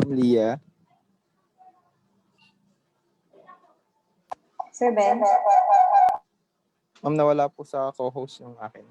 Leah. Sir Ben? Ma'am, nawala po sa co-host yung akin.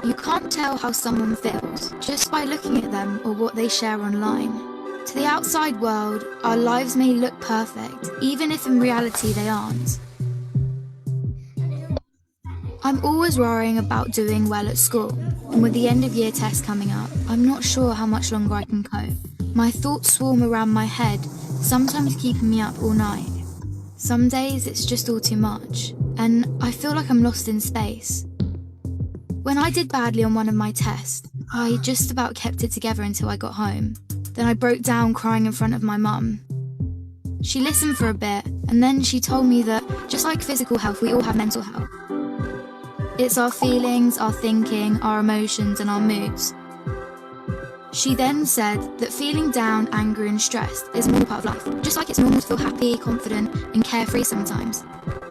You can't tell how someone feels just by looking at them or what they share online. To the outside world, our lives may look perfect, even if in reality they aren't. I'm always worrying about doing well at school, and with the end of year test coming up, I'm not sure how much longer I can cope. My thoughts swarm around my head, sometimes keeping me up all night. Some days it's just all too much, and I feel like I'm lost in space. When I did badly on one of my tests, I just about kept it together until I got home. Then I broke down crying in front of my mum. She listened for a bit, and then she told me that, just like physical health, we all have mental health. It's our feelings, our thinking, our emotions, and our moods. She then said that feeling down, angry, and stressed is a normal part of life, just like it's normal to feel happy, confident, and carefree sometimes.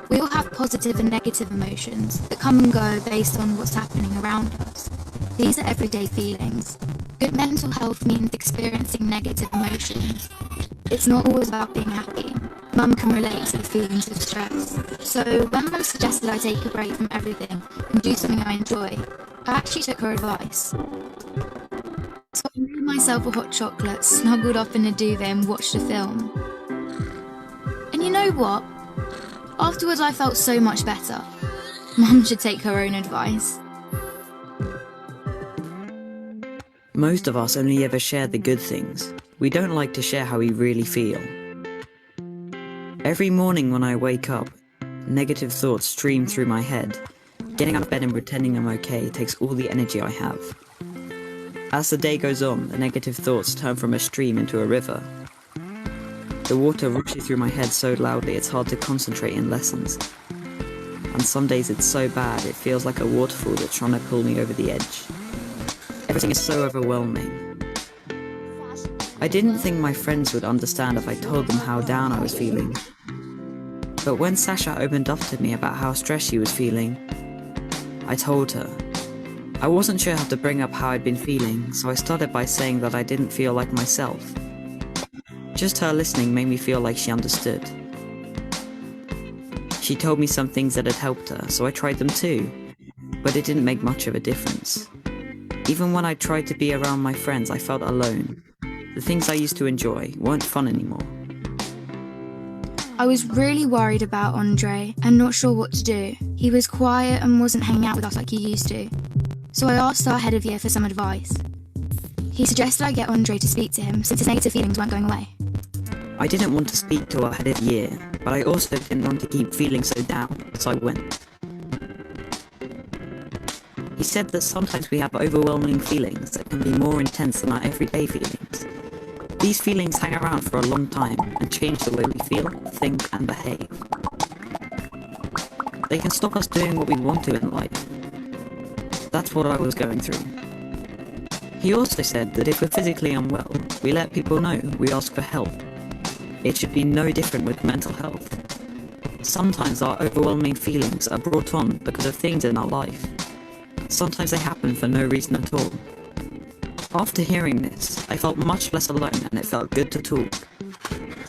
We all have positive and negative emotions that come and go based on what's happening around us. These are everyday feelings. Good mental health means experiencing negative emotions. It's not always about being happy. Mum can relate to the feelings of stress. So when Mum suggested I take a break from everything and do something I enjoy, I actually took her advice. So I made myself a hot chocolate, snuggled up in a duvet and watched a film. And you know what? Afterwards I felt so much better. Mum should take her own advice. Most of us only ever share the good things. We don't like to share how we really feel. Every morning when I wake up, negative thoughts stream through my head. Getting out of bed and pretending I'm okay takes all the energy I have. As the day goes on, the negative thoughts turn from a stream into a river. The water rushes through my head so loudly it's hard to concentrate in lessons. And some days it's so bad it feels like a waterfall that's trying to pull me over the edge. Everything is so overwhelming. I didn't think my friends would understand if I told them how down I was feeling. But when Sasha opened up to me about how stressed she was feeling, I told her. I wasn't sure how to bring up how I'd been feeling, so I started by saying that I didn't feel like myself. Just her listening made me feel like she understood. She told me some things that had helped her, so I tried them too, but it didn't make much of a difference. Even when I tried to be around my friends, I felt alone. The things I used to enjoy weren't fun anymore. I was really worried about Andre and not sure what to do. He was quiet and wasn't hanging out with us like he used to. So I asked our head of year for some advice. He suggested I get Andre to speak to him since his negative feelings weren't going away. I didn't want to speak to our head of year, but I also didn't want to keep feeling so down, so I went. He said that sometimes we have overwhelming feelings that can be more intense than our everyday feelings. These feelings hang around for a long time and change the way we feel, think and behave. They can stop us doing what we want to in life. That's what I was going through. He also said that if we're physically unwell, we let people know, we ask for help. It should be no different with mental health. Sometimes our overwhelming feelings are brought on because of things in our life. Sometimes they happen for no reason at all. After hearing this, I felt much less alone and it felt good to talk.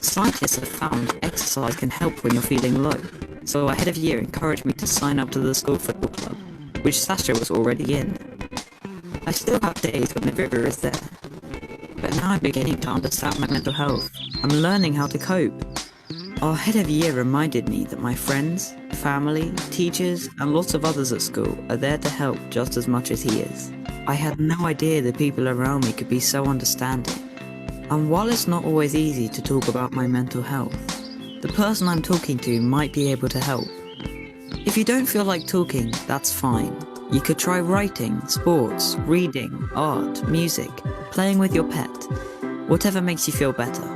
Scientists have found exercise can help when you're feeling low, so our head of year encouraged me to sign up to the school football club, which Sasha was already in. I still have days when the river is there, but now I'm beginning to understand my mental health. I'm learning how to cope. Our head of year reminded me that my friends, family, teachers, and lots of others at school are there to help just as much as he is. I had no idea the people around me could be so understanding. And while it's not always easy to talk about my mental health, the person I'm talking to might be able to help. If you don't feel like talking, that's fine. You could try writing, sports, reading, art, music, playing with your pet, whatever makes you feel better.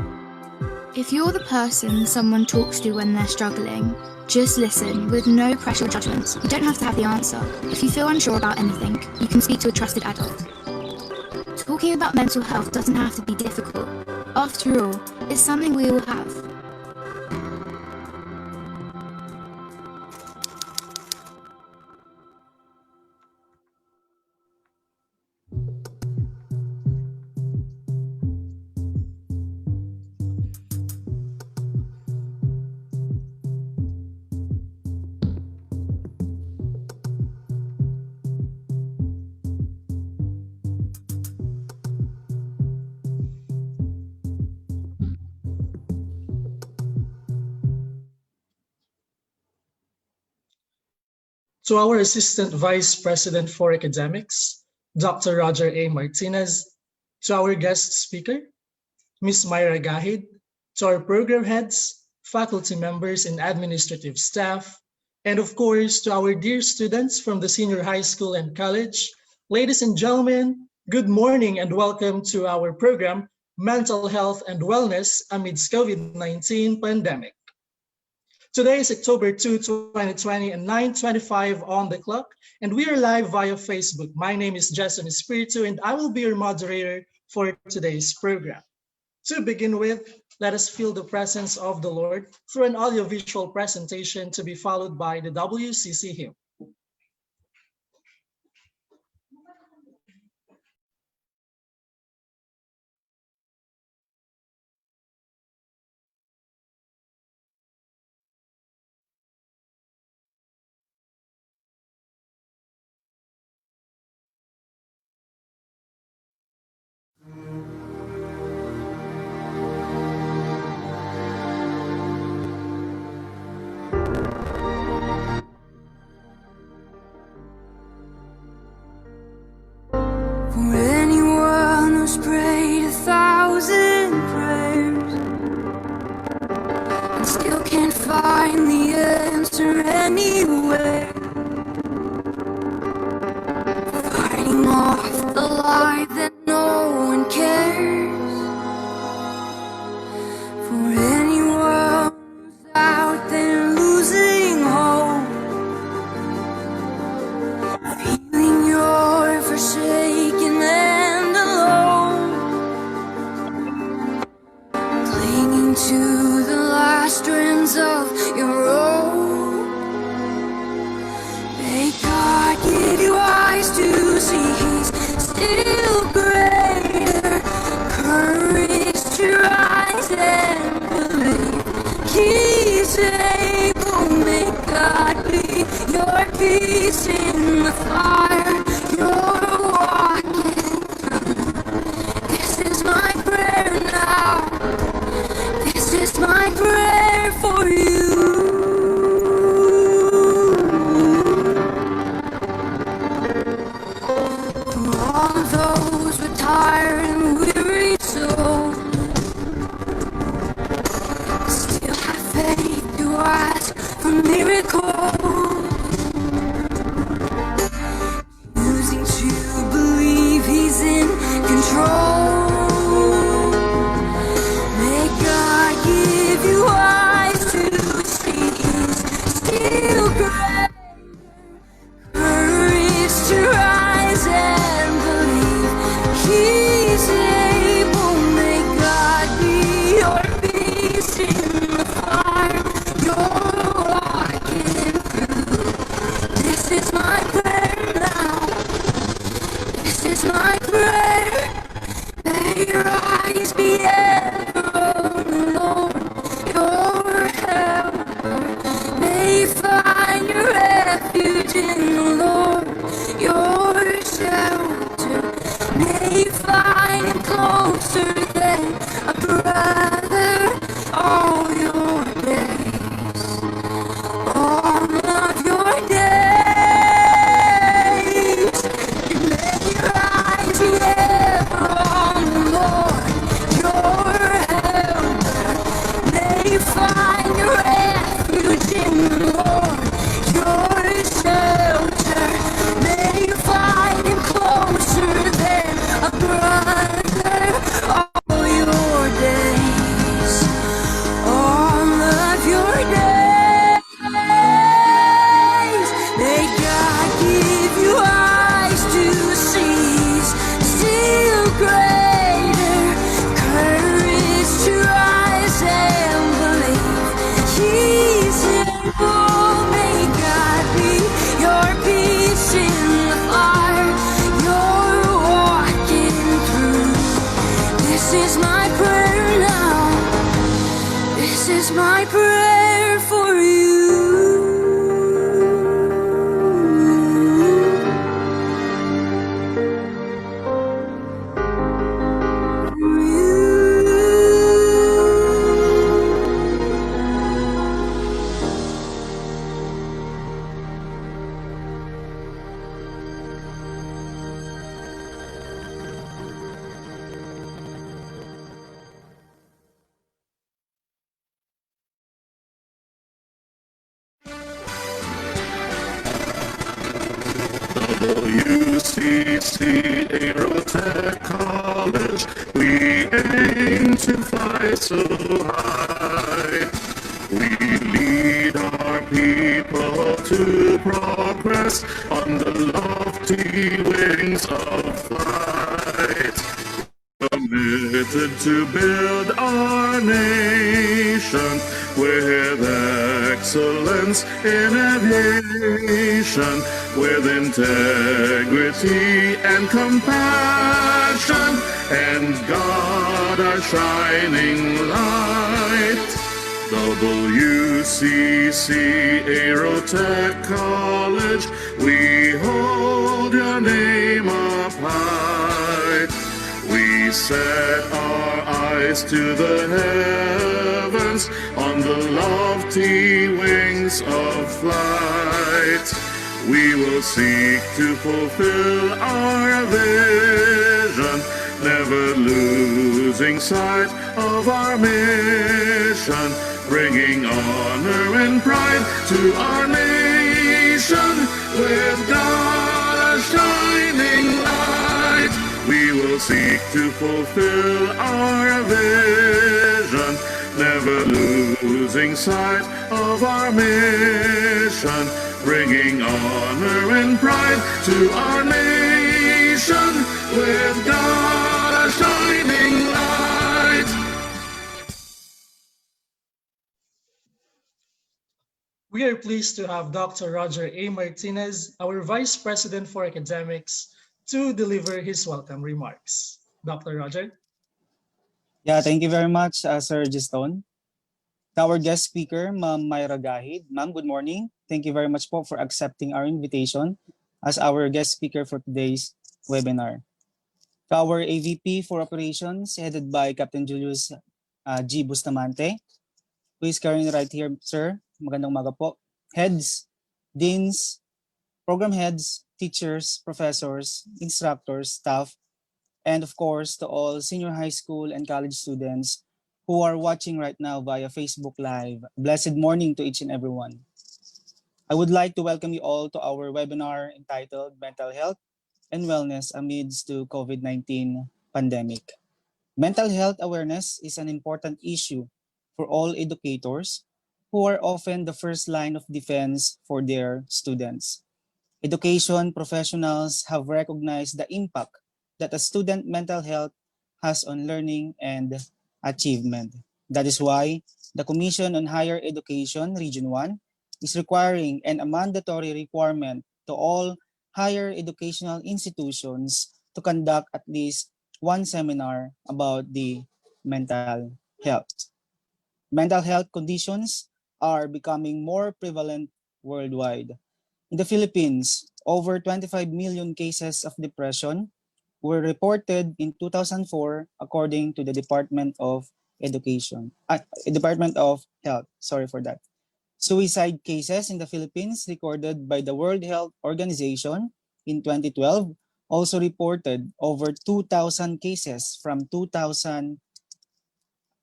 If you're the person someone talks to when they're struggling, just listen with no pressure or judgments. You don't have to have the answer. If you feel unsure about anything, you can speak to a trusted adult. Talking about mental health doesn't have to be difficult. After all, it's something we all have. To our Assistant Vice President for Academics, Dr. Roger A. Martinez, to our guest speaker, Ms. Myra Gahid, to our program heads, faculty members and administrative staff, and of course, to our dear students from the senior high school and college. Ladies and gentlemen, good morning and welcome to our program, Mental Health and Wellness Amidst COVID-19 Pandemic. Today is October 2, 2020 and 9:25 on the clock, and we are live via Facebook. My name is Jason Espiritu, and I will be your moderator for today's program. To begin with, let us feel the presence of the Lord through an audiovisual presentation to be followed by the WCC hymn. For anyone who's prayed 1,000 prayers and still can't find the answer anywhere, fighting off the lie that no one cares. For anyone who's out there losing hope, feeling you're forsaken and alone, clinging to the last strands of your rope. May God give you eyes to see He's still greater, courage to rise and believe He's able. May God be your peace in the fire you're walking through. This is my prayer now. This is my prayer for miracles, choosing to believe He's in control. May God give you eyes to see He's still great, courage to rise and believe He's able. May God be your peace in the fire you're walking through. This is my prayer now. This is my prayer. May your eyes be ever on the Lord, your helper. May you find your refuge in the Lord, your shelter. May you find Him closer than a brother all your days, all of your days. May your eyes be ever on the Lord, your helper. May you find your refuge in the Lord, your shelter. May you find Him closer than a brother all your days, all of your days. May God give you eyes to see still greater, courage to rise and believe He's able. May God be your peace in the fire you're walking through. This is my prayer now. This is my prayer for you. WCC Aeronautical College, we aim to fly so high. We lead our people to progress on the lofty wings of flight. Committed to build our nation with excellence in aviation, with integrity and compassion, and God our shining light. WCC Aerotech College, we hold your name up high. We set our eyes to the heavens on the lofty wings of flight. We will seek to fulfill our vision, never losing sight of our mission, bringing honor and pride to our nation, with God a shining light. We will seek to fulfill our vision, never losing sight of our mission, bringing honor and pride to our nation, with God a shining light. We are pleased to have Dr. Roger A. Martinez, our Vice President for Academics, to deliver his welcome remarks. Dr. Roger? Yeah, thank you very much, Sir Giston. Our guest speaker, Ma'am Myra Gahid. Ma'am, good morning. Thank you very much po for accepting our invitation as our guest speaker for today's webinar. Our AVP for Operations, headed by Captain Julius G. Bustamante, who is currently right here, sir. Magandang umaga po. Heads, deans, program heads, teachers, professors, instructors, staff, and of course to all senior high school and college students who are watching right now via Facebook Live. Blessed morning to each and everyone. I would like to welcome you all to our webinar entitled Mental Health and Wellness Amidst the COVID-19 Pandemic. Mental health awareness is an important issue for all educators who are often the first line of defense for their students. Education professionals have recognized the impact that a student mental health has on learning and achievement. That is why the Commission on Higher Education Region 1 is requiring and a mandatory requirement to all higher educational institutions to conduct at least one seminar about the mental health. Mental health conditions are becoming more prevalent worldwide. In the Philippines, over 25 million cases of depression were reported in 2004 according to the Department of Health. Sorry for that. Suicide cases in the Philippines recorded by the World Health Organization in 2012 also reported over 2,000 cases from 2000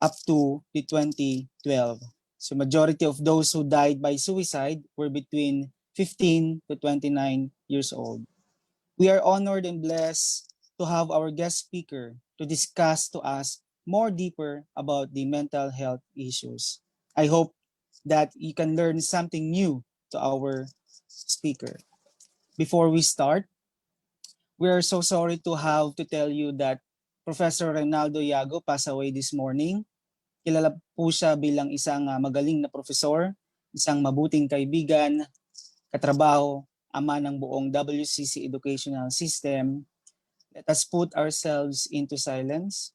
up to the 2012. So majority of those who died by suicide were between 15 to 29 years old. We are honored and blessed to have our guest speaker to discuss to us more deeper about the mental health issues. I hope that you can learn something new to our speaker. Before we start, we are so sorry to have to tell you that Professor Reynaldo Yago passed away this morning. Kilala po siya bilang isang magaling na profesor, isang mabuting kaibigan, katrabaho, ama ng buong WCC educational system. Let us put ourselves into silence.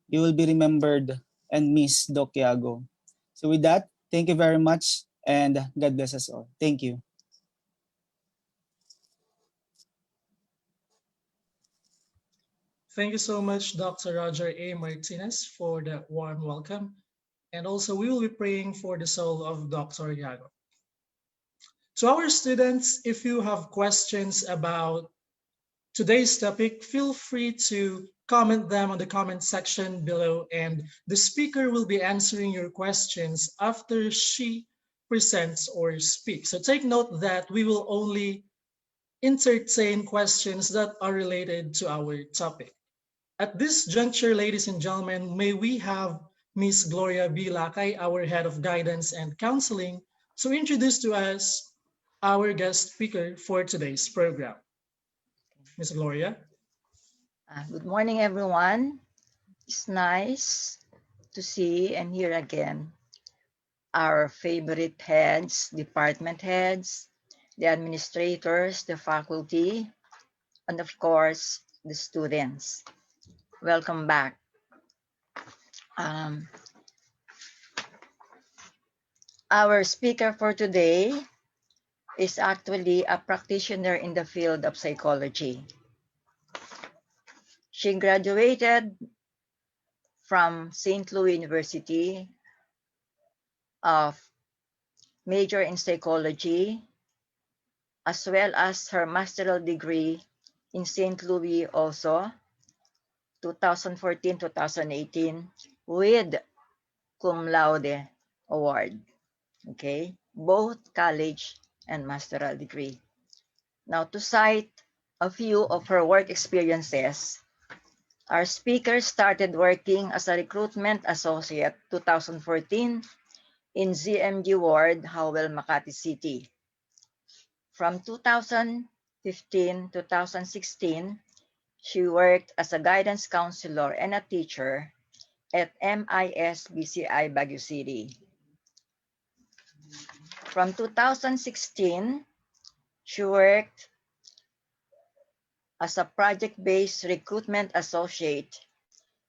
You will be remembered and miss Doc Yago. So with that, thank you very much and God bless us all. Thank you. Thank you so much, Dr. Roger A. Martinez, for that warm welcome. And also, we will be praying for the soul of Dr. Yago. To our students, if you have questions about today's topic, feel free to comment them on the comment section below, and the speaker will be answering your questions after she presents or speaks. So take note that we will only entertain questions that are related to our topic. At this juncture, ladies and gentlemen, may we have Ms. Gloria B. Lakay, our Head of Guidance and Counseling, to introduce to us our guest speaker for today's program. Ms. Gloria. Good morning, everyone. It's nice to see and hear again our favorite heads, department heads, the administrators, the faculty, and of course, the students. Welcome back. Our speaker for today is actually a practitioner in the field of psychology. She graduated from St. Louis University of major in psychology, as well as her master's degree in St. Louis also, 2014-2018, with cum laude award. Okay, both college and master's degree. Now, to cite a few of her work experiences, our speaker started working as a recruitment associate 2014 in ZMG Ward, Howell, Makati City. From 2015-2016, she worked as a guidance counselor and a teacher at MIS BCI Baguio City. From 2016, she worked as a project-based recruitment associate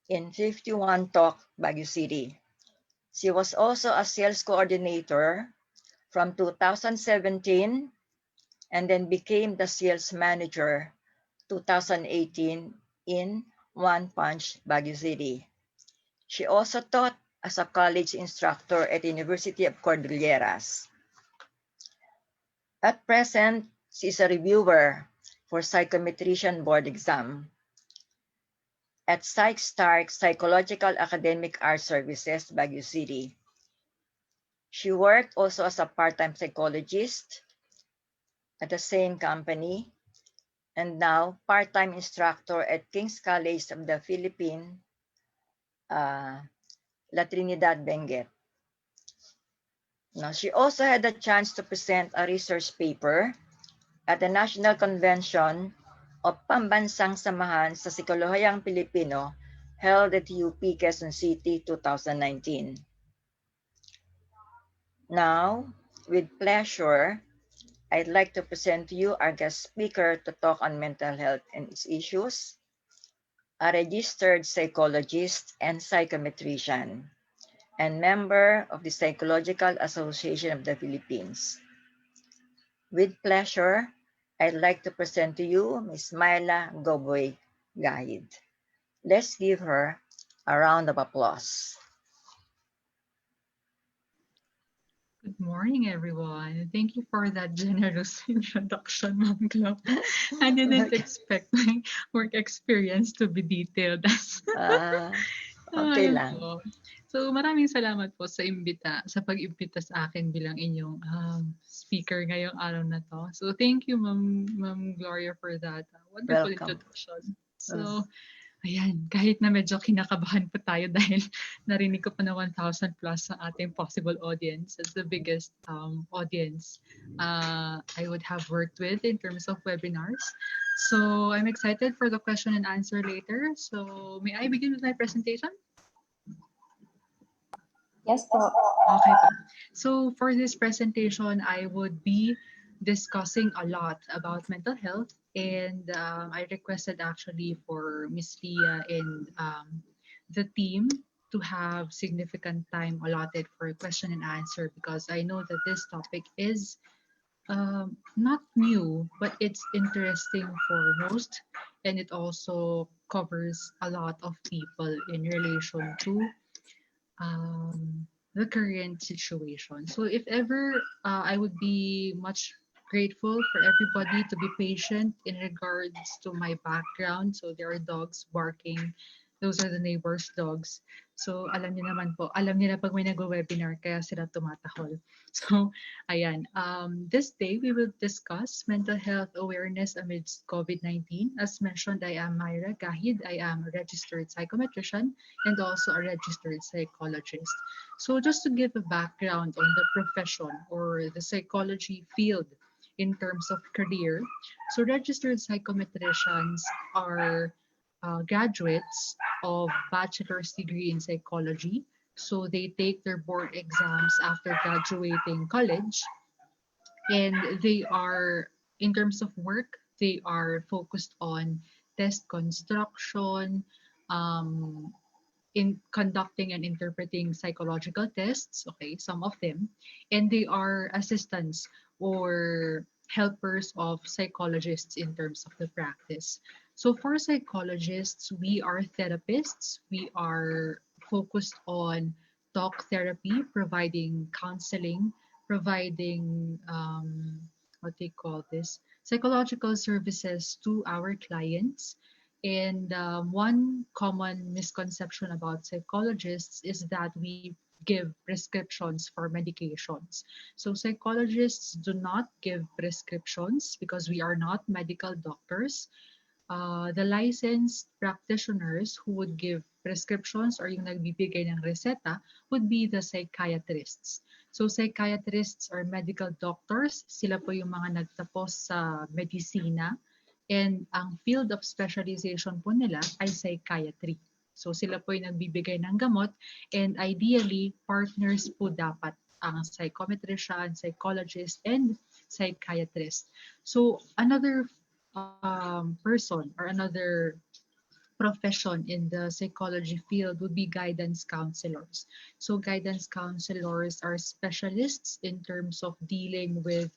in 51 Talk, Baguio City. She was also a sales coordinator from 2017 and then became the sales manager 2018 in One Punch, Baguio City. She also taught as a college instructor at the University of Cordilleras. At present, she is a reviewer for psychometrician board exam. at Psych Stark Psychological Academic Art Services, Baguio City. She worked also as a part-time psychologist at the same company and now part-time instructor at King's College of the Philippines, La Trinidad, Benguet. Now, she also had the chance to present a research paper at the National Convention of Pambansang Samahan sa Psikolohiyang Pilipino held at UP Quezon City 2019. Now, with pleasure, I'd like to present to you our guest speaker to talk on mental health and its issues, a registered psychologist and psychometrician, and member of the Psychological Association of the Philippines. With pleasure, I'd like to present to you Ms. Myla Goboy Gahid. Let's give her a round of applause. Good morning, everyone. Thank you for that generous introduction, Ma'am Glo. I didn't expect my work experience to be detailed as Okay ayun lang. po. So maraming salamat po sa pag-imbita sa akin bilang inyong speaker ngayong araw na to. So thank you, Ma'am Gloria, for that wonderful Welcome. introduction. So ayan, kahit na medyo kinakabahan po tayo dahil narinig ko pa na 1,000 plus sa ating possible audience. It's the biggest audience I would have worked with in terms of webinars. So I'm excited for the question and answer later. So may I begin with my presentation? Yes po. Okay po. So for this presentation, I would be discussing a lot about mental health, and I requested actually for Miss Leah and the team to have significant time allotted for question and answer, because I know that this topic is not new, but it's interesting for most, and it also covers a lot of people in relation to the current situation. So if ever, I would be much grateful for everybody to be patient in regards to my background. So there are dogs barking. Those are the neighbors' dogs. So alam niyo naman po, alam nila pag may nag-webinar kaya sila tumatahol. So ayan, this day we will discuss mental health awareness amidst COVID-19. As mentioned, I am Myra Gahid. I am a registered psychometrician and also a registered psychologist. So just to give a background on the profession or the psychology field in terms of career, so registered psychometricians are graduates of bachelor's degree in psychology. So they take their board exams after graduating college, and they are, in terms of work, they are focused on test construction, in conducting and interpreting psychological tests, okay, some of them, and they are assistants or helpers of psychologists in terms of the practice. So for psychologists, we are therapists. We are focused on talk therapy, providing counseling, providing what they call this, psychological services to our clients. And one common misconception about psychologists is that we give prescriptions for medications. So psychologists do not give prescriptions because we are not medical doctors. The licensed practitioners who would give prescriptions or yung nagbibigay ng reseta would be the psychiatrists. So psychiatrists are medical doctors. Sila po yung mga nagtapos sa medisina, and ang field of specialization po nila ay psychiatry. So sila po yung nagbibigay ng gamot, and ideally partners po dapat ang psychometrician, psychologist, and psychiatrist. So another person or another profession in the psychology field would be guidance counselors. So guidance counselors are specialists in terms of dealing with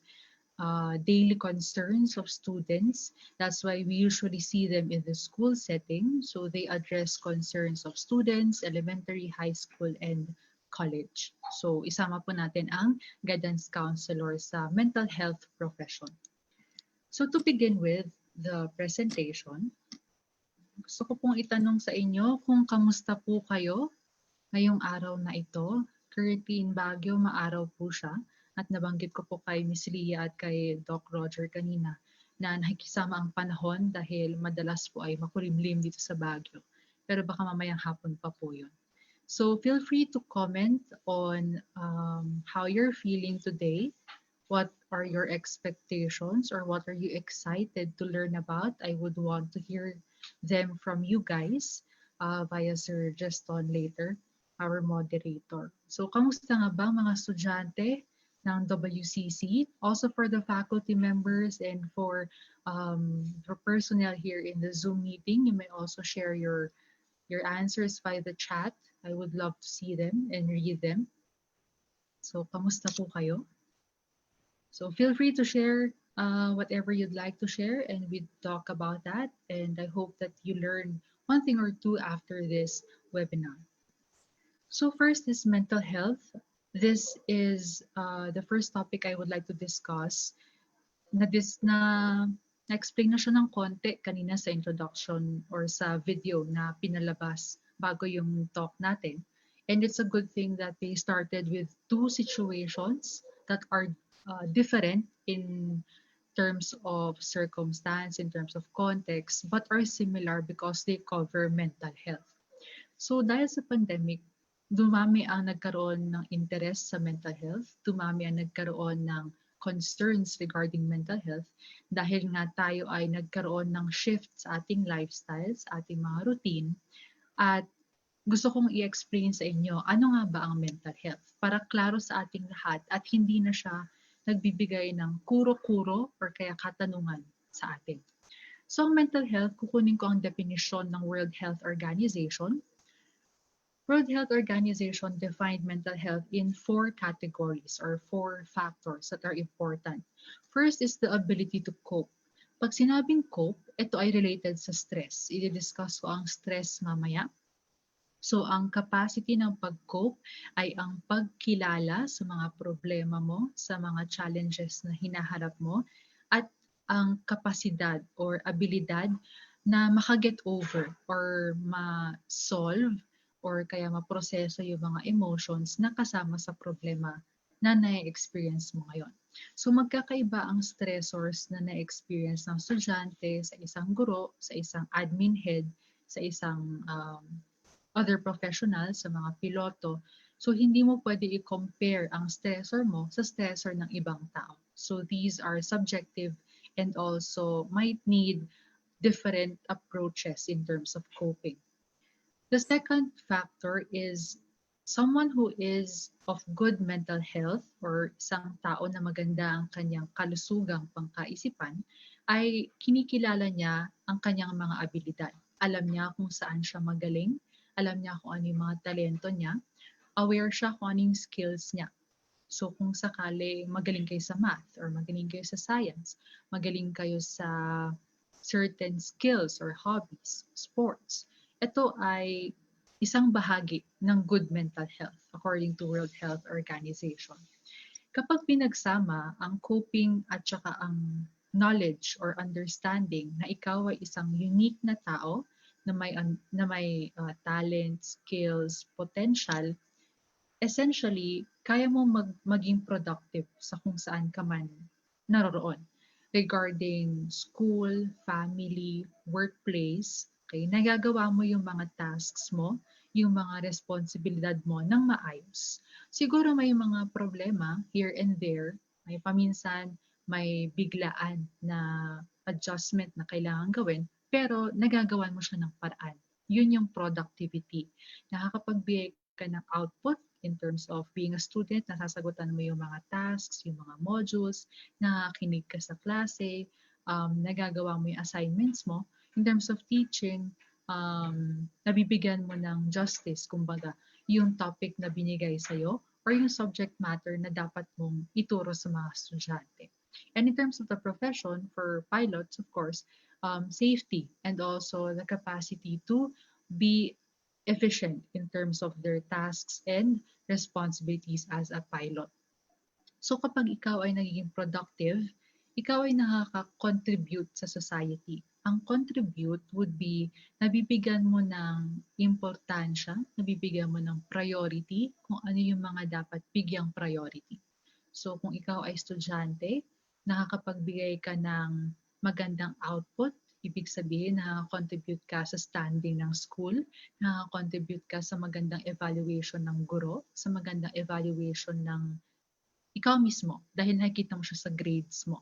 daily concerns of students. That's why we usually see them in the school setting. So they address concerns of students, elementary, high school, and college. So isama po natin ang guidance counselor sa mental health profession. So to begin with the presentation, Gusto ko pong itanong sa inyo kung kamusta po kayo ngayong araw na ito. Currently in Baguio, maaraw po siya. At nabanggit ko po kay Miss Lia at kay Doc Roger kanina na nakikisama ang panahon dahil madalas po ay makulimlim dito sa Baguio. Pero baka mamayang hapon pa po yun. So feel free to comment on how you're feeling today. What are your expectations or what are you excited to learn about? I would want to hear them from you guys via Sir Juston later, our moderator. So, kamusta nga ba mga estudyante ng WCC? Also for the faculty members and for personnel here in the Zoom meeting, you may also share your answers via the chat. I would love to see them and read them. So, kamusta po kayo? So feel free to share whatever you'd like to share and we talk about that. And I hope that you learn one thing or two after this webinar. So first is mental health. This is the first topic I would like to discuss. Na-explain na siya ng konti kanina sa introduction or sa video na pinalabas bago yung talk natin. And it's a good thing that they started with two situations that are different in terms of circumstance, in terms of context, but are similar because they cover mental health. So dahil sa pandemic, dumami ang nagkaroon ng interest sa mental health, dumami ang nagkaroon ng concerns regarding mental health dahil nga tayo ay nagkaroon ng shift sa ating lifestyles, ating mga routine, at gusto kong i-explain sa inyo ano nga ba ang mental health para klaro sa ating lahat at hindi na siya nagbibigay ng kuro-kuro or kaya katanungan sa atin. So ang mental health, kukunin ko ang definisyon ng World Health Organization. World Health Organization defined mental health in 4 categories or 4 factors that are important. First is the ability to cope. Pag sinabing cope, ito ay related sa stress. I-discuss ko ang stress mamaya. So ang capacity ng pag-cope ay ang pagkilala sa mga problema mo, sa mga challenges na hinaharap mo, at ang kapasidad or abilidad na makaget over or ma-solve or kaya maproseso yung mga emotions na kasama sa problema na na-experience mo ngayon. So magkakaiba ang stressors na na-experience ng estudyante, sa isang guro, sa isang admin head, sa isang other professionals, sa mga piloto. So hindi mo pwede i-compare ang stressor mo sa stressor ng ibang tao. So these are subjective and also might need different approaches in terms of coping. The second factor is someone who is of good mental health or isang tao na maganda ang kanyang kalusugang pangkaisipan ay kinikilala niya ang kanyang mga abilidad. Alam niya kung saan siya magaling, alam niya kung ano yung mga talento niya, aware siya kung ano yung skills niya. So kung sakali magaling kayo sa math or magaling kayo sa science, magaling kayo sa certain skills or hobbies, sports, ito ay isang bahagi ng good mental health according to World Health Organization. Kapag pinagsama ang coping at saka ang knowledge or understanding na ikaw ay isang unique na tao na may talent, skills, potential, essentially, kaya mo maging productive sa kung saan ka man naroroon. Regarding school, family, workplace, okay, nagagawa mo yung mga tasks mo, yung mga responsibilidad mo ng maayos. Siguro may mga problema here and there, may paminsan, may biglaan na adjustment na kailangan gawin, pero nagagawan mo siya ng paraan. Yun yung productivity. Nakakapagbigay ka ng output in terms of being a student, nasasagutan mo yung mga tasks, yung mga modules, nakakinig ka sa klase, nagagawa mo yung assignments mo. In terms of teaching, nabibigyan mo ng justice, kumbaga, yung topic na binigay sa'yo or yung subject matter na dapat mong ituro sa mga estudyante. And in terms of the profession, for pilots, of course, safety and also the capacity to be efficient in terms of their tasks and responsibilities as a pilot. So kapag ikaw ay nagiging productive, ikaw ay nakaka-contribute sa society. Ang contribute would be nabibigyan mo ng importansya, nabibigyan mo ng priority kung ano yung mga dapat bigyang priority. So kung ikaw ay estudyante, nakakapagbigay ka ng magandang output, ibig sabihin nakaka-contribute ka sa standing ng school, nakaka-contribute ka sa magandang evaluation ng guro, sa magandang evaluation ng ikaw mismo dahil nakikita mo siya sa grades mo.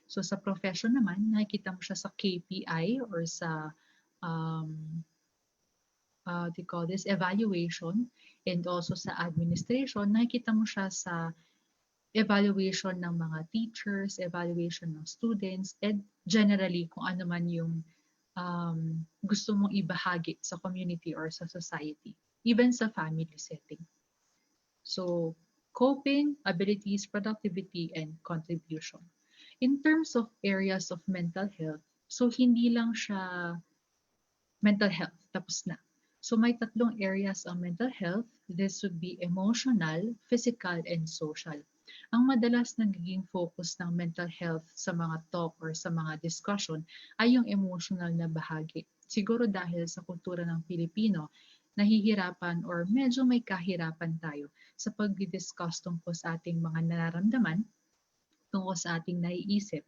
So sa profession naman, nakikita mo siya sa KPI or sa they call this evaluation, and also sa administration, nakikita mo siya sa evaluation ng mga teachers, evaluation ng students, and generally kung ano man yung gusto mong ibahagi sa community or sa society, even sa family setting. So coping, abilities, productivity, and contribution. In terms of areas of mental health, so hindi lang siya mental health, tapos na. So may tatlong areas ang mental health. This would be emotional, physical, and social. Ang madalas nagiging focus ng mental health sa mga talk or sa mga discussion ay yung emotional na bahagi. Siguro dahil sa kultura ng Pilipino, nahihirapan or medyo may kahirapan tayo sa pag-discuss tungkol sa ating mga nararamdaman, tungkol sa ating naiisip.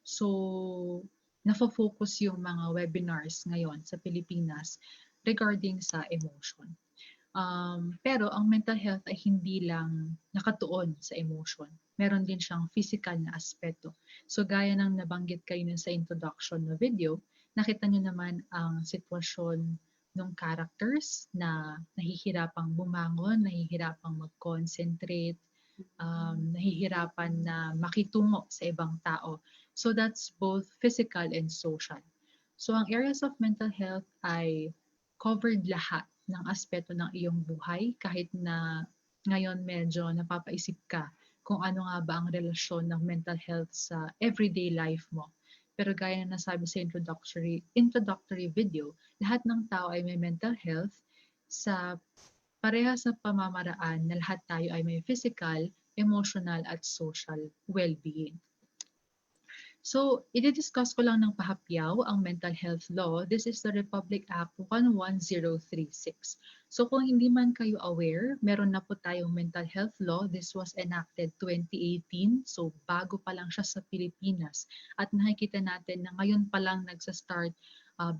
So, nafo-focus yung mga webinars ngayon sa Pilipinas regarding sa emotion. Pero ang mental health ay hindi lang nakatuon sa emotion. Meron din siyang physical na aspeto. So gaya ng nabanggit kayo sa introduction na video, nakita nyo naman ang sitwasyon ng characters na nahihirapang bumangon, nahihirapang mag-concentrate, nahihirapan na makitungo sa ibang tao. So that's both physical and social. So ang areas of mental health ay covered lahat ng aspeto ng iyong buhay, kahit na ngayon medyo napapaisip ka kung ano nga ba ang relasyon ng mental health sa everyday life mo. Pero gaya na nasabi sa introductory video, lahat ng tao ay may mental health sa parehas na pamamaraan na lahat tayo ay may physical, emotional, at social well-being. So, i-discuss ko lang ng pahapyaw ang mental health law. This is the Republic Act 11036. So, kung hindi man kayo aware, meron na po tayong mental health law. This was enacted 2018. So, bago pa lang siya sa Pilipinas. At nakikita natin na ngayon pa lang nagsa-start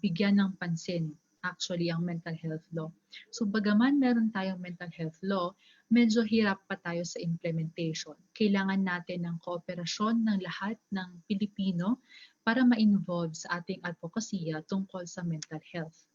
bigyan ng pansin actually ang mental health law. So bagaman meron tayong mental health law, medyo hirap pa tayo sa implementation. Kailangan natin ng kooperasyon ng lahat ng Pilipino para ma-involve sa ating advokasya tungkol sa mental health.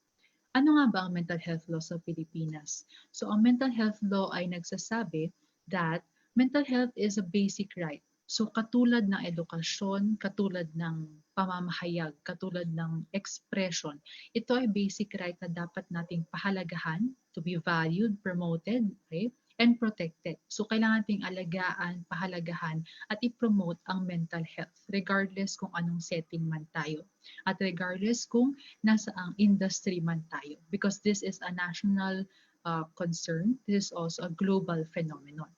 Ano nga ba ang mental health law sa Pilipinas? So ang mental health law ay nagsasabi that mental health is a basic right. So katulad ng edukasyon, katulad ng pamamahayag, katulad ng expression, ito ay basic right na dapat nating pahalagahan, to be valued, promoted, okay, and protected. So kailangan nating alagaan, pahalagahan, at i-promote ang mental health regardless kung anong setting man tayo. At regardless kung nasa ang industry man tayo. Because this is a national concern. This is also a global phenomenon.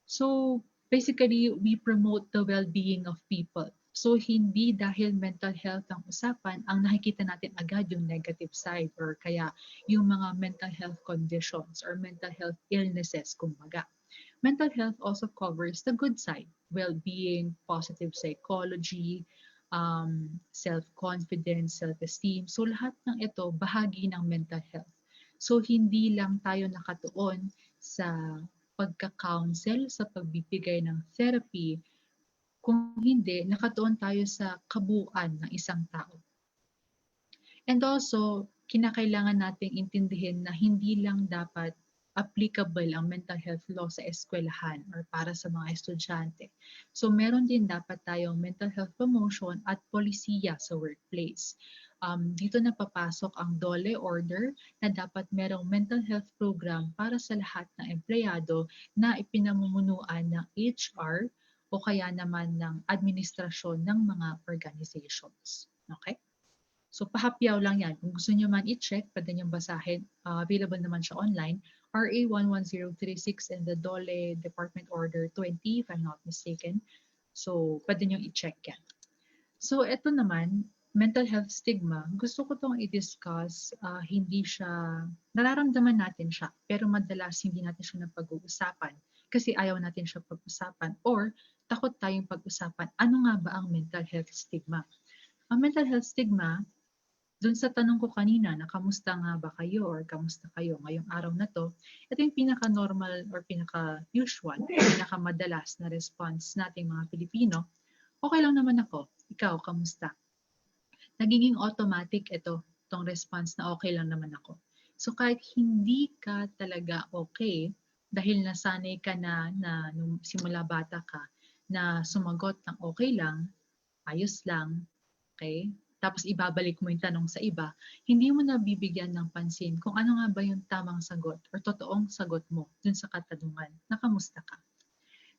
So basically, we promote the well-being of people. So hindi dahil mental health ang usapan, ang nakikita natin agad yung negative side or kaya yung mga mental health conditions or mental health illnesses, kumbaga. Mental health also covers the good side, well-being, positive psychology, self-confidence, self-esteem. So lahat ng ito bahagi ng mental health. So hindi lang tayo nakatuon sa pagka-counsel, sa pagbibigay ng therapy, kung hindi, nakatuon tayo sa kabuuan ng isang tao. And also, kinakailangan nating intindihin na hindi lang dapat applicable ang mental health law sa eskwelahan or para sa mga estudyante. So meron din dapat tayong mental health promotion at polisiya sa workplace. Dito na papasok ang DOLE order na dapat merong mental health program para sa lahat ng empleyado na ipinamumunuan ng HR o kaya naman ng administrasyon ng mga organizations. Okay? So pahapyaw lang yan. Kung gusto nyo man i-check, pwede nyo basahin. Available naman siya online. RA 11036 and the DOLE Department Order 20, if I'm not mistaken. So pwede nyo i-check yan. So ito naman, mental health stigma, gusto ko itong i-discuss, hindi siya, nararamdaman natin siya, pero madalas hindi natin siya napag-uusapan kasi ayaw natin siya pag-usapan or takot tayong pag-usapan. Ano nga ba ang mental health stigma? Ang mental health stigma, dun sa tanong ko kanina na kamusta nga ba kayo or kamusta kayo ngayong araw na to, ito yung pinaka-normal or pinaka-usual, pinaka-madalas na response nating mga Pilipino. Okay lang naman ako. Ikaw, kamusta? Nagiging automatic itong response na okay lang naman ako. So kahit hindi ka talaga okay, dahil nasanay ka na nung simula bata ka, na sumagot ng okay lang, ayos lang, okay? Tapos ibabalik mo yung tanong sa iba, hindi mo nabibigyan ng pansin kung ano nga ba yung tamang sagot or totoong sagot mo dun sa katanungan na kamusta ka.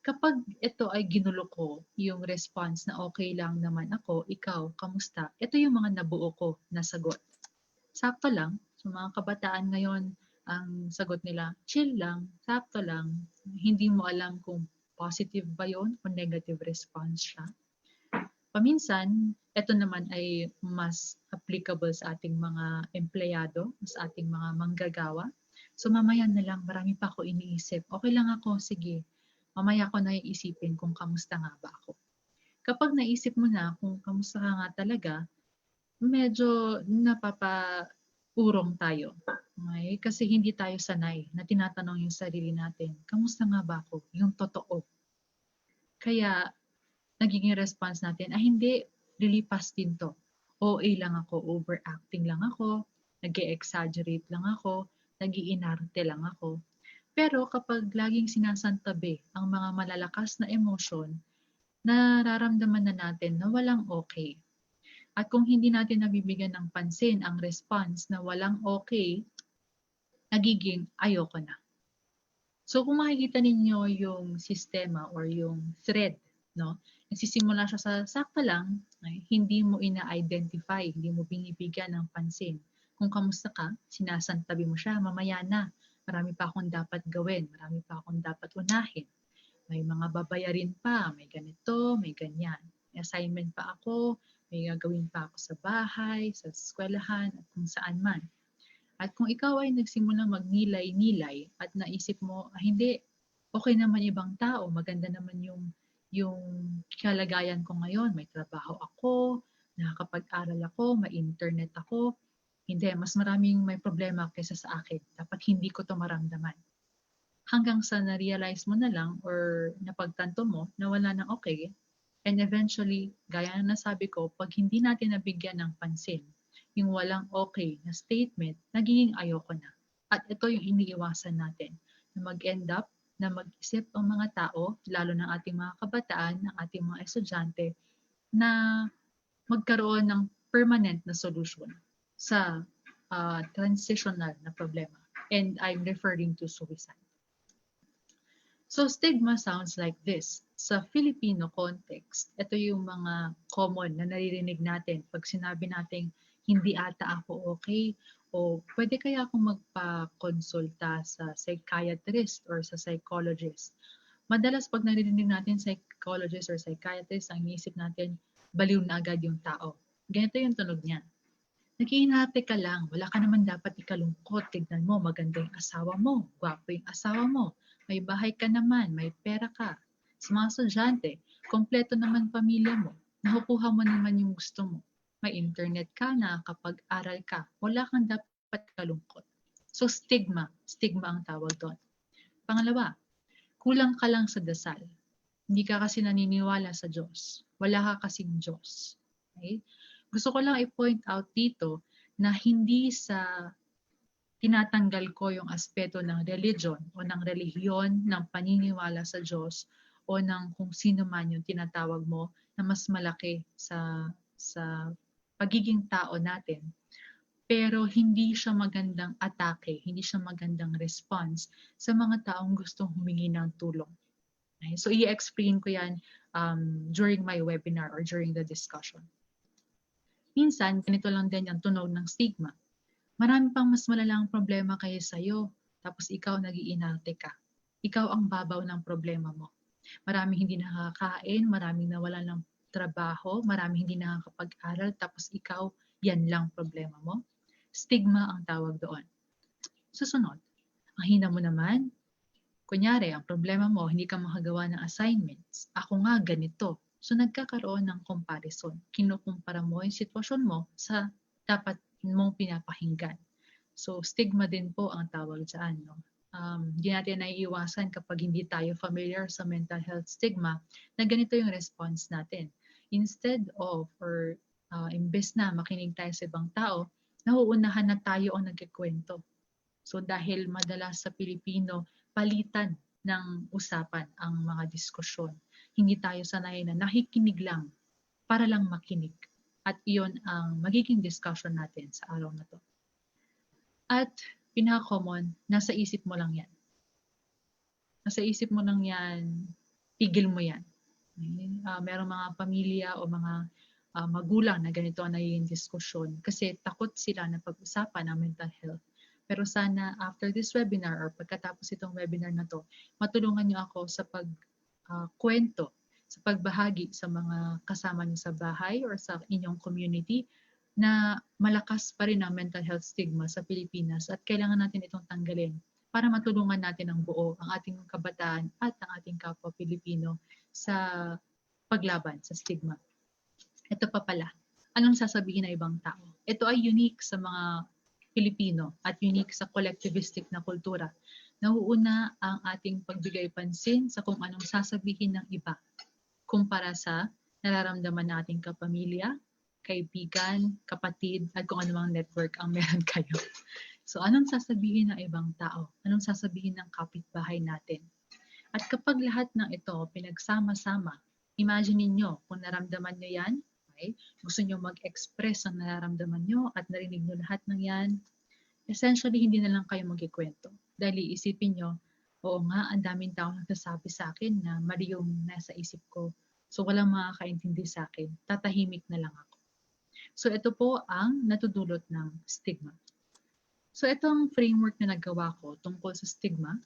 Kapag ito ay ginulo ko, yung response na okay lang naman ako, ikaw, kamusta? Ito yung mga nabuo ko na sagot. Sakto lang, sa mga kabataan ngayon, ang sagot nila, chill lang, sakto lang. Hindi mo alam kung positive ba yun o negative response siya. Paminsan, ito naman ay mas applicable sa ating mga empleyado, sa ating mga manggagawa. So mamaya na lang, marami pa ako iniisip. Okay lang ako, sige. Mamaya ko na iisipin kung kamusta nga ba ako. Kapag naisip mo na kung kamusta ka nga talaga, medyo napapaurong tayo. Okay? Kasi hindi tayo sanay na tinatanong yung sarili natin, kamusta nga ba ako? Yung totoo. Kaya nagiging response natin, hindi, lilipas din to. OA lang ako, overacting lang ako, nag-exaggerate lang ako, nag-iinarte lang ako. Pero kapag laging sinasantabi ang mga malalakas na emosyon, nararamdaman na natin na walang okay. At kung hindi natin nabibigyan ng pansin ang response na walang okay, nagiging ayoko na. So kung makikita ninyo yung sistema or yung thread, no? Nagsisimula siya sa sakto lang, hindi mo ina-identify, hindi mo binibigyan ng pansin. Kung kamusta ka, sinasantabi mo siya, mamaya na. Marami pa akong dapat gawin, marami pa akong dapat unahin. May mga babayarin pa, may ganito, may ganyan. May assignment pa ako, may gagawin pa ako sa bahay, sa eskwelahan, at kung saan man. At kung ikaw ay nagsimulang magnilay-nilay at naisip mo, hindi, okay naman ibang tao, maganda naman yung kalagayan ko ngayon, may trabaho ako, nakakapag-aral ako, may internet ako, hindi, mas maraming may problema kaysa sa akin. Dapat hindi ko to maramdaman. Hanggang sa na-realize mo na lang or napagtanto mo na wala nang okay, and eventually, gaya na nasabi ko, pag hindi natin nabigyan ng pansin, yung walang okay na statement, nagiging ayoko na. At ito yung iniiwasan natin, na mag-end up na mag-isip ang mga tao, lalo ng ating mga kabataan, ng ating mga estudyante, na magkaroon ng permanent na solution sa transitional na problema. And I'm referring to suicide. So stigma sounds like this. Sa Filipino context, ito yung mga common na naririnig natin pag sinabi nating hindi ata ako okay, o pwede kaya akong magpa-konsulta sa psychiatrist or sa psychologist. Madalas pag naririnig natin psychologist or psychiatrist, ang iisip natin, baliw na agad yung tao. Ganito yung tunog niya. Nag-iinarte ka lang, wala ka naman dapat ikalungkot. Tignan mo, maganda yung asawa mo, gwapo yung asawa mo, may bahay ka naman, may pera ka. Sa mga estudyante, kompleto naman pamilya mo, nakukuha mo naman yung gusto mo. May internet ka, nakakapag-aral ka, wala kang dapat kalungkot. So stigma ang tawag doon. Pangalawa, kulang ka lang sa dasal. Hindi ka kasi naniniwala sa Diyos. Wala ka kasing Diyos. Okay? Gusto ko lang i-point out dito na hindi sa tinatanggal ko yung aspeto ng religion o ng relihiyon, ng paniniwala sa Diyos o ng kung sino man yung tinatawag mo na mas malaki sa pagiging tao natin. Pero hindi siya magandang atake, hindi siya magandang response sa mga taong gustong humingi ng tulong. Okay? So i-explain ko yan during my webinar or during the discussion. Minsan, ganito lang din ang tunog ng stigma. Marami pang mas malalang problema kaysa sa'yo, tapos ikaw nag-iinarte ka. Ikaw ang babaw ng problema mo. Maraming hindi nakakain, maraming nawalan ng trabaho, marami hindi nakakapag-aral, tapos ikaw, yan lang problema mo. Stigma ang tawag doon. Susunod, ang hina mo naman, kunyari, ang problema mo, hindi ka makagawa ng assignments. Ako nga, ganito. So, nagkakaroon ng comparison. Kinukumpara mo yung sitwasyon mo sa dapat mong pinapakinggan. So, stigma din po ang tawag dyan. No? Hindi natin naiiwasan kapag hindi tayo familiar sa mental health stigma na ganito yung response natin. Instead of, or imbes na makinig tayo sa ibang tao, nauunahan na tayo ang nagkikwento. So, dahil madalas sa Pilipino, palitan ng usapan ang mga diskusyon. Hindi tayo sanay na nakikinig lang para lang makinig. At iyon ang magiging discussion natin sa araw na to. At pinaka-common, nasa isip mo lang yan. Nasa isip mo lang yan, pigil mo yan. Okay? Merong mga pamilya o mga magulang na ganito ang nagiging diskusyon kasi takot sila na pag-usapan ang mental health. Pero sana after this webinar or pagkatapos itong webinar na to, matulungan niyo ako sa pagkwento, sa pagbahagi sa mga kasama niyo sa bahay or sa inyong community na malakas pa rin ang mental health stigma sa Pilipinas at kailangan natin itong tanggalin para matulungan natin ang buo, ang ating kabataan at ang ating kapwa Pilipino sa paglaban sa stigma. Ito pa pala, anong sasabihin ng ibang tao? Ito ay unique sa mga Pilipino at unique sa collectivistic na kultura. Nauuna ang ating pagbigay pansin sa kung anong sasabihin ng iba kumpara sa nararamdaman nating kapamilya, kaibigan, kapatid, at kung anumang network ang meron kayo. So anong sasabihin ng ibang tao? Anong sasabihin ng kapitbahay natin? At kapag lahat ng ito pinagsama-sama, imagine niyo kung naramdaman niyo yan, okay? Gusto niyo mag-express ang nararamdaman niyo at narinig niyo lahat ng yan, essentially hindi na lang kayo magkikwento. Dahil iisipin niyo, oo nga, ang daming tao nagsasabi sa akin na mali yung nasa isip ko. So walang makakaintindi sa akin. Tatahimik na lang ako. So ito po ang natudulot ng stigma. So itong framework na nagawa ko tungkol sa stigma,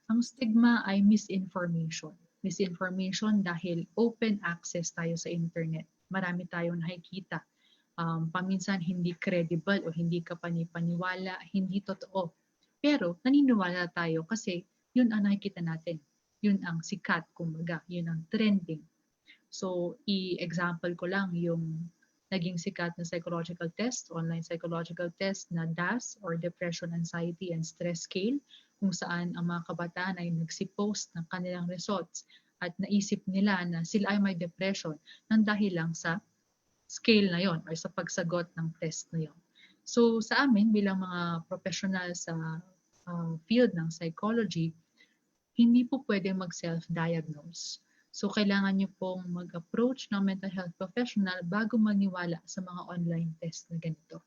ang stigma ay misinformation. Misinformation dahil open access tayo sa internet. Marami tayong nakikita. Paminsan hindi credible o hindi ka panipaniwala, hindi totoo. Pero naniniwala tayo kasi yun ang nakikita natin. Yun ang sikat, kumbaga. Yun ang trending. So, i-example ko lang yung naging sikat na psychological test, online psychological test na DAS or Depression, Anxiety, and Stress Scale, kung saan ang mga kabataan ay nagsipost ng kanilang results at naisip nila na sila ay may depression nang dahil lang sa scale na yon or sa pagsagot ng test na yon. So sa amin bilang mga professional sa field ng psychology, hindi po pwede mag-self-diagnose. So kailangan nyo pong mag-approach ng mental health professional bago maniwala sa mga online test na ganito.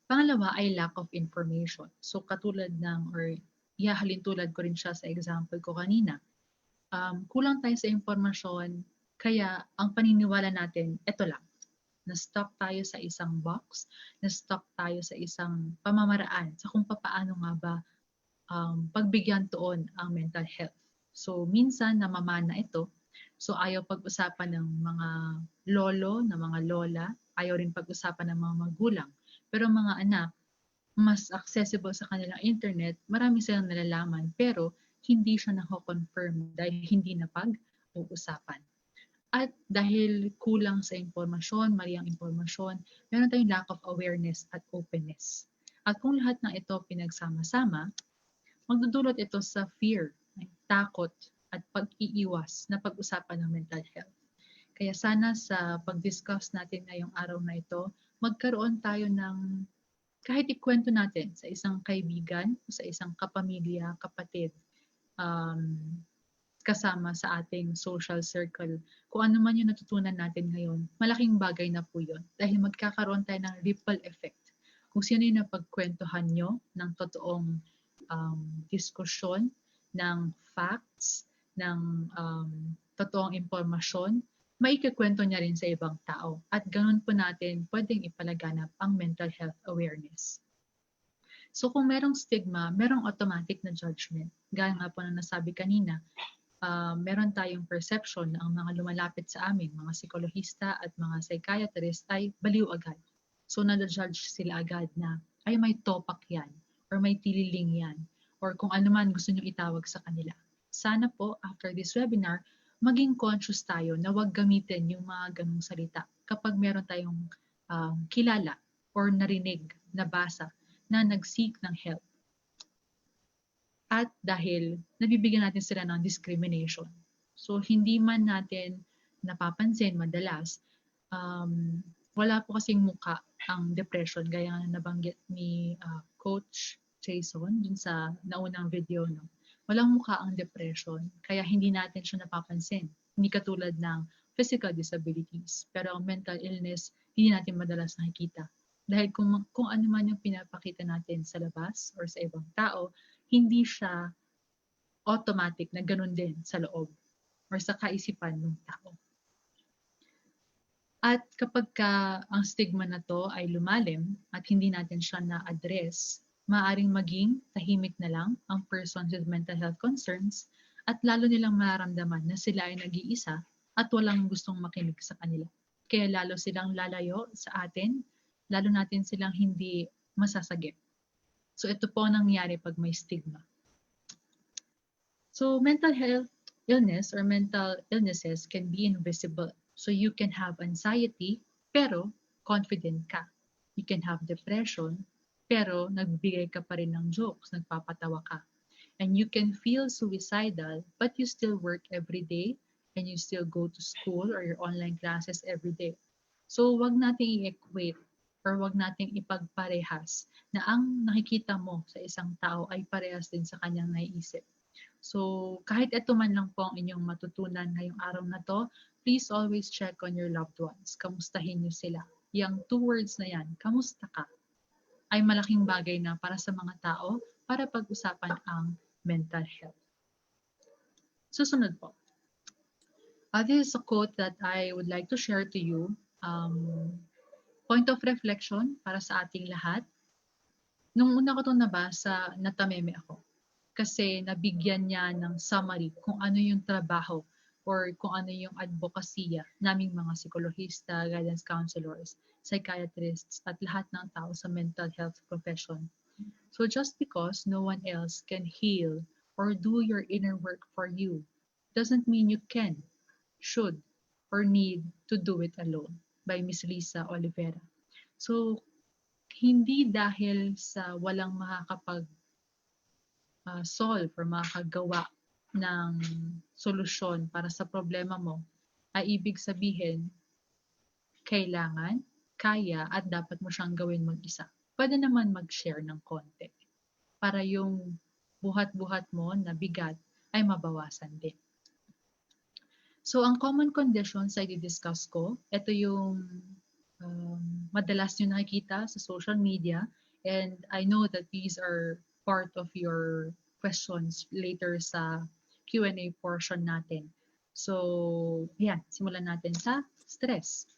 Pangalawa ay lack of information. So katulad ng, or ihahalin tulad ko rin siya sa example ko kanina, kulang tayo sa impormasyon, kaya ang paniniwala natin, ito lang. Na-stuck tayo sa isang box, na-stuck tayo sa isang pamamaraan sa kung paano nga ba pagbigyan tuon ang mental health. So minsan namamana ito, so ayaw pag-usapan ng mga lolo, ng mga lola, ayaw rin pag-usapan ng mga magulang. Pero mga anak, mas accessible sa kanilang internet, marami silang nalalaman, pero hindi siya nako-confirm dahil hindi na pag-uusapan. At dahil kulang sa impormasyon, mali ang impormasyon, meron tayong lack of awareness at openness. At kung lahat ng ito pinagsama-sama, magdudulot ito sa fear, takot, at pag-iiwas na pag-usapan ng mental health. Kaya sana sa pag-discuss natin ngayong araw na ito, magkaroon tayo ng kahit ikwento natin sa isang kaibigan, sa isang kapamilya, kapatid, kasama sa ating social circle. Kung ano man yung natutunan natin ngayon, malaking bagay na po yun. Dahil magkakaroon tayo ng ripple effect. Kung sino yung napagkwentuhan nyo ng totoong diskusyon, ng facts, ng totoong impormasyon, maikikwento niya rin sa ibang tao. At ganun po natin pwedeng ipalaganap ang mental health awareness. So kung merong stigma, merong automatic na judgment. Gaya nga po na nasabi kanina, meron tayong perception na ang mga lumalapit sa amin, mga psikologista at mga psychiatrist ay baliw agad. So na-judge sila agad na ay may topak yan or may tililing yan or kung ano man gusto nyo itawag sa kanila. Sana po after this webinar, maging conscious tayo na huwag gamitin yung mga ganong salita kapag meron tayong kilala or narinig, nabasa na nag-seek ng help. At dahil nabibigyan natin sila ng discrimination. So hindi man natin napapansin madalas, wala po kasing muka ang depression gaya na nabanggit ni Coach Jason dun sa naunang video. No? Walang muka ang depression kaya hindi natin siya napapansin. Hindi katulad ng physical disabilities. Pero ang mental illness, hindi natin madalas nakikita. Dahil kung ano man yung pinapakita natin sa labas or sa ibang tao, hindi siya automatic na ganun din sa loob or sa kaisipan ng tao. At kapag ang stigma na to ay lumalim at hindi natin siya na-address, maaaring maging tahimik na lang ang person with mental health concerns at lalo nilang mararamdaman na sila ay nag-iisa at walang gustong makinig sa kanila. Kaya lalo silang lalayo sa atin, lalo natin silang hindi masasagip. So ito po ang nangyayari pag may stigma. So mental health illness or mental illnesses can be invisible. So you can have anxiety pero confident ka. You can have depression pero nagbibigay ka pa rin ng jokes, nagpapatawa ka. And you can feel suicidal but you still work every day and you still go to school or your online classes every day. So wag nating i-equate or wag nating ipagparehas na ang nakikita mo sa isang tao ay parehas din sa kanyang naiisip. So kahit ito man lang po ang inyong matutunan ngayong araw na to, please always check on your loved ones. Kamustahin niyo sila. Yang 2 words na yan, kamusta ka, ay malaking bagay na para sa mga tao para pag-usapan ang mental health. Susunod po. This is a quote that I would like to share to you. Point of reflection para sa ating lahat. Nung una ko itong nabasa, natameme ako. Kasi nabigyan niya ng summary kung ano yung trabaho or kung ano yung advokasya naming mga psikologista, guidance counselors, psychiatrists, at lahat ng tao sa mental health profession. So just because no one else can heal or do your inner work for you doesn't mean you can, should, or need to do it alone. By Miss Lisa Olivera. So, hindi dahil sa walang makakapag-solve or makakagawa ng solusyon para sa problema mo, ay ibig sabihin, kailangan, kaya, at dapat mo siyang gawin mag-isa. Pwede naman mag-share ng konti para yung buhat-buhat mo na bigat ay mabawasan din. So, ang common conditions ay di-discuss ko. Ito yung madalas nyo nakikita sa social media. And I know that these are part of your questions later sa Q&A portion natin. So, yan. Simulan natin sa stress.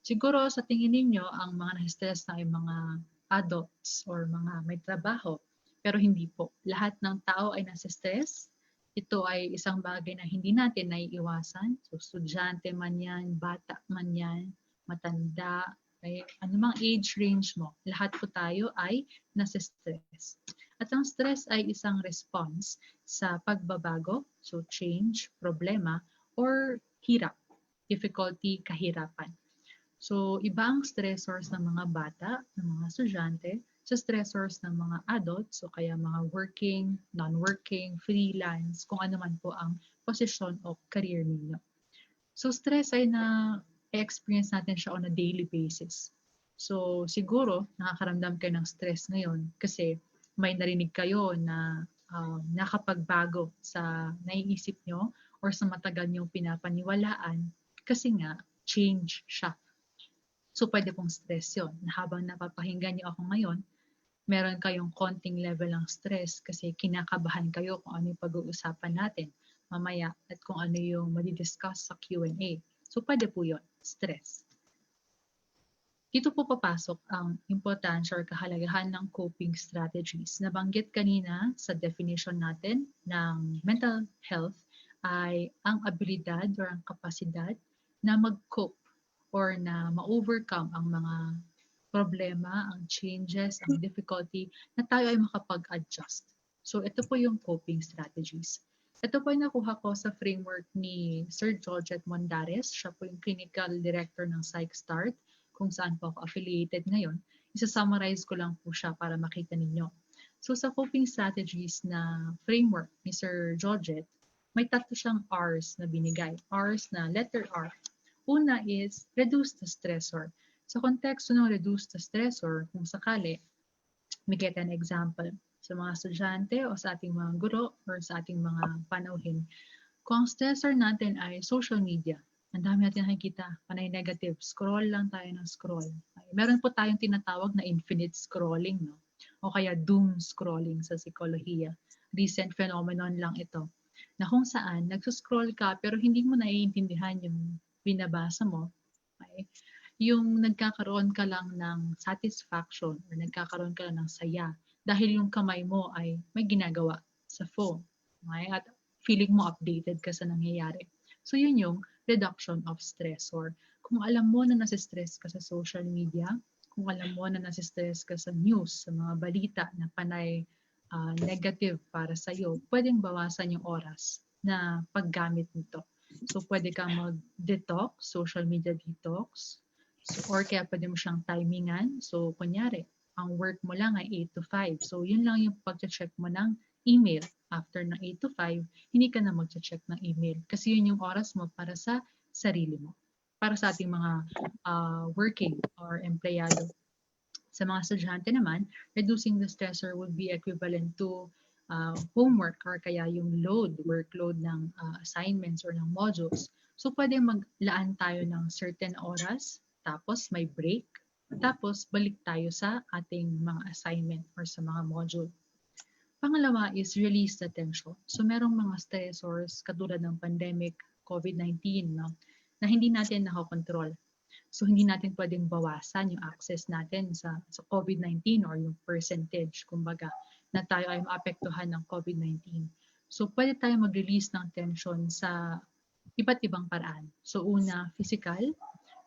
Siguro sa tingin ninyo, ang mga na-stress na ay mga adults or mga may trabaho. Pero hindi po. Lahat ng tao ay nasa-stress. Ito ay isang bagay na hindi natin naiiwasan. So, estudyante man yan, bata man yan, matanda, okay? Anumang age range mo, lahat po tayo ay nasa stress. At ang stress ay isang response sa pagbabago, so change, problema, or hirap, difficulty, kahirapan. So, iba ang stressors ng mga bata, ng mga estudyante, sa stressors ng mga adults, o kaya mga working, non-working, freelance, kung ano man po ang posisyon o career ninyo. So stress ay na-experience natin siya on a daily basis. So siguro nakakaramdam kayo ng stress ngayon kasi may narinig kayo na nakapagbago sa naiisip nyo or sa matagal nyong pinapaniwalaan kasi nga change siya. So pwede pong stress yun. Na habang napapakinggan nyo ako ngayon, meron kayong konting level ng stress kasi kinakabahan kayo kung ano yung pag-uusapan natin mamaya at kung ano yung madi-discuss sa Q&A. So pwede po yun, stress. Dito po papasok ang importansya or kahalagahan ng coping strategies. Nabanggit kanina sa definition natin ng mental health ay ang abilidad or ang kapasidad na mag-cope or na ma-overcome ang mga problema, ang changes, ang difficulty na tayo ay makapag-adjust. So ito po yung coping strategies. Ito po ay nakuha ko sa framework ni Sir Georgette Mondares. Siya po yung clinical director ng PsychStart kung saan po ako affiliated ngayon. Isa-summarize ko lang po siya para makita ninyo. So sa coping strategies na framework ni Sir Georgette, may tatlo siyang R's na binigay. R's na letter R. Una is reduce the stressor. Sa konteksto ng reduce the stressor, kung sakali, may get an example sa mga estudyante o sa ating mga guro or sa ating mga panauhin. Kung ang stressor natin ay social media, ang dami natin nakikita, panay negative, scroll lang tayo ng scroll. Meron po tayong tinatawag na infinite scrolling, no? O kaya doom scrolling sa psikolohiya. Recent phenomenon lang ito, na kung saan nagsuscroll ka pero hindi mo naiintindihan yung binabasa mo. Okay? Yung nagkakaroon ka lang ng satisfaction or nagkakaroon ka lang ng saya dahil yung kamay mo ay may ginagawa sa phone. Okay? At feeling mo updated ka sa nangyayari. So yun yung reduction of stressor. Kung alam mo na nasistress ka sa social media, kung alam mo na nasistress ka sa news, sa mga balita na panay negative para sa iyo, pwedeng bawasan yung oras na paggamit nito. So pwede kang mag-detox, social media detox, or kaya pwede mo siyang timingan. So kunyari, ang work mo lang ay 8 to 5. So yun lang yung pag-check mo ng email. After ng 8 to 5, hindi ka na mag-check ng email. Kasi yun yung oras mo para sa sarili mo. Para sa ating mga working or empleyado. Sa mga estudyante naman, reducing the stressor would be equivalent to homework or kaya yung workload ng assignments or ng modules. So pwede maglaan tayo ng certain oras, tapos may break, tapos balik tayo sa ating mga assignment or sa mga module. Pangalawa is release the tension. So merong mga stressors katulad ng pandemic, COVID-19, no, na hindi natin nakakontrol. So hindi natin pwedeng bawasan yung access natin sa COVID-19 or yung percentage, kumbaga, na tayo ay maapektuhan ng COVID-19. So pwede tayo mag-release ng tension sa iba't ibang paraan. So una, physical.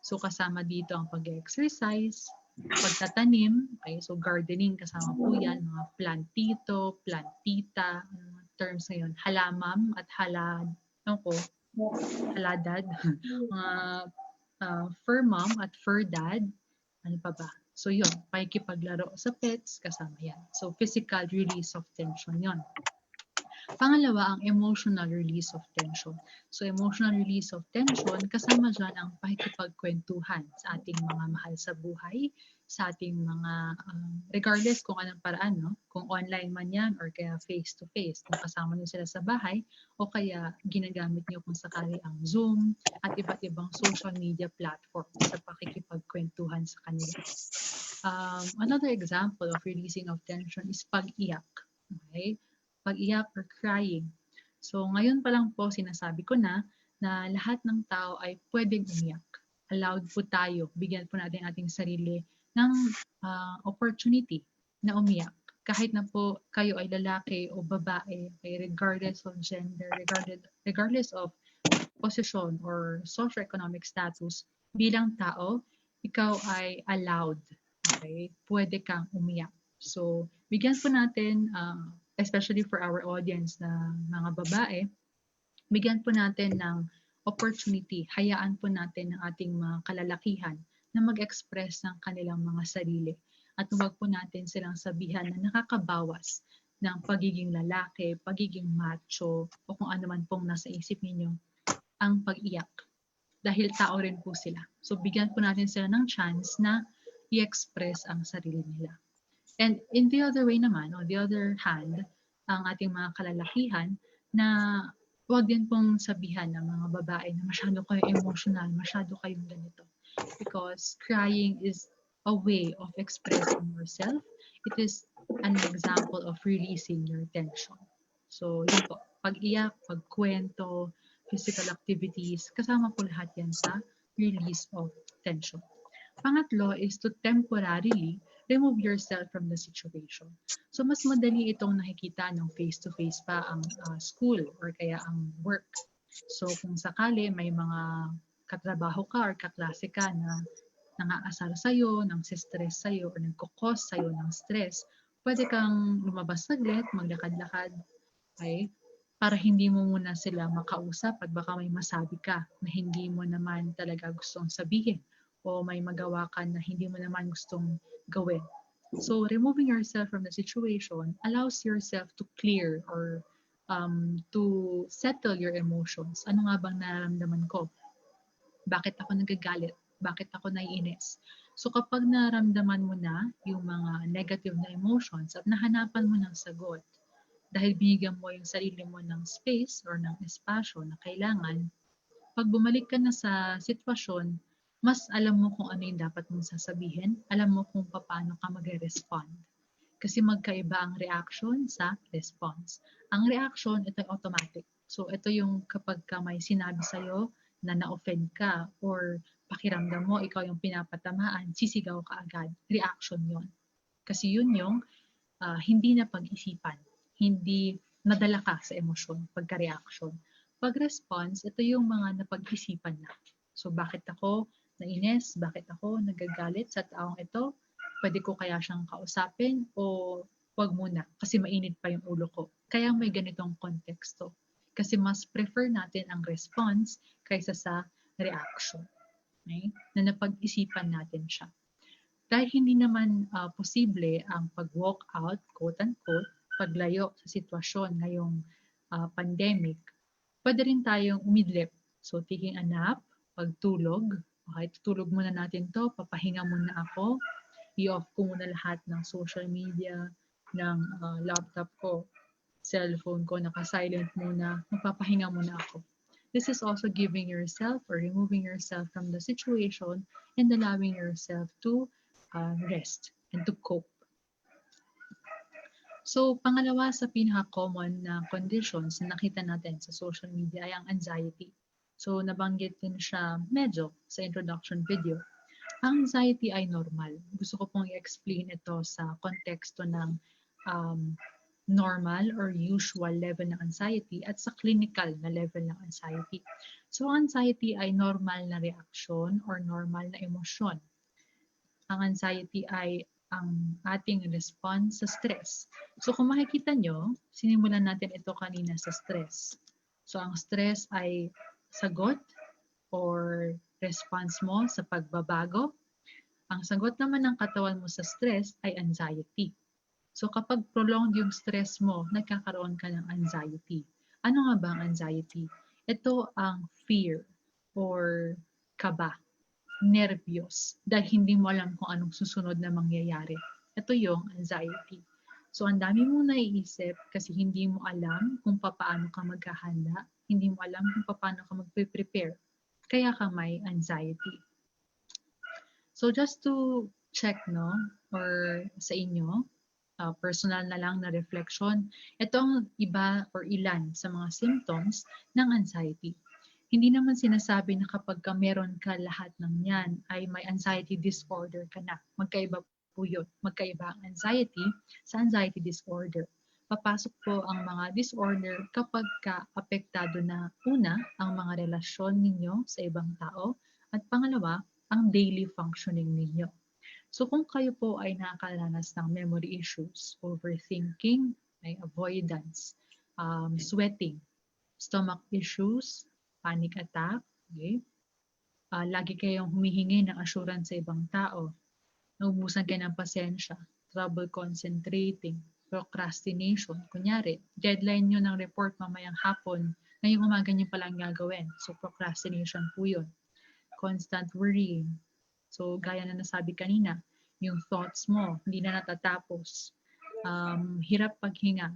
So kasama dito ang pag-exercise, pagtatanim, okay, so gardening kasama po yan, mga plantito, plantita, terms ngayon, halamam at haladad, mga fur mom at fur dad, ano pa ba? So yun, pakikipaglaro sa pets, kasama yan. So physical release of tension yon. Pangalawa, ang emotional release of tension. So emotional release of tension, kasama dyan ang pakikipagkwentuhan sa ating mga mahal sa buhay, sa ating mga, regardless kung anong paraan, no? Kung online man yan or kaya face-to-face, kung kasama nyo sila sa bahay, o kaya ginagamit nyo kung sakali ang Zoom at iba't ibang social media platforms sa pakikipagkwentuhan sa kanila. Another example of releasing of tension is pag-iyak. Okay? Pag-iyak or crying. So ngayon pa lang po sinasabi ko na lahat ng tao ay pwedeng umiyak. Allowed po tayo, bigyan po natin ating sarili ng opportunity na umiyak. Kahit na po kayo ay lalaki o babae, okay, regardless of gender, regardless of position or socioeconomic status, bilang tao, ikaw ay allowed. Okay? Pwede kang umiyak. So, bigyan po natin, especially for our audience na mga babae, bigyan po natin ng opportunity, hayaan po natin ng ating mga kalalakihan na mag-express ng kanilang mga sarili. At huwag po natin silang sabihan na nakakabawas ng pagiging lalaki, pagiging macho, o kung ano man pong nasa isip ninyo, ang pag-iyak. Dahil tao rin po sila. So bigyan po natin sila ng chance na i-express ang sarili nila. And in the other way naman, on the other hand, ang ating mga kalalakihan na huwag din pong sabihan ng mga babae na masyado kayong emotional, masyado kayong ganito. Because crying is a way of expressing yourself. It is an example of releasing your tension. So yun po, pag-iyak, pagkwento, physical activities, kasama po lahat yan sa release of tension. Pangatlo is to temporarily remove yourself from the situation. So mas madali itong nakikita ng face-to-face pa ang school or kaya ang work. So kung sakali may mga katrabaho ka or kaklase ka na nangaasar sa'yo, nang-stress sa'yo, or nagkukos sa'yo ng stress, pwede kang lumabas saglit, maglakad-lakad, okay? Para hindi mo muna sila makausap at baka may masabi ka na hindi mo naman talaga gustong sabihin o may magawa ka na hindi mo naman gustong gawin. So removing yourself from the situation allows yourself to clear or to settle your emotions. Ano nga bang nararamdaman ko? Bakit ako nagagalit? Bakit ako naiinis? So kapag naramdaman mo na yung mga negative na emotions at nahanapan mo ng sagot, dahil binigyan mo yung sarili mo ng space or ng espasyo na kailangan, pag bumalik ka na sa sitwasyon, mas alam mo kung ano yung dapat mong sasabihin, alam mo kung paano ka mag-respond. Kasi magkaiba ang reaction sa response. Ang reaction, ito yung automatic. So ito yung kapag ka may sinabi sa'yo na na-offend ka or pakiramdam mo, ikaw yung pinapatamaan, sisigaw ka agad. Reaction yon. Kasi yun yung hindi na pag-isipan. Hindi nadala ka sa emosyon, pagka-reaction. Pag-response, ito yung mga napag-isipan na. So bakit ako nainis? Bakit ako nagagalit sa taong ito? Pwede ko kaya siyang kausapin o wag muna kasi mainit pa yung ulo ko. Kaya may ganitong konteksto. Kasi mas prefer natin ang response kaysa sa reaction. Okay? Na napag-isipan natin siya. Dahil hindi naman posible ang pag-walk out, quote-unquote, paglayo sa sitwasyon ngayong pandemic, pwede rin tayong umidlip. So taking a nap, pagtulog, okay, tutulog muna natin to, papahinga muna ako, i-off ko muna lahat ng social media, ng laptop ko, cellphone ko, naka-silent muna, magpapahinga muna ako. This is also giving yourself or removing yourself from the situation and allowing yourself to rest and to cope. So, pangalawa sa pinaka-common na conditions na nakita natin sa social media ay ang anxiety. So, nabanggit din siya medyo sa introduction video. Ang anxiety ay normal. Gusto ko pong i-explain ito sa konteksto ng normal or usual level ng anxiety at sa clinical na level ng anxiety. So, anxiety ay normal na reaksyon or normal na emosyon. Ang anxiety ay ang ating response sa stress. So kung makikita nyo, sinimulan natin ito kanina sa stress. So ang stress ay sagot or response mo sa pagbabago. Ang sagot naman ng katawan mo sa stress ay anxiety. So kapag prolonged yung stress mo, nagkakaroon ka ng anxiety. Ano nga ba ang anxiety? Ito ang fear or kaba. Nervyos dahil hindi mo alam kung anong susunod na mangyayari. Ito yung anxiety. So, ang dami mong naiisip kasi hindi mo alam kung paano ka maghahanda, hindi mo alam kung paano ka magpe-prepare. Kaya ka may anxiety. So, just to check, no, or sa inyo, personal na lang na reflection, ito ang iba or ilan sa mga symptoms ng anxiety. Hindi naman sinasabi na kapag meron ka lahat ng yan ay may anxiety disorder ka na. Magkaiba po yun. Magkaiba ang anxiety sa anxiety disorder. Papasok po ang mga disorder kapag apektado na una ang mga relasyon ninyo sa ibang tao at pangalawa, ang daily functioning ninyo. So kung kayo po ay nakakaranas ng memory issues, overthinking, may avoidance, sweating, stomach issues, panic attack, okay? Lagi kayong humihingi ng assurance sa ibang tao, naubusan kayo ng pasensya, trouble concentrating, procrastination. Kunyari, deadline nyo ng report mamayang hapon, ngayong umaga nyo palang gagawin. So, procrastination po yun. Constant worrying. So, gaya na nasabi kanina, yung thoughts mo, hindi na natatapos. Hirap paghinga,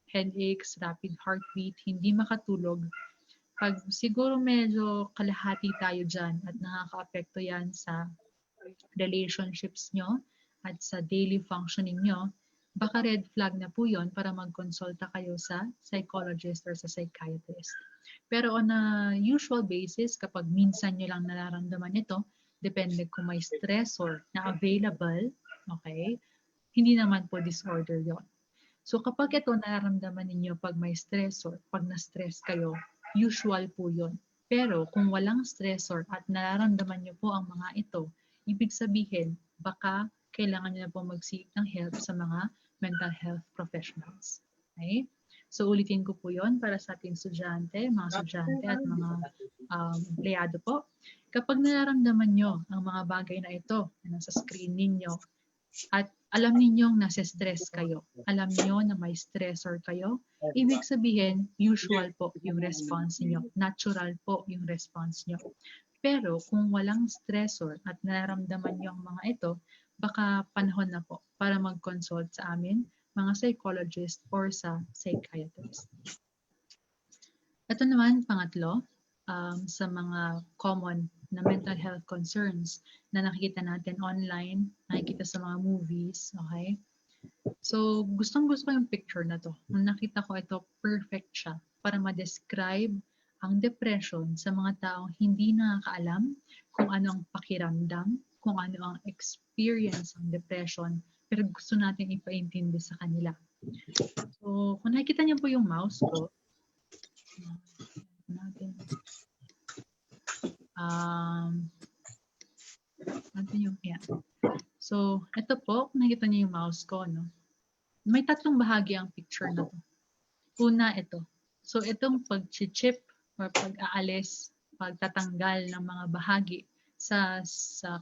headaches, rapid heartbeat, hindi makatulog. Pag siguro medyo kalahati tayo dyan at nakaka-apekto yan sa relationships nyo at sa daily functioning nyo, baka red flag na po yun para magkonsulta kayo sa psychologist or sa psychiatrist. Pero on a usual basis, kapag minsan nyo lang nararamdaman ito, depende kung may stressor na available Okay? Hindi naman po disorder yon. So kapag ito nararamdaman ninyo pag may stressor, pag na-stress kayo, usual po yon. Pero kung walang stressor at nararamdaman nyo po ang mga ito, ibig sabihin, baka kailangan nyo na po mag-seek ng help sa mga mental health professionals. Okay? So ulitin ko po yon para sa ating mga estudyante at mga empleyado po. Kapag nararamdaman nyo ang mga bagay na ito na nasa screen ninyo at alam ninyong nasa stress kayo, alam niyo na may stressor kayo, ibig sabihin, usual po yung response niyo, natural po yung response niyo. Pero kung walang stressor at nararamdaman niyo ang mga ito, baka panahon na po para mag-consult sa amin, mga psychologist or sa psychiatrist. Ito naman, pangatlo, sa mga common na mental health concerns na nakikita natin online, nakikita sa mga movies, okay? So, gustong-gusto ko yung picture na to. Nung nakita ko ito, perfect siya para ma-describe ang depression sa mga taong hindi nakakaalam kung ano ang pakiramdam, kung ano ang experience ng depression, pero gusto natin ipaintindi sa kanila. So, kung nakikita niyo po yung mouse ko, natin. Yan. So, ito po, kung nakikita niyo yung mouse ko, no? May tatlong bahagi ang picture na to. Una, ito. So, itong pag-chip or pag-aalis, pagtatanggal ng mga bahagi sa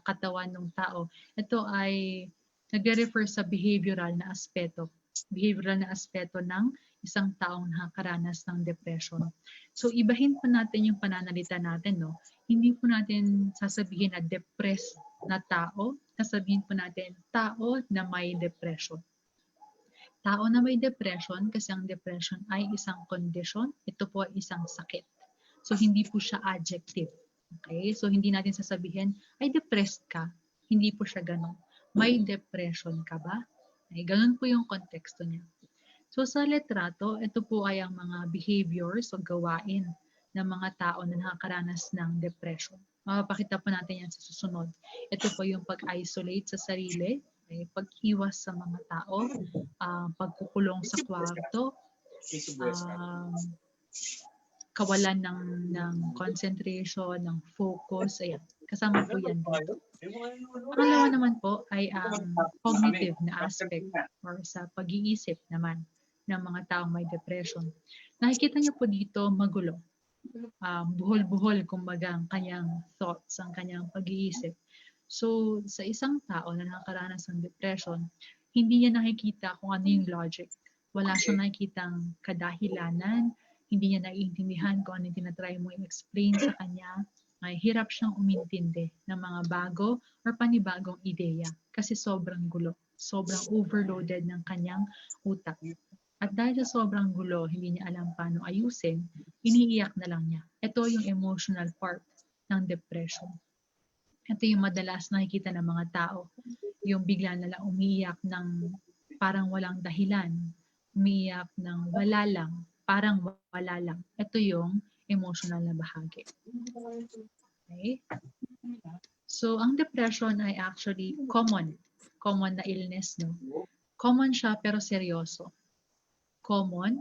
katawan ng tao, ito ay nagre-refer sa behavioral na aspeto ng isang taong nakakaranas ng depression. So, ibahin po natin yung pananalita natin, no? Hindi po natin sasabihin na depressed na tao, sasabihin po natin tao na may depression. Tao na may depression, kasi ang depression ay isang condition, ito po ay isang sakit. So, hindi po siya adjective. Okay? So, hindi natin sasabihin, ay depressed ka. Hindi po siya ganun. May depression ka ba? Ay, ganun po yung konteksto niya. So, sa litrato, ito po ay ang mga behaviors o gawain ng mga tao na nakakaranas ng depression. Mapapakita po natin yan sa susunod. Ito po yung pag-isolate sa sarili, okay, pag-iwas sa mga tao, pagkukulong sa kwarto, kawalan ng concentration, ng focus, ayan. Kasama po yan dito. Pangalawa naman po ay ang cognitive na aspect or sa pag-iisip naman ng mga taong may depression. Nakikita niyo po dito magulo. Buhol-buhol kumbaga ang kanyang thoughts, ang kanyang pag-iisip. So, sa isang tao na nakakaranas ng depression, hindi niya nakikita kung ano yung logic. Wala siyang nakikitang kadahilanan, hindi niya naiintindihan kung ano yung tinatry mo i-explain sa kanya. Ay hirap siyang umintindi ng mga bago or panibagong ideya kasi sobrang gulo, sobrang overloaded ng kanyang utak. At dahil sa sobrang gulo, hindi niya alam paano ayusin, iniiyak na lang niya. Ito yung emotional part ng depression. Ito yung madalas nakikita ng mga tao. Yung bigla na lang umiiyak ng parang walang dahilan. Umiiyak ng wala lang, parang wala lang. Ito yung emotional na bahagi. Okay? So, ang depression ay actually common na illness, no? Common siya pero seryoso. Common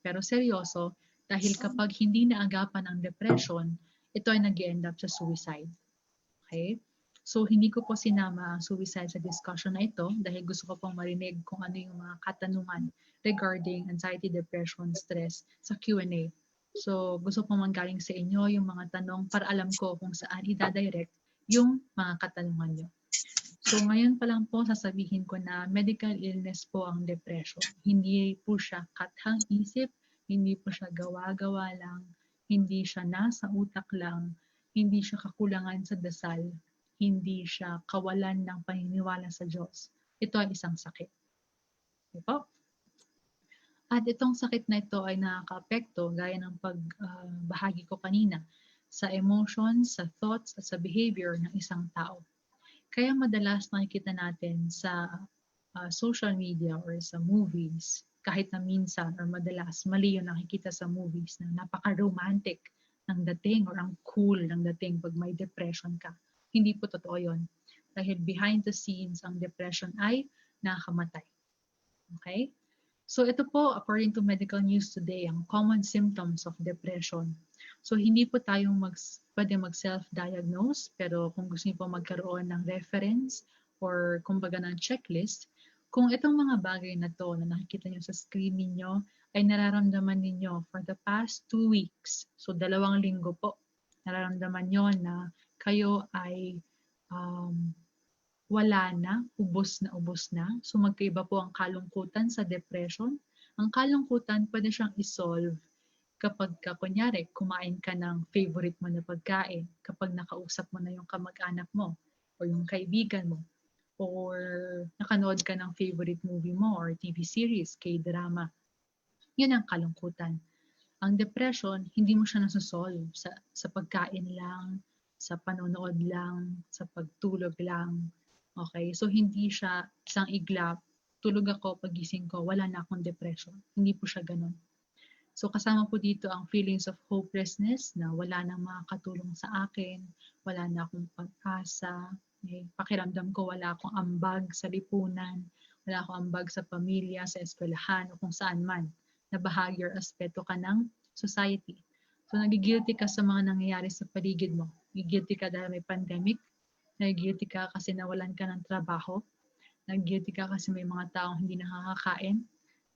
pero seryoso dahil kapag hindi naagapan ng depression, ito ay nag-end up sa suicide. Okay? So, hindi ko po sinama ang suicide sa discussion na ito dahil gusto ko pong marinig kung ano yung mga katanungan regarding anxiety, depression, stress sa Q&A. So, gusto pong manggaling sa inyo yung mga tanong para alam ko kung saan i-direct yung mga katanungan nyo. So, ngayon pa lang po sasabihin ko na medical illness po ang depression. Hindi po siya kathang isip, hindi po siya gawa-gawa lang, hindi siya nasa utak lang, hindi siya kakulangan sa dasal, hindi siya kawalan ng paniniwala sa Diyos. Ito ay isang sakit. Okay po? At itong sakit na ito ay nakaka-apekto gaya ng pagbahagi ko kanina sa emotions, sa thoughts, at sa behavior ng isang tao. Kaya madalas nakikita natin sa social media or sa movies, kahit na minsan or madalas mali yung nakikita sa movies na napaka-romantic ng dating or ang cool ng dating pag may depression ka. Hindi po totoo yun. dahil behind the scenes, ang depression ay nakakamatay. Okay? So ito po, according to medical news today, ang common symptoms of depression. So hindi po tayo pwede mag-self-diagnose, pero kung gusto niyo po magkaroon ng reference or kumbaga ng checklist, kung itong mga bagay na to na nakikita niyo sa screen niyo ay nararamdaman ninyo for the past 2 weeks, so 2 linggo po, nararamdaman niyo na kayo ay wala na, ubos na ubos na. So magkaiba po ang kalungkutan sa depression. Ang kalungkutan pwede siyang isolve kapag kunyari kumain ka ng favorite mo na pagkain, kapag nakausap mo na yung kamag-anak mo o yung kaibigan mo, or nakanood ka ng favorite movie mo or TV series, K-drama. Yun ang kalungkutan. Ang depression, hindi mo siya nasosolve sa pagkain lang, sa panonood lang, sa pagtulog lang. Okay, so hindi siya isang iglap, tulog ako, pagising ko, wala na akong depression. Hindi po siya ganun. So kasama po dito ang feelings of hopelessness na wala nang makakatulong sa akin, wala na akong pag-asa, pakiramdam ko wala akong ambag sa lipunan, wala akong ambag sa pamilya, sa eskwelahan o kung saan man na bahagi or aspeto ka ng society. So nagigilty ka sa mga nangyayari sa paligid mo. Nagigilty ka dahil may pandemic, nag-guilty ka kasi nawalan ka ng trabaho, nag-guilty ka kasi may mga taong hindi nakakakain,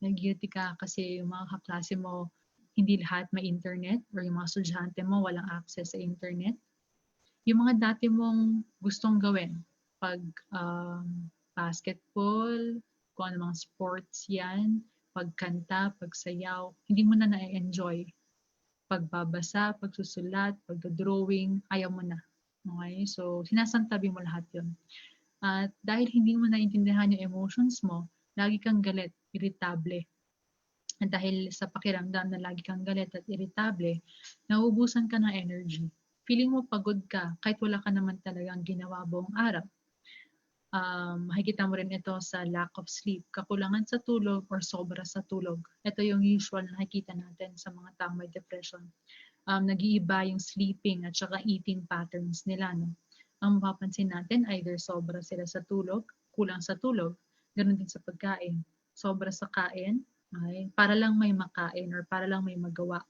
nag-guilty ka kasi yung mga kaklase mo hindi lahat may internet or yung mga estudyante mo walang access sa internet. Yung mga dati mong gustong gawin, pag basketball, kung ano mga sports yan, pagkanta, pagsayaw, hindi mo na na-enjoy. Pagbabasa, pagsusulat, pagdodrawing, ayaw mo na. Okay? So, sinasantabi mo lahat yun. At dahil hindi mo naintindihan yung emotions mo, lagi kang galit, irritable. At dahil sa pakiramdam na lagi kang galit at irritable, nauubusan ka ng energy. Feeling mo pagod ka kahit wala ka naman talagang ginawa buong araw. Makikita mo rin ito sa lack of sleep, kakulangan sa tulog or sobra sa tulog. Ito yung usual na nakikita natin sa mga taong may depression. Nag-iiba yung sleeping at saka eating patterns nila. No? Ang mapapansin natin, either sobra sila sa tulog, kulang sa tulog, ganoon din sa pagkain. Sobra sa kain, para lang may makain or para lang may magawa.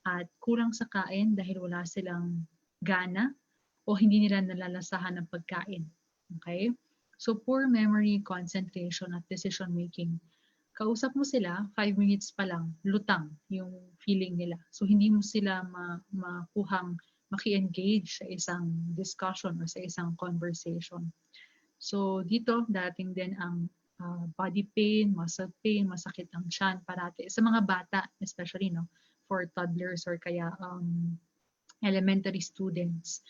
At kulang sa kain dahil wala silang gana o hindi nila nalalasahan ng pagkain. Okay? So poor memory, concentration at decision making. Kausap mo sila, 5 minutes pa lang, lutang yung feeling nila. So hindi mo sila makuhang maki-engage sa isang discussion or sa isang conversation. So dito, dating din ang body pain, muscle pain, masakit ang tiyan parati. Sa mga bata, especially for toddlers or kaya elementary students.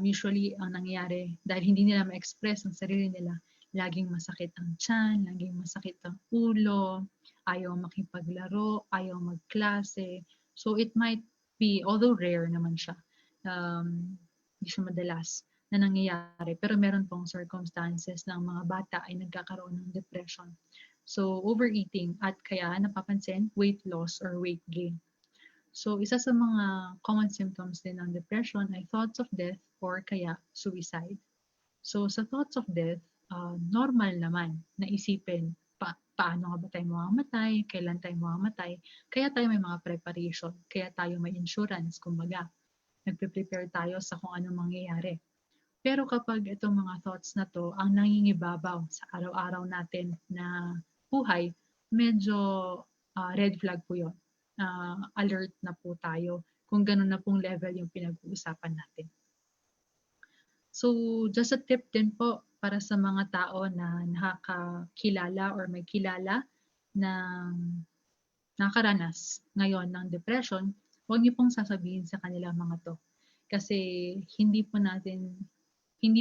Usually, ang nangyayari, dahil hindi nila ma-express ang sarili nila, laging masakit ang tiyan, laging masakit ang ulo, ayaw makipaglaro, ayaw magklase. So it might be, although rare naman siya, hindi siya madalas na nangyayari, pero meron pong circumstances na ang mga bata ay nagkakaroon ng depression. So overeating at kaya napapansin, weight loss or weight gain. So isa sa mga common symptoms din ng depression ay thoughts of death or kaya suicide. So sa thoughts of death, normal naman na isipin paano nga ba tayo mamamatay, kailan tayo mamamatay, kaya tayo may mga preparation, kaya tayo may insurance, kumbaga. Nagpe-prepare tayo sa kung anong mangyayari. Pero kapag itong mga thoughts na to ang nangingibabaw sa araw-araw natin na buhay, medyo red flag po yun. Alert na po tayo kung gano'n na pong level yung pinag-uusapan natin. So, just a tip din po para sa mga tao na nakakilala or may kilala na nakaranas ngayon ng depression, huwag niyo pong sasabihin sa kanila mga to. Kasi hindi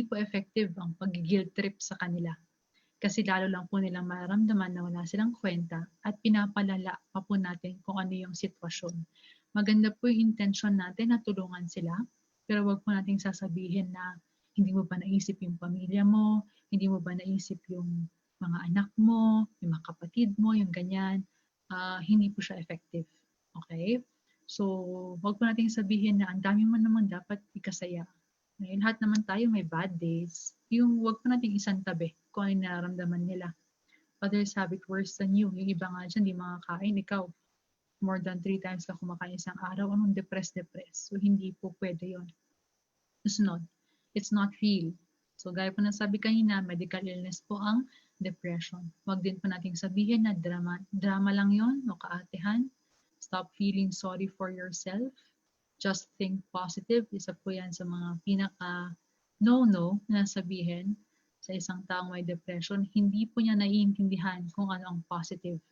po effective ang pag-guilt trip sa kanila. Kasi lalo lang po nilang mararamdaman na wala silang kwenta at pinapalala pa po natin kung ano yung sitwasyon. Maganda po yung intention natin na tulungan sila, pero wag po nating sasabihin na hindi mo ba naisip yung pamilya mo, hindi mo ba naisip yung mga anak mo, yung mga kapatid mo, yung ganyan. Hindi po siya effective. Okay? So, wag po nating sabihin na ang dami mo naman dapat ikasaya. Ngayon, lahat naman tayo may bad days. Yung wag pa nating isang tabi kung ano yung nararamdaman nila. Others have it worse than you. Yung iba nga dyan, di makakain. Ikaw, more than 3 times ka kumakain isang araw. Anong depressed? So, hindi po pwede yon. Susunod, it's not real. So, gaya po na sabi kanina, medical illness po ang depression. Huwag din po nating sabihin na drama lang yon o kaatehan. Stop feeling sorry for yourself. Just think positive. Isa po yan sa mga pinaka no-no na sabihin sa isang taong may depression. Hindi po niya naiintindihan kung ano ang positive.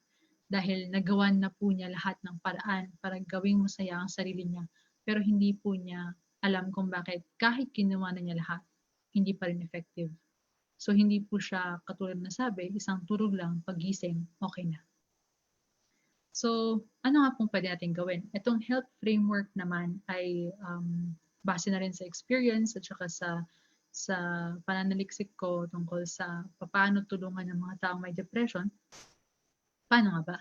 Dahil nagawan na po niya lahat ng paraan para gawing masaya ang sarili niya. Pero hindi po niya alam kung bakit kahit ginawa na niya lahat, hindi pa rin effective. So hindi po siya katulad na sabi, isang turog lang, pagising, okay na. So ano nga pong pwede natin gawin? Itong health framework naman ay base na rin sa experience at saka sa pananaliksik ko tungkol sa paano tulungan ng mga taong may depression. Paano nga ba?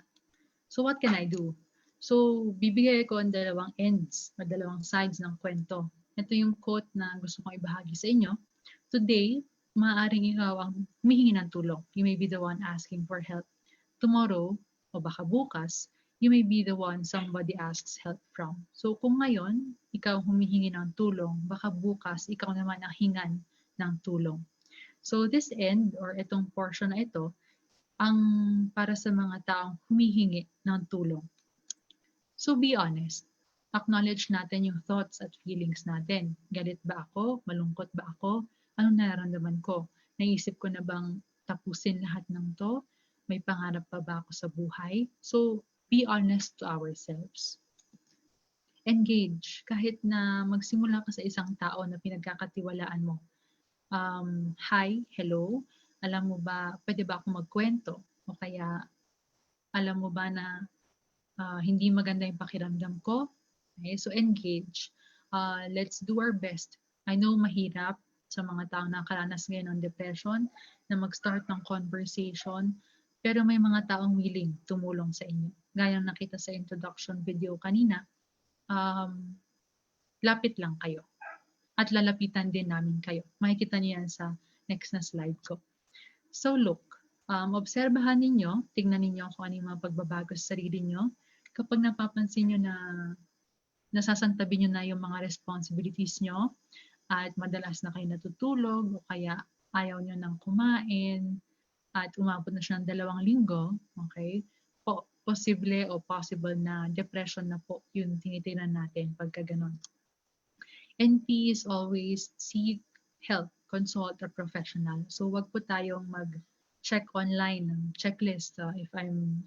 So what can I do? So bibigay ko ang dalawang ends, dalawang sides ng kwento. Ito yung quote na gusto kong ibahagi sa inyo. Today, maaaring ikaw ang humihingi ng tulong. You may be the one asking for help. Tomorrow, o baka bukas, you may be the one somebody asks help from. So kung ngayon, ikaw humihingi ng tulong, baka bukas, ikaw naman ang hingan ng tulong. So this end, or itong portion na ito, ang para sa mga taong humihingi ng tulong. So be honest. Acknowledge natin yung thoughts at feelings natin. Galit ba ako? Malungkot ba ako? Anong nararamdaman ko? Naisip ko na bang tapusin lahat ng to? May pangarap pa ba ako sa buhay? So, be honest to ourselves. Engage. Kahit na magsimula ka sa isang tao na pinagkakatiwalaan mo. Hi, hello. Alam mo ba, pwede ba ako magkwento? O kaya, alam mo ba na hindi maganda yung pakiramdam ko? Okay, so engage. Let's do our best. I know mahirap sa mga taong nakaranas ngayon ng depression na mag-start ng conversation, pero may mga taong willing tumulong sa inyo. Gaya ng nakita sa introduction video kanina, lapit lang kayo. At lalapitan din namin kayo. Makikita niyo yan sa next na slide ko. So look, obserbahan ninyo, tingnan ninyo kung ano yung mga pagbabago sa sarili nyo. Kapag napapansin nyo na nasasantabi nyo na yung mga responsibilities nyo at madalas na kayo natutulog o kaya ayaw nyo nang kumain at umabot na siya ng 2 linggo, okay, posible o possible na depression na po yung tinitingnan natin pagka ganon. And please always seek help, consult a professional. So wag po tayong mag-check online ng checklist if I'm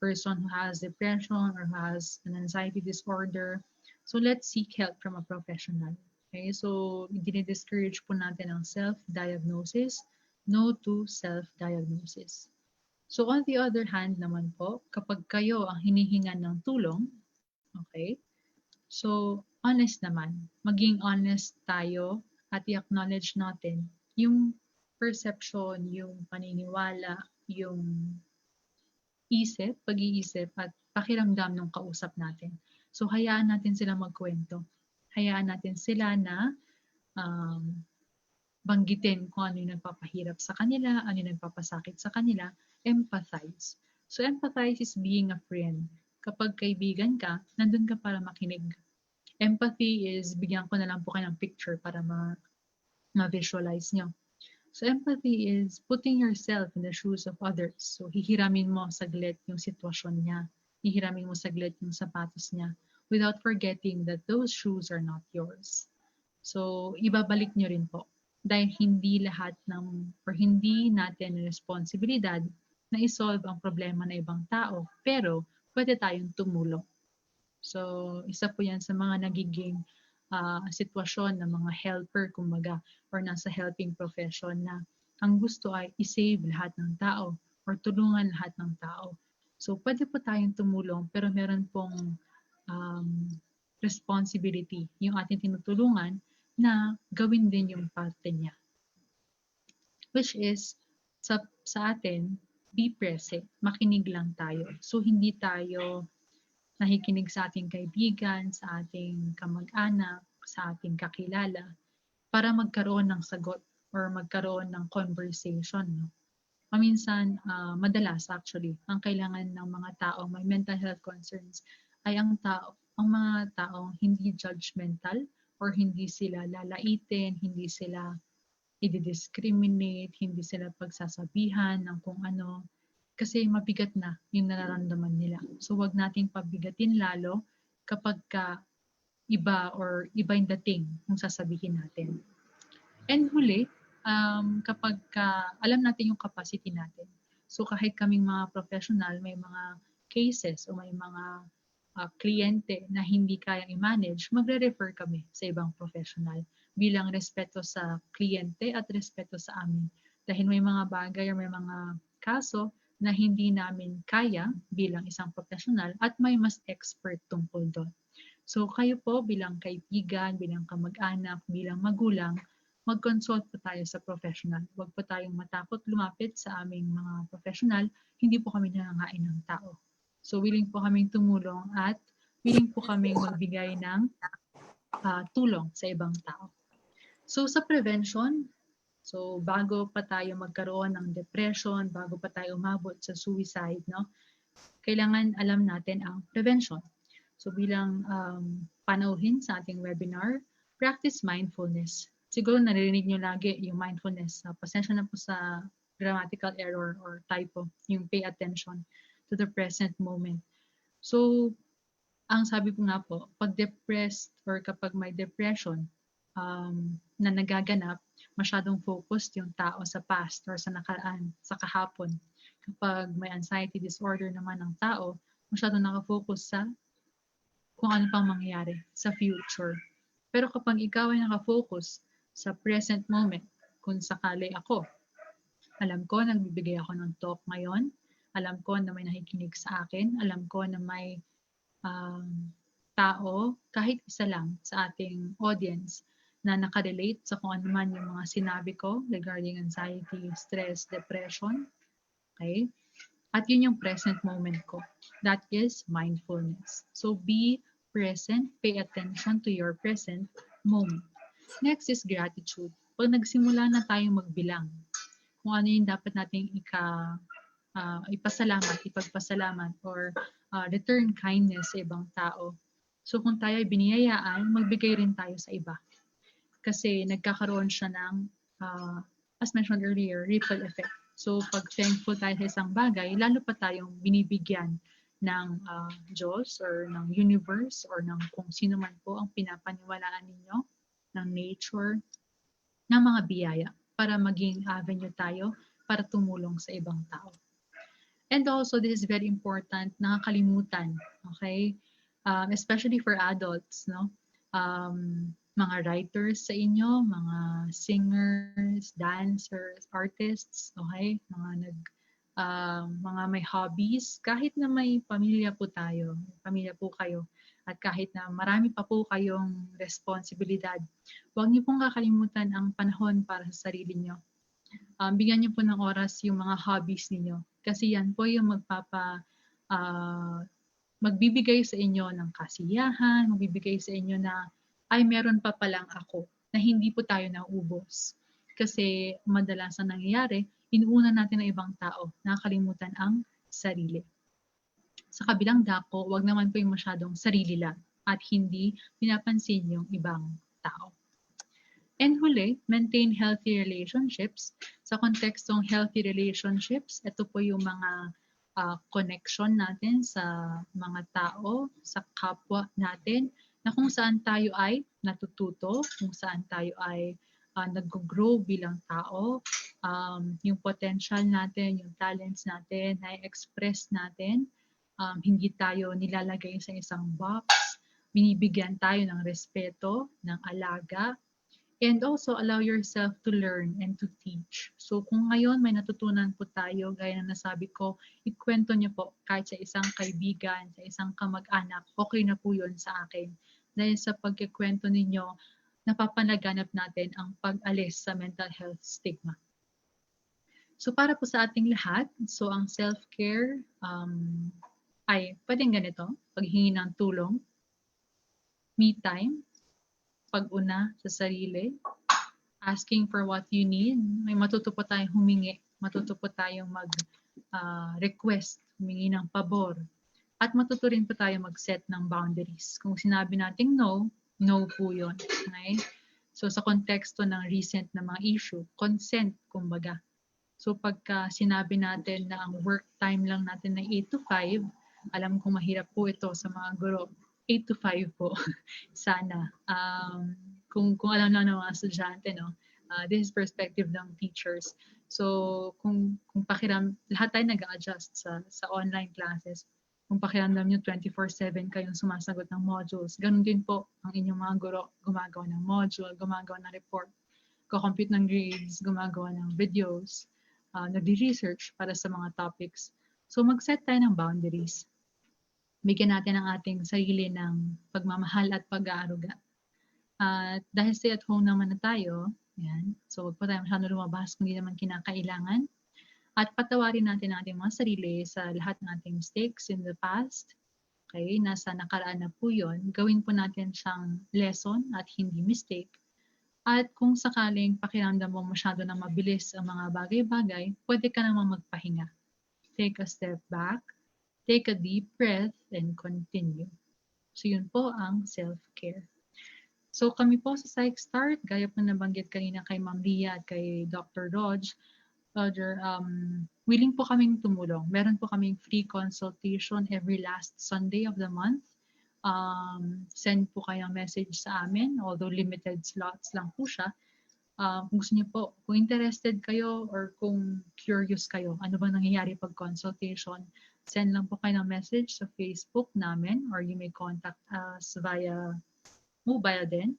person who has depression or has an anxiety disorder. So let's seek help from a professional. Okay, so dinidiscourage po natin ang self-diagnosis. No to self-diagnosis. So on the other hand naman po, kapag kayo ang hinihingan ng tulong, okay, so honest naman. Maging honest tayo at i-acknowledge natin yung perception, yung paniniwala, yung isip, pag-iisip at pakiramdam ng kausap natin. So hayaan natin sila magkwento. Hayaan natin sila na banggitin kung ano yung nagpapahirap sa kanila, ano yung nagpapasakit sa kanila. Empathize. So empathize is being a friend. Kapag kaibigan ka, nandun ka para makinig. Empathy is bigyan ko na lang po kayo ng picture para ma-visualize nyo. So empathy is putting yourself in the shoes of others. So hihiramin mo saglit yung sitwasyon niya. Hihiramin mo saglit yung sapatos niya without forgetting that those shoes are not yours. So ibabalik nyo rin po. Dahil hindi lahat hindi natin responsibilidad na isolve ang problema ng ibang tao. Pero pwede tayong tumulong. So isa po yan sa mga nagiging sitwasyon ng mga helper, kumbaga, or nasa helping profession na ang gusto ay i-save lahat ng tao or tulungan lahat ng tao. So, pwede po tayong tumulong pero meron pong responsibility yung ating tinutulungan na gawin din yung parte niya. Which is, sa atin, be present. Makinig lang tayo. So, hindi tayo nakikinig sa ating kaibigan, sa ating kamag-anak, sa ating kakilala para magkaroon ng sagot or magkaroon ng conversation. No? Paminsan, madalas actually, ang kailangan ng mga tao may mental health concerns ay ang mga taong hindi judgmental or hindi sila lalaitin, hindi sila i-discriminate, hindi sila pagsasabihan ng kung ano, kasi mabigat na yung nararamdaman nila. So wag nating pabigatin lalo kapag iba or iba yung dating kung sasabihin natin. And huli, kapag alam natin yung capacity natin. So kahit kaming mga professional, may mga cases o may mga kliyente na hindi kayang i-manage, magre-refer kami sa ibang professional bilang respeto sa kliyente at respeto sa amin. Dahil may mga bagay o may mga kaso na hindi namin kaya bilang isang professional at may mas expert tungkol doon. So kayo po bilang kaibigan, bilang kamag-anak, bilang magulang, mag-consult po tayo sa professional. Huwag po tayong matakot lumapit sa aming mga professional. Hindi po kami nangangain ng tao. So willing po kaming tumulong at willing po kaming magbigay ng tulong sa ibang tao. So sa prevention, so bago pa tayo magkaroon ng depression, bago pa tayo umabot sa suicide, no, kailangan alam natin ang prevention. So bilang panauhin sa ating webinar, practice mindfulness. Siguro naririnig nyo lagi yung mindfulness. Pasensya na po sa grammatical error or typo, yung pay attention to the present moment. So, ang sabi ko nga po, pag depressed or kapag may depression na nagaganap, masyadong focused yung tao sa past or sa nakaraan, sa kahapon. Kapag may anxiety disorder naman ng tao, masyadong nakafocus sa kung ano pang mangyayari sa future. Pero kapag ikaw ay nakafocus sa present moment, kung sakali ako, alam ko nagbibigay ako ng talk ngayon, alam ko na may nakikinig sa akin, alam ko na may tao, kahit isa lang sa ating audience na nakarelate sa kung ano man yung mga sinabi ko regarding anxiety, stress, depression. Okay? At yun yung present moment ko. That is mindfulness. So be present, pay attention to your present moment. Next is gratitude. Pag nagsimula na tayong magbilang, kung ano yung dapat nating ipagpasalamat or return kindness sa ibang tao. So kung tayo ay biniyayaan, magbigay rin tayo sa iba. Kasi nagkakaroon siya ng, as mentioned earlier, ripple effect. So pag thankful tayo sa isang bagay, lalo pa tayong binibigyan ng Diyos or ng universe or ng kung sino man po ang pinapaniwalaan ninyo, ng nature, ng mga biyaya para maging avenue tayo para tumulong sa ibang tao. And also, this is very important, nakakalimutan, okay? Especially for adults, no? Mga writers sa inyo, mga singers, dancers, artists, okay? Mga may hobbies, kahit na may pamilya po tayo, pamilya po kayo, at kahit na marami pa po kayong responsibilidad, huwag niyo pong kakalimutan ang panahon para sa sarili niyo. Bigyan niyo po ng oras yung mga hobbies niyo kasi yan po yung magbibigay sa inyo ng kasiyahan, magbibigay sa inyo na ay meron pa palang ako na hindi po tayo naubos. Kasi madalas ang nangyayari, inuuna natin ang ibang tao, nakakalimutan ang sarili. Sa kabilang dako, wag naman po yung masyadong sarili lang at hindi pinapansin yung ibang tao. And huli, maintain healthy relationships. Sa kontekstong healthy relationships, ito po yung mga connection natin sa mga tao, sa kapwa natin, na kung saan tayo ay natututo, kung saan tayo ay nag-grow bilang tao, yung potential natin, yung talents natin, na-express natin, hindi tayo nilalagay sa isang box, binibigyan tayo ng respeto, ng alaga, and also allow yourself to learn and to teach. So kung ngayon may natutunan po tayo, gaya na nasabi ko, ikwento niyo po kahit sa isang kaibigan, sa isang kamag-anak, okay na po yun sa akin. Dahil sa pagkikwento ninyo, napapanaganap natin ang pag-alis sa mental health stigma. So para po sa ating lahat, so ang self-care ay pwedeng ganito, paghingi ng tulong, me time, pag-una sa sarili, asking for what you need. May matuto po tayong humingi, matuto po tayong mag-request, humingi ng pabor. At matuto rin po tayo mag-set ng boundaries. Kung sinabi natin no, no po yun. Okay? So sa konteksto ng recent na mga issue, consent, kumbaga. So pagka sinabi natin na ang work time lang natin ay 8 to 5, alam kong mahirap po ito sa mga guro. 8 to 5 po, sana. Kung alam lang ng mga estudyante, no? This is perspective ng teachers. So kung lahat tayo nag-adjust sa online classes, kung pakiramdam nyo 24/7 kayong sumasagot ng modules, ganun din po ang inyong mga guro, gumagawa ng module, gumagawa ng report, compute ng grades, gumagawa ng videos, nagdi-research para sa mga topics. So mag-set tayo ng boundaries. Bigyan natin ang ating sarili ng pagmamahal at pag-aaruga. At dahil stay at home naman na tayo, yan, so huwag pa tayo masyado lumabas kung hindi naman kinakailangan. At patawarin natin ang ating mga sarili sa lahat ng ating mistakes in the past. Okay, nasa nakaraan na po yun. Gawin po natin siyang lesson at hindi mistake. At kung sakaling pakiramdam mo masyado na mabilis ang mga bagay-bagay, pwede ka namang magpahinga. Take a step back, take a deep breath, and continue. So yun po ang self-care. So kami po sa Psych Start, gaya po nabanggit kanina kay Ma'am Lia at kay Dr. Roger, willing po kaming tumulong. Meron po kaming free consultation every last Sunday of the month. Send po kayong message sa amin, although limited slots lang po siya. Kung gusto niyo po, kung interested kayo or kung curious kayo, ano bang nangyayari pag consultation, send lang po kayo ng message sa Facebook namin or you may contact us via mobile din.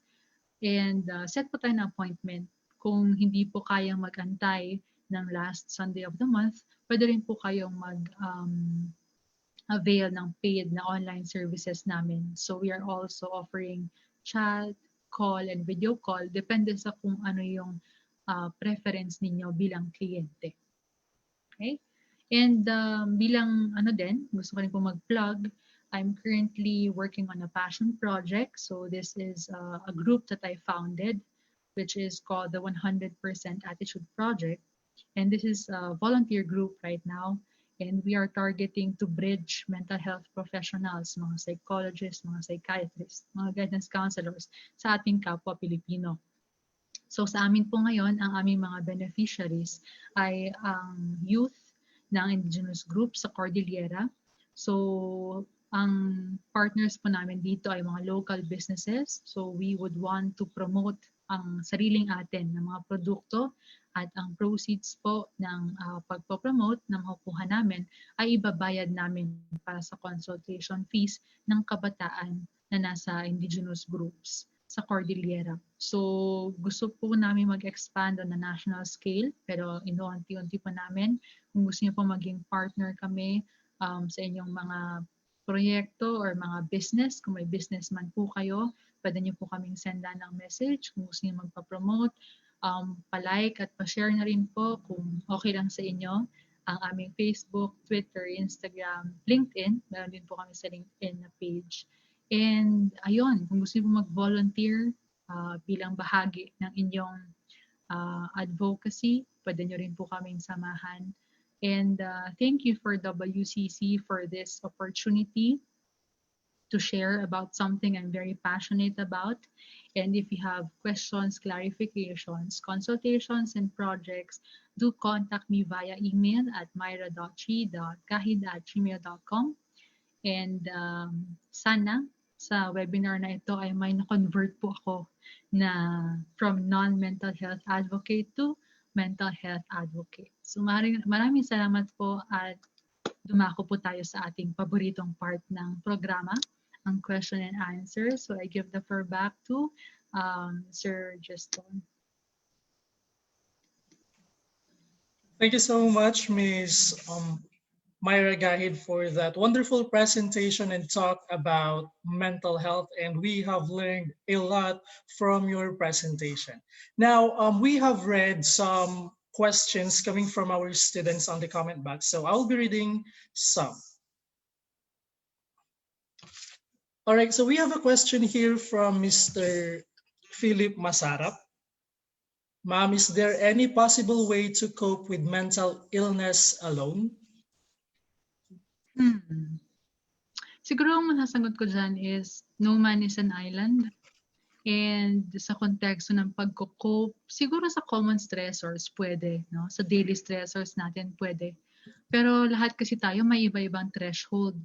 And set po tayo ng appointment. Kung hindi po kayang mag-antay ng last Sunday of the month, pwede rin po kayong avail ng paid na online services namin. So we are also offering chat, call, and video call. Depende sa kung ano yung preference ninyo bilang kliyente. Okay? And bilang gusto ko rin po mag-plug, I'm currently working on a passion project. So this is a group that I founded, which is called the 100% Attitude Project. And this is a volunteer group right now. And we are targeting to bridge mental health professionals, mga psychologists, mga psychiatrists, mga guidance counselors sa ating kapwa Pilipino. So sa amin po ngayon, ang aming mga beneficiaries ay ang youth ng indigenous group sa Cordillera. So ang partners po namin dito ay mga local businesses. So we would want to promote ang sariling atin ng mga produkto at ang proceeds po ng pagpopromote na makukuha namin ay ibabayad namin para sa consultation fees ng kabataan na nasa indigenous groups sa Cordillera. So gusto po namin mag-expand on a national scale, pero inuunti-unti po namin. Kung gusto niyo po maging partner kami sa inyong mga proyekto or mga business, kung may businessman po kayo, pwede niyo po kaming sendan ng message. Kung gusto niyo magpa-promote, palike at pa-share na rin po kung okay lang sa inyo ang aming Facebook, Twitter, Instagram, LinkedIn. Meron din po kami sa LinkedIn na page. And ayun, kung gusto niyo po mag-volunteer bilang bahagi ng inyong advocacy, pwede niyo rin po kaming samahan. And thank you for WCC for this opportunity to share about something I'm very passionate about. And if you have questions, clarifications, consultations, and projects, do contact me via email at myra.chi.kahid@gmail.com. And sana sa webinar na ito ay may na-convert po ako na from non-mental health advocate to mental health advocate. So maraming salamat po at dumako po tayo sa ating paboritong part ng programa, ang question and answer. So I give the floor back to Sir Juston. Thank you so much, Ms. Myra Gahid, for that wonderful presentation and talk about mental health. And we have learned a lot from your presentation. Now, we have read some questions coming from our students on the comment box. So I'll be reading some. All right, so we have a question here from Mr. Philip Masarap. Ma'am, is there any possible way to cope with mental illness alone? Siguro ang masasagot ko dyan is no man is an island. And sa konteksto ng pagko-cope, siguro sa common stressors pwede, no? Sa daily stressors natin pwede. Pero lahat kasi tayo may iba-ibang threshold.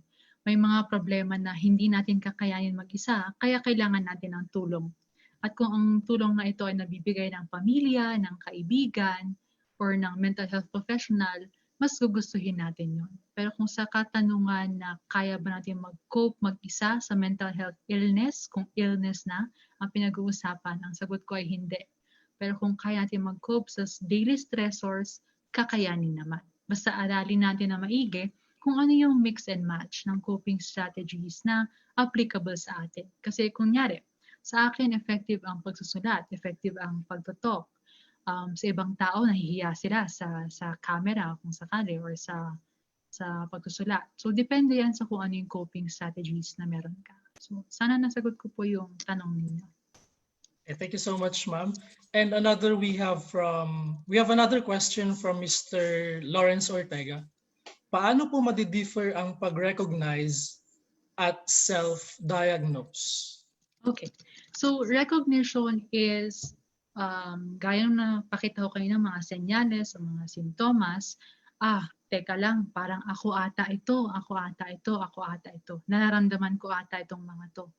May mga problema na hindi natin kakayanin mag-isa, kaya kailangan natin ng tulong. At kung ang tulong na ito ay nabibigay ng pamilya, ng kaibigan, or ng mental health professional, mas gugustuhin natin yon. Pero kung sa katanungan na kaya ba natin mag-cope mag-isa sa mental health illness, kung illness na ang pinag-uusapan, ang sagot ko ay hindi. Pero kung kaya natin mag-cope sa daily stressors, kakayanin naman. Basta aralin natin na maigi kung ano yung mix and match ng coping strategies na applicable sa atin. Kasi kunyari, sa akin effective ang pagsusulat, effective ang pagtotalk. Sa ibang tao, nahihiya sila sa camera kung sakali or sa pagsusulat. So, depende yan sa kung ano yung coping strategies na meron ka. So, sana nasagot ko po yung tanong ninyo. Okay, thank you so much, ma'am. And we have another question from Mr. Lawrence Ortega. Paano po madidiffer ang pag-recognize at self-diagnose? Okay. So, recognition is gaya na pakita ko kayo ng mga senyales o mga sintomas, teka lang, parang ako ata ito, ako ata ito, ako ata ito. Nararamdaman ko ata itong mga to.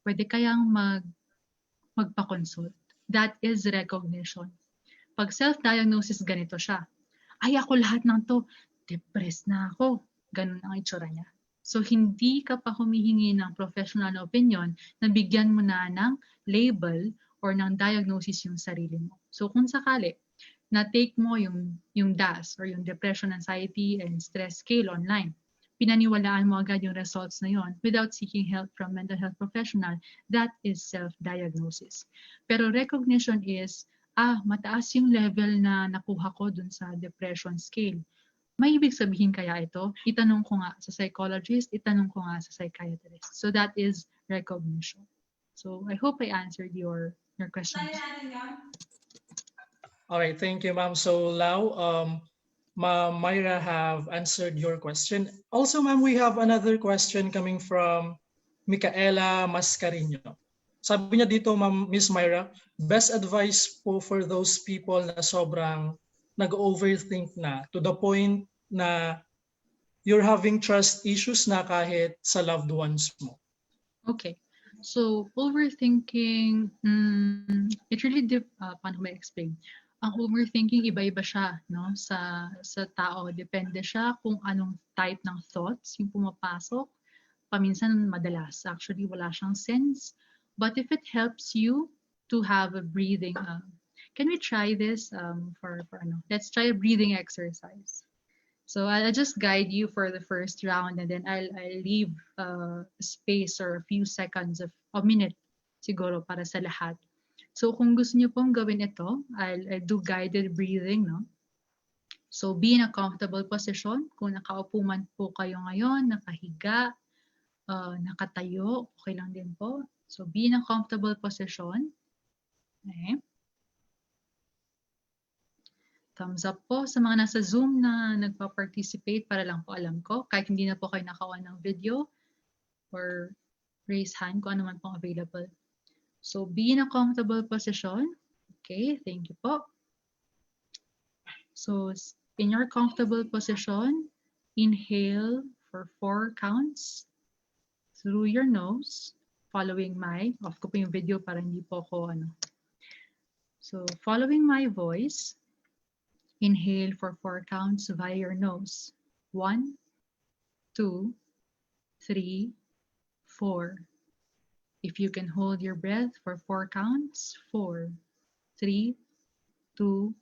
Pwede kayang magpa-consult. That is recognition. Pag self-diagnosis, ganito siya. Ay, ako lahat ng to. Depressed na ako. Ganun ang itsura niya. So, hindi ka pa humihingi ng professional na opinion na bigyan mo na ng label or ng diagnosis yung sarili mo. So, kung sakali, na-take mo yung DAS or yung Depression, Anxiety, and Stress Scale online, pinaniwalaan mo agad yung results na yon without seeking help from mental health professional, that is self-diagnosis. Pero recognition is, mataas yung level na nakuha ko dun sa depression scale. May ibig sabihin kaya ito? Itanong ko nga sa psychologist, itanong ko nga sa psychiatrist. So that is recognition. So I hope I answered your question. All right, thank you, ma'am. So Lau, Ma'am Myra have answered your question. Also, ma'am, we have another question coming from Micaela Mascarino. Sabi niya dito, ma'am, Miss Myra, best advice po for those people na sobrang nag-overthink na to the point na you're having trust issues na kahit sa loved ones mo. Okay. So, overthinking, it really, paano ba explain? Ang overthinking, iba-iba siya, no? Sa tao, depende siya kung anong type ng thoughts yung pumapasok. Paminsan, madalas, actually, wala siyang sense. But if it helps you to have a breathing, can we try this let's try a breathing exercise. So I'll just guide you for the first round and then I'll leave space or a few seconds of a minute siguro para sa lahat. So kung gusto niyo pong gawin ito, I'll do guided breathing, no? So be in a comfortable position. Kung nakaupo man po kayo ngayon, nakahiga, nakatayo, okay lang din po. So be in a comfortable position. Okay. Thumbs up po sa mga nasa Zoom na nagpa-participate para lang po alam ko. Kahit hindi na po kayo nakawan ng video or raise hand kung ano man pong available. So, be in a comfortable position. Okay, thank you po. So, in your comfortable position, inhale for 4 counts through your nose, following off ko po yung video para hindi po ako So, following my voice, inhale for 4 counts via your nose. 1, 2, 3, 4. If you can hold your breath for 4 counts, 4, 3, 2,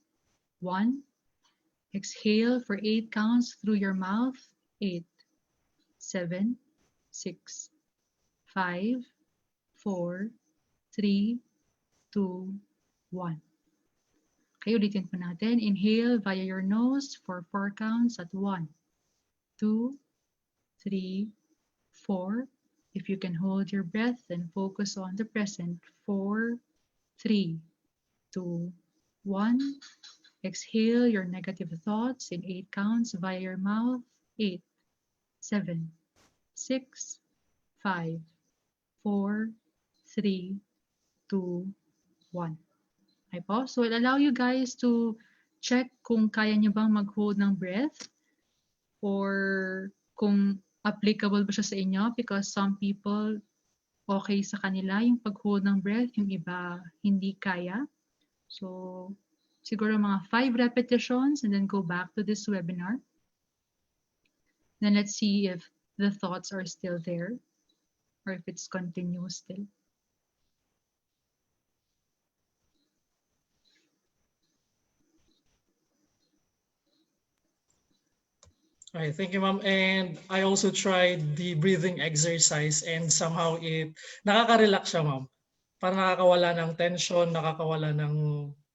1. Exhale for 8 counts through your mouth. 8, 7, 6, 5, 4, 3, 2, 1. Okay, ulitin po natin. Inhale via your nose for 4 counts at 1, 2, 3, 4. If you can hold your breath and focus on the present, 4, 3, 2, 1. Exhale your negative thoughts in 8 counts via your mouth. 8, 7, 6, 5, 4, 3, 2, 1. I pause. So I'll allow you guys to check kung kaya nyo bang mag-hold ng breath or kung applicable ba siya sa inyo, because some people okay sa kanila yung pag-hold ng breath, yung iba hindi kaya. So siguro mga 5 repetitions and then go back to this webinar. Then let's see if the thoughts are still there or if it's continuous still. All right, thank you, ma'am. And I also tried the breathing exercise and somehow nakaka-relax siya, ma'am. Parang nakakawala ng tension,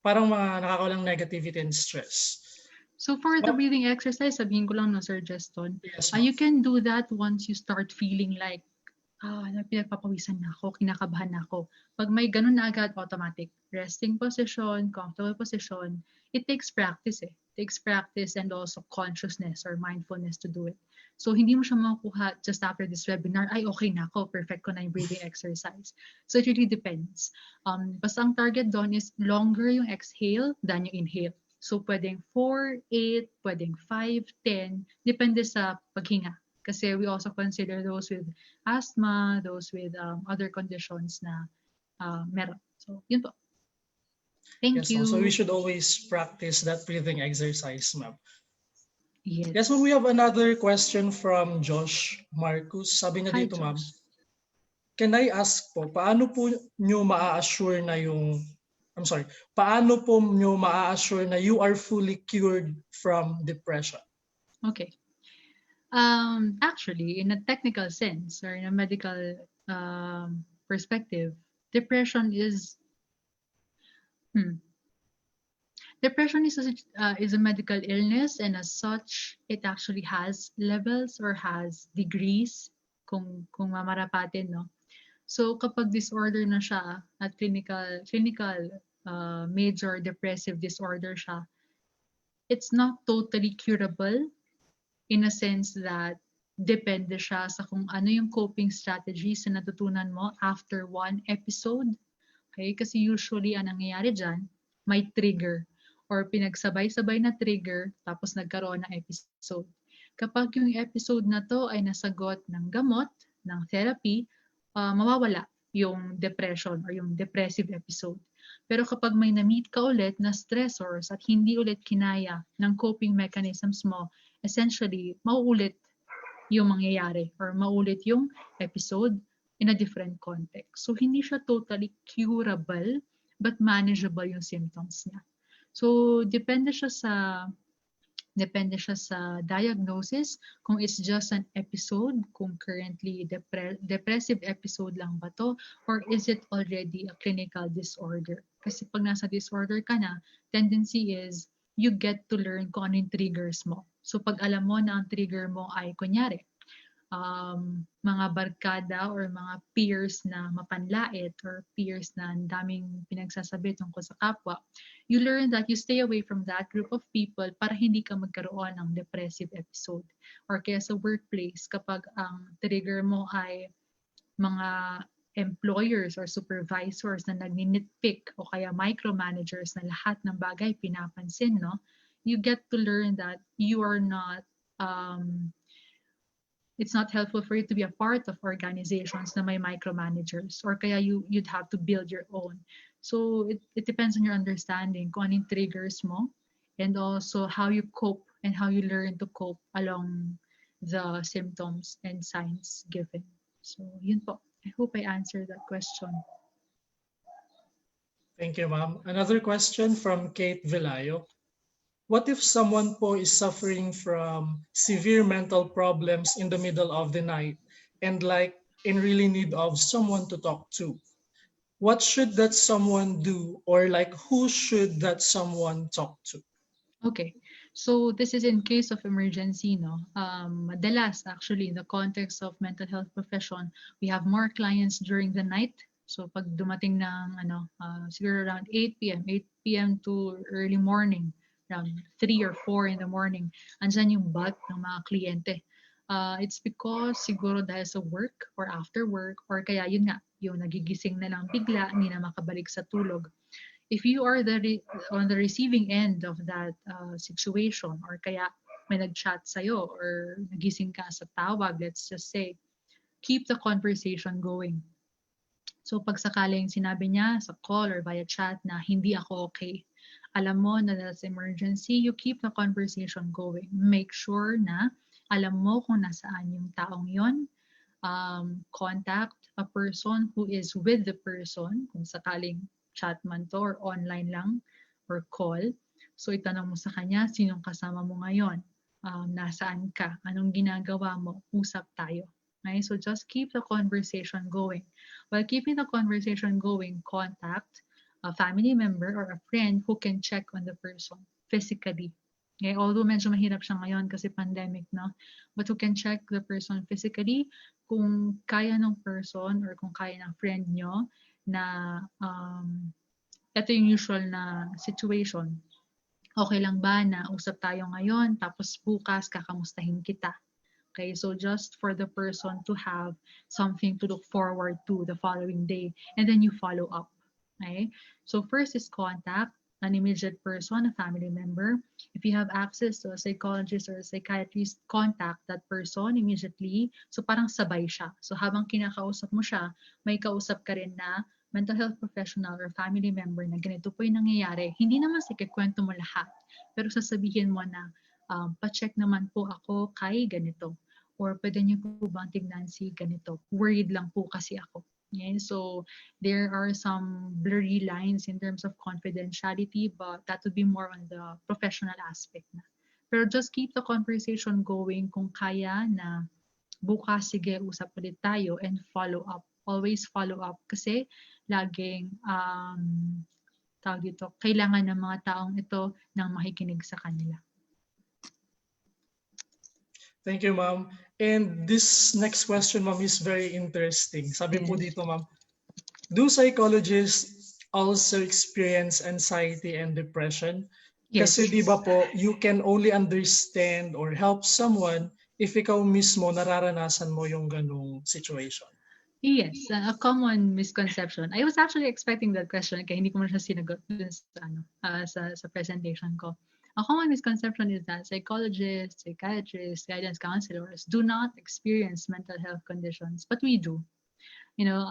parang nakakawala ng negativity and stress. So for the breathing exercise, sabihin ko lang no, Sir Juston, Yes, you can do that once you start feeling like, pinagpapawisan na ako, kinakabahan na ako. Pag may ganun na agad, automatic. Resting position, comfortable position, it takes practice eh. It takes practice and also consciousness or mindfulness to do it. So hindi mo siya makukuha just after this webinar, ay okay na ako, perfect ko na yung breathing exercise. So it really depends. Basta ang target doon is longer yung exhale than yung inhale. So pwedeng 4, 8, pwedeng 5, 10, depende sa paghinga. Kasi we also consider those with asthma, those with other conditions na meron. So yun po. Thank you. So we should always practice that breathing exercise, ma'am. Yes. Yes, ma'am, we have another question from Josh Marcus. Sabi niya Hi, dito, ma'am, Josh. can I ask po, paano po nyo maa-assure na paano po nyo maa-assure na you are fully cured from depression? Okay. Actually, in a technical sense or in a medical perspective, depression is depression is a medical illness, and as such, it actually has levels or has degrees kung mamarapatin, no? So kapag disorder na siya at clinical major depressive disorder siya, it's not totally curable in a sense that depende siya sa kung ano yung coping strategies na natutunan mo after one episode. Okay? Kasi usually ang nangyayari dyan, may trigger or pinagsabay-sabay na trigger tapos nagkaroon ng episode. Kapag yung episode na to ay nasagot ng gamot, ng therapy, mawawala yung depression or yung depressive episode. Pero kapag may na-meet ka ulit na stressors at hindi ulit kinaya ng coping mechanisms mo, essentially, mauulit yung mangyayari or maulit yung episode in a different context. So, hindi siya totally curable but manageable yung symptoms niya. So, depende siya sa diagnosis, kung it's just an episode, kung currently depressive episode lang ba to, or is it already a clinical disorder? Kasi pag nasa disorder ka na, tendency is you get to learn kung ano yung triggers mo. So pag alam mo na ang trigger mo ay kunyari, mga barkada or mga peers na mapanlait or peers na daming pinagsasabi tungkol sa kapwa, you learn that you stay away from that group of people para hindi ka magkaroon ng depressive episode. Or kaya sa workplace, kapag ang trigger mo ay mga employers or supervisors na nagninitpick o kaya micromanagers na lahat ng bagay pinapansin, no? You get to learn that you are not it's not helpful for you to be a part of organizations na may micromanagers, or kaya you'd have to build your own. So it depends on your understanding kung anong triggers mo and also how you cope and how you learn to cope along the symptoms and signs given. So yun po. I hope I answered that question. Thank you, ma'am. Another question from Kate Villayo. What if someone po is suffering from severe mental problems in the middle of the night and like in really need of someone to talk to? What should that someone do, or like who should that someone talk to? Okay, so this is in case of emergency, no? Madalas actually in the context of mental health profession, we have more clients during the night. So pag dumating ng siguro around 8 p.m. to early morning, around 3 or 4 in the morning, andyan yung bulk ng mga kliyente. It's because siguro dahil sa work or after work, or kaya yun nga, yung nagigising na lang bigla, hindi na makabalik sa tulog. If you are on the receiving end of that situation, or kaya may nag-chat sa'yo or nagising ka sa tawag, let's just say, keep the conversation going. So pag sakaling sinabi niya sa call or via chat na hindi ako okay, alam mo na that's emergency, you keep the conversation going. Make sure na alam mo kung nasaan yung taong yon. Contact a person who is with the person, kung sakaling chat man to or online lang or call. So itanong mo sa kanya, sinong kasama mo ngayon? Nasaan ka? Anong ginagawa mo? Usap tayo. Okay? So just keep the conversation going. While keeping the conversation going, contact a family member or a friend who can check on the person physically. Okay? Although medyo mahirap siya ngayon kasi pandemic, no? But who can check the person physically kung kaya ng person or kung kaya ng friend nyo na ito yung usual na situation. Okay lang ba na usap tayo ngayon tapos bukas kakamustahin kita? Okay, so just for the person to have something to look forward to the following day, and then you follow up. Okay, so first is contact an immediate person, a family member. If you have access to a psychologist or a psychiatrist, contact that person immediately. So parang sabay siya. So habang kinakausap mo siya, may kausap ka rin na mental health professional or family member na ganito po yung nangyayari. Hindi naman sikikwento mo lahat, pero sasabihin mo na, pa-check naman po ako kay ganito. Or pwede niyo po bang tignan si ganito? Worried lang po kasi ako. Okay? So there are some blurry lines in terms of confidentiality, but that would be more on the professional aspect na. Pero just keep the conversation going kung kaya na bukas, sige, usap ulit tayo and follow up. Always follow up kasi laging tawag dito, kailangan ng mga taong ito ng makikinig sa kanila. Thank you, ma'am. And this next question, ma'am, is very interesting. Sabi po Yes. dito, ma'am, do psychologists also experience anxiety and depression? Yes. Kasi di ba po, you can only understand or help someone if ikaw mismo nararanasan mo yung ganung situation. Yes, a common misconception. I was actually expecting that question kaya hindi ko man siya sinagot dun sa presentation ko. A common misconception is that psychologists, psychiatrists, guidance counselors do not experience mental health conditions, but we do. You know,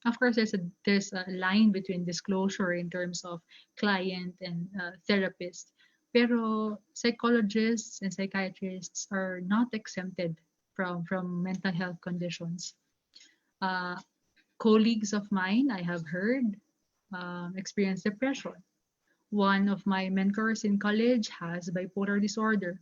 of course, there's a line between disclosure in terms of client and therapist. Pero psychologists and psychiatrists are not exempted from mental health conditions. Colleagues of mine, I have heard, experience depression. One of my mentors in college has bipolar disorder.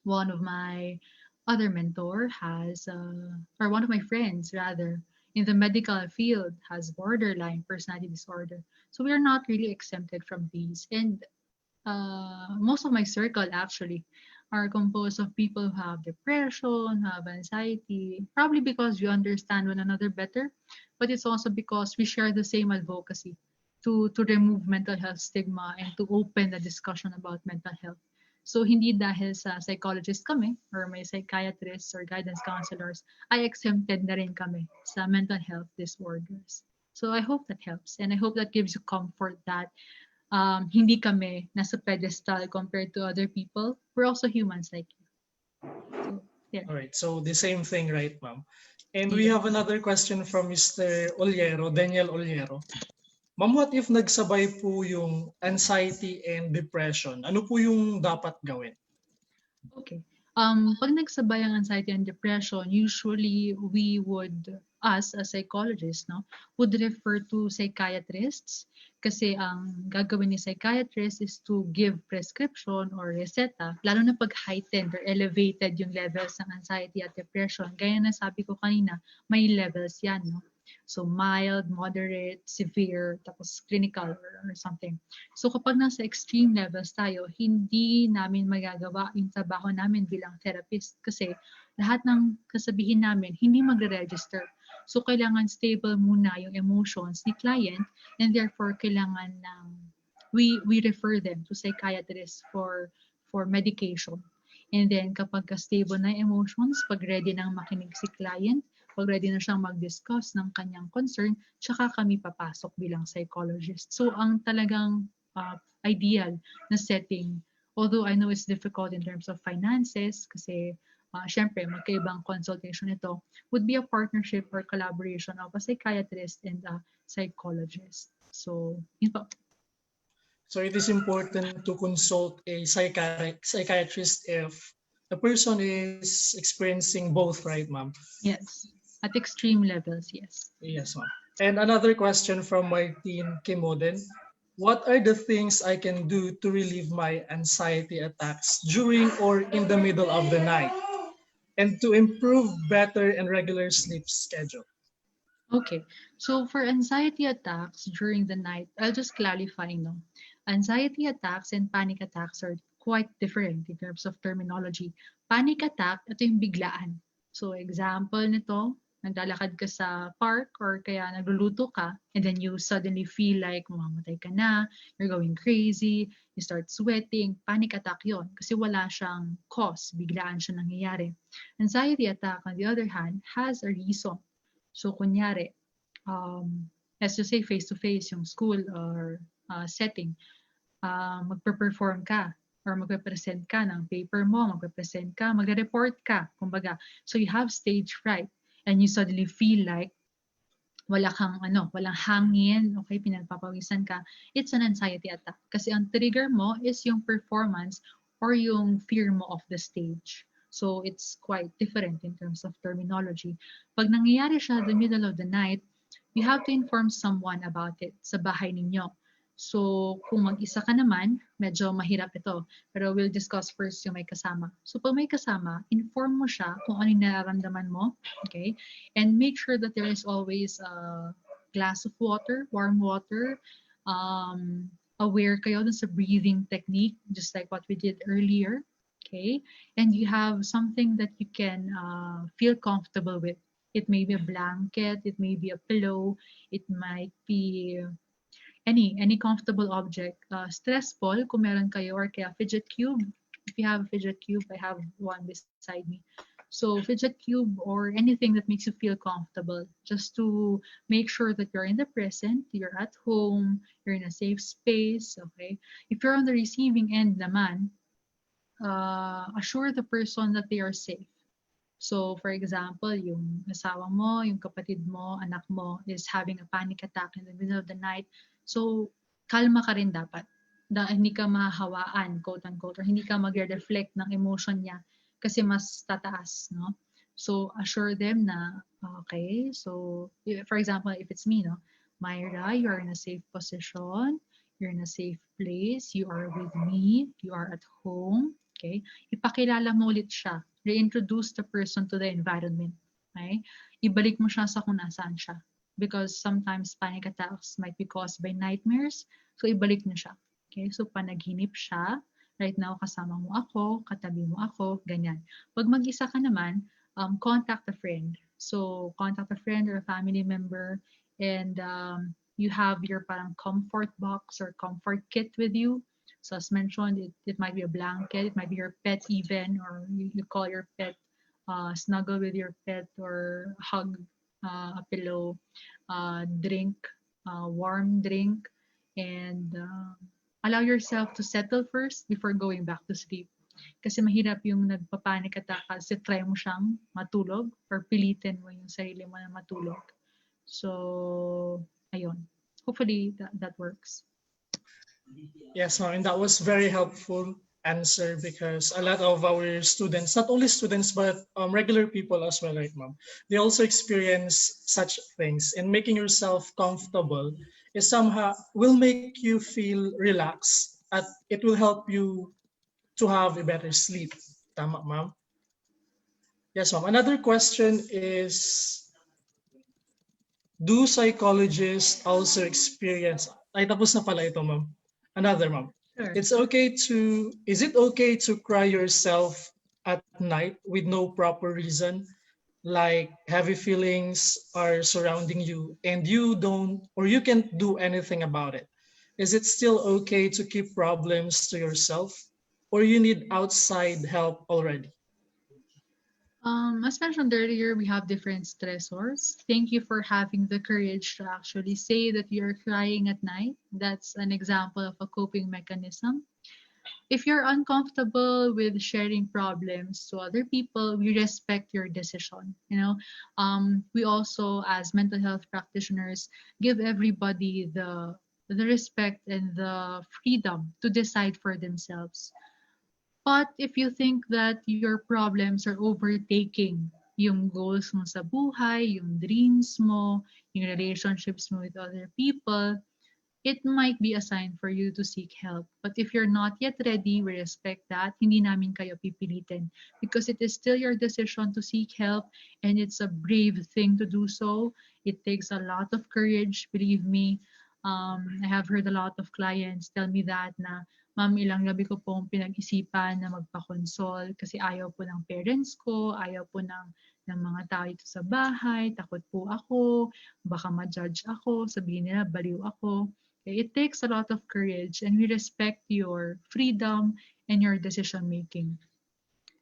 One of my other mentor has, or one of my friends rather, in the medical field has borderline personality disorder. So we are not really exempted from these. And most of my circle actually are composed of people who have depression, have anxiety, probably because we understand one another better, but it's also because we share the same advocacy to remove mental health stigma and to open the discussion about mental health. So hindi dahil sa psychologist kami or may psychiatrists or guidance counselors, ay exempted na rin kami sa mental health disorders. So I hope that helps, and I hope that gives you comfort that hindi kami nasa pedestal compared to other people. We're also humans like you. So, yeah. All right, so the same thing, right, ma'am? And we have another question from Mr. Oliero, Daniel Oliero. Ma'am, what if nagsabay po yung anxiety and depression? Ano po yung dapat gawin? Okay. Pag nagsabay ang anxiety and depression, usually we would, us as psychologists, no, would refer to psychiatrists kasi ang gagawin ni psychiatrist is to give prescription or reseta, lalo na pag heightened or elevated yung levels ng anxiety at depression. Gaya na sabi ko kanina, may levels yan, no? So mild, moderate, severe, tapos clinical or something. So kapag nasa extreme levels tayo, hindi namin magagawa yung trabaho namin bilang therapist kasi lahat ng kasabihin namin hindi magre-register. So kailangan stable muna yung emotions ni client, and therefore kailangan ng we refer them to psychiatrists for medication. And then kapag stable na yung emotions, pag ready nang makinig si client, pag ready na siyang mag-discuss ng kanyang concern, tsaka kami papasok bilang psychologist. So ang talagang ideal na setting, although I know it's difficult in terms of finances kasi syempre magkaibang consultation ito, would be a partnership or collaboration of a psychiatrist and a psychologist. So yun po. So it is important to consult a psychiatrist if the person is experiencing both, right, ma'am? Yes, at extreme levels, yes. Yes, ma'am. And another question from Martin Kimoden. What are the things I can do to relieve my anxiety attacks during or in the middle of the night and to improve better and regular sleep schedule? Okay, so for anxiety attacks during the night, I'll just clarify, no? Anxiety attacks and panic attacks are quite different in terms of terminology. Panic attack, ito yung biglaan. So example nito, naglalakad ka sa park or kaya nagluluto ka and then you suddenly feel like mamamatay ka na, you're going crazy, you start sweating, panic attack yon kasi wala siyang cause, biglaan siya nangyayari. Anxiety attack, on the other hand, has a reason. So kunyari, let's just say face-to-face yung school or setting, magpe-perform ka or magpe-present ka ng paper mo, magpe-present ka, magre-report ka, kumbaga. So you have stage fright and you suddenly feel like walang hangin, okay, pinagpapawisan ka, it's an anxiety attack. Kasi ang trigger mo is yung performance or yung fear mo of the stage. So it's quite different in terms of terminology. Pag nangyayari siya in the middle of the night, you have to inform someone about it sa bahay ninyo. So kung mag-isa ka naman, medyo mahirap ito. Pero we'll discuss first yung may kasama. So pag may kasama, inform mo siya kung ano yung nararamdaman mo. Okay? And make sure that there is always a glass of water, warm water. Aware kayo dun sa breathing technique, just like what we did earlier. Okay? And you have something that you can feel comfortable with. It may be a blanket, it may be a pillow, it might be any comfortable object. Stress ball, kung meron kayo, or kaya fidget cube. If you have a fidget cube, I have one beside me. So fidget cube or anything that makes you feel comfortable, just to make sure that you're in the present, you're at home, you're in a safe space, okay? If you're on the receiving end naman, assure the person that they are safe. So, for example, yung asawa mo, yung kapatid mo, anak mo is having a panic attack in the middle of the night. So, kalma ka rin dapat. Hindi ka mahahawaan, quote-unquote, or hindi ka magre-reflect ng emotion niya kasi mas tataas, no? So, assure them na, okay, so, for example, if it's me, no? Myra, you are in a safe position, you're in a safe place, you are with me, you are at home, okay? Ipakilala mo ulit siya. Reintroduce the person to the environment. Okay? Ibalik mo siya sa kung nasaan siya. Because sometimes panic attacks might be caused by nightmares. So, ibalik niyo siya. Okay? So, panaginip siya. Right now, kasama mo ako, katabi mo ako, ganyan. Pag mag-isa ka naman, contact a friend. So, contact a friend or a family member and you have your parang comfort box or comfort kit with you. So as mentioned, it might be a blanket, it might be your pet even, or you call your pet, snuggle with your pet or hug a pillow, drink, warm drink, and allow yourself to settle first before going back to sleep. Kasi mahirap yung nagpapanik attack kasi try mo siyang matulog or pilitin mo yung sarili mo na matulog. So, ayun. Hopefully that works. Yes, ma'am, and that was very helpful answer because a lot of our students, not only students, but regular people as well, right, ma'am? They also experience such things, and making yourself comfortable is somehow will make you feel relaxed. It will help you to have a better sleep. Tama, ma'am? Yes, ma'am. Another question is, do psychologists also experience, ay tapos na pala ito, ma'am. Another, ma'am. Sure. Is it okay to cry yourself at night with no proper reason? like heavy feelings are surrounding you and you don't or you can't do anything about it, is it still okay to keep problems to yourself or you need outside help already? As mentioned earlier, we have different stressors. Thank you for having the courage to actually say that you're crying at night. That's an example of a coping mechanism. If you're uncomfortable with sharing problems to other people, we respect your decision. We also, as mental health practitioners, give everybody the respect and the freedom to decide for themselves. But if you think that your problems are overtaking yung goals mo sa buhay, yung dreams mo, yung relationships mo with other people, it might be a sign for you to seek help. But if you're not yet ready, we respect that. Hindi namin kayo pipilitin because it is still your decision to seek help and it's a brave thing to do so. It takes a lot of courage, believe me. I have heard a lot of clients tell me that na, ma'am, ilang gabi ko pong pinag-isipan na magpa-console kasi ayaw po ng parents ko, ayaw po ng mga tao dito sa bahay, takot po ako, baka ma-judge ako, sabihin nila baliw ako. It takes a lot of courage and we respect your freedom and your decision making.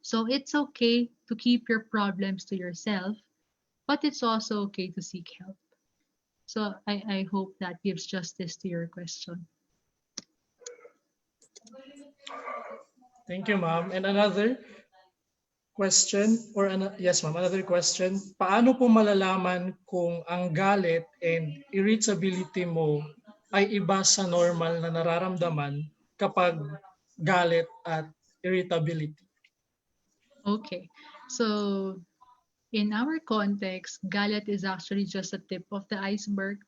So it's okay to keep your problems to yourself, but it's also okay to seek help. So I hope that gives justice to your question. Thank you, ma'am. And another question, yes, ma'am, another question. Paano po malalaman kung ang galit and irritability mo ay iba sa normal na nararamdaman kapag galit at irritability? Okay, so in our context, galit is actually just a tip of the iceberg.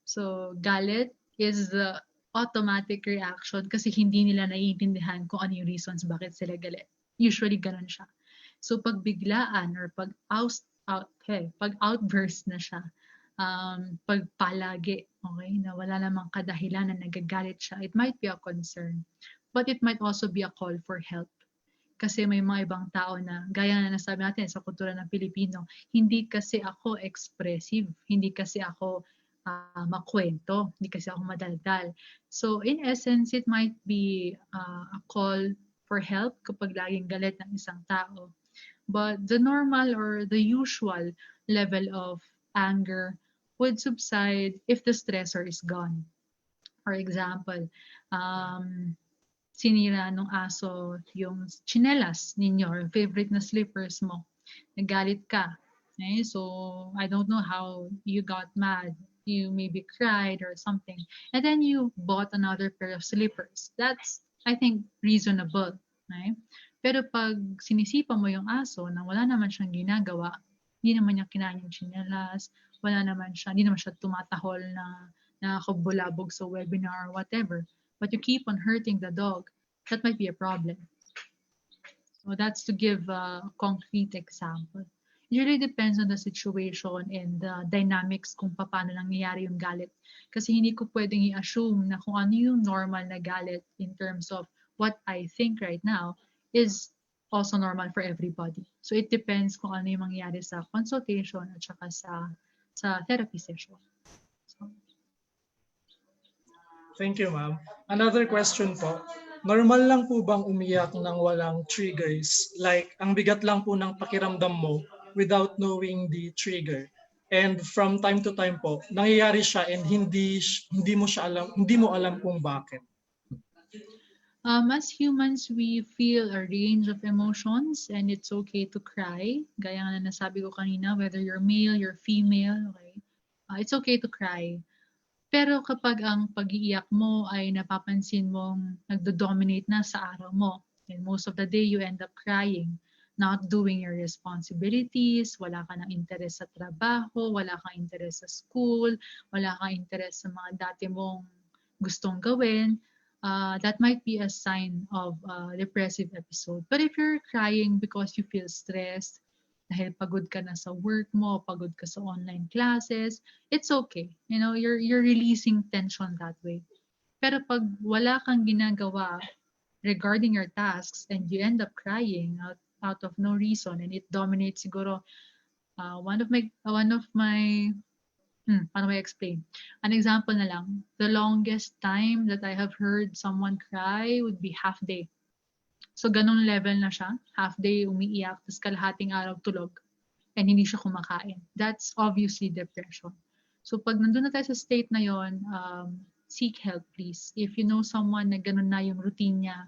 So galit is the automatic reaction kasi hindi nila naiintindihan kung ano yung reasons bakit sila galit. Usually ganun siya. So pag biglaan or pag outburst na siya, pag palagi, okay, na wala namang kadahilan na nagagalit siya, it might be a concern. But it might also be a call for help. Kasi may mga ibang tao na, gaya na nasabi natin sa kultura ng Pilipino, hindi kasi ako expressive, hindi kasi ako makwento, hindi kasi ako madaldal. So in essence, it might be a call for help kapag laging galit ng isang tao. But the normal or the usual level of anger would subside if the stressor is gone. For example, sinira nung aso yung chinelas ninyo or favorite na slippers mo. Nagalit ka. Okay? So, I don't know how you got mad. You maybe cried or something. And then you bought another pair of slippers. That's, I think, reasonable. Okay? Pero pag sinisipa mo yung aso na wala naman siyang ginagawa, hindi naman niya kinain yung chinelas, hindi naman siya tumatahol na nakakabulabog sa webinar or whatever, but you keep on hurting the dog, that might be a problem. So that's to give a concrete example. It really depends on the situation and the dynamics kung paano nangyayari yung galit. Kasi hindi ko pwedeng i-assume na kung ano yung normal na galit in terms of what I think right now is also normal for everybody. So it depends kung ano yung mangyayari sa consultation at saka sa therapy session. So, thank you, ma'am. Another question po. Normal lang po bang umiyak ng walang triggers? Like, ang bigat lang po ng pakiramdam mo without knowing the trigger. And from time to time po, nangyayari siya and hindi mo alam kung bakit. As humans, we feel a range of emotions and it's okay to cry. Gaya nga na nasabi ko kanina, whether you're male, you're female, okay? It's okay to cry. Pero kapag ang pag-iiyak mo ay napapansin mong nagdo-dominate na sa araw mo, and most of the day you end up crying, not doing your responsibilities, wala ka ng interest sa trabaho, wala kang interest sa school, wala kang interest sa mga dati mong gustong gawin, that might be a sign of a depressive episode. But if you're crying because you feel stressed, dahil pagod ka na sa work mo, pagod ka sa online classes, it's okay. You know, you're releasing tension that way. Pero pag wala kang ginagawa regarding your tasks and you end up crying out of no reason and it dominates siguro One of my paano may explain? An example na lang, the longest time that I have heard someone cry would be half day. So ganong level na siya, half day umiiyak, tapos kalahating araw tulog, and hindi siya kumakain. That's obviously depression. So pag nandun na tayo sa state na yon, seek help please. If you know someone na ganun na yung routine niya,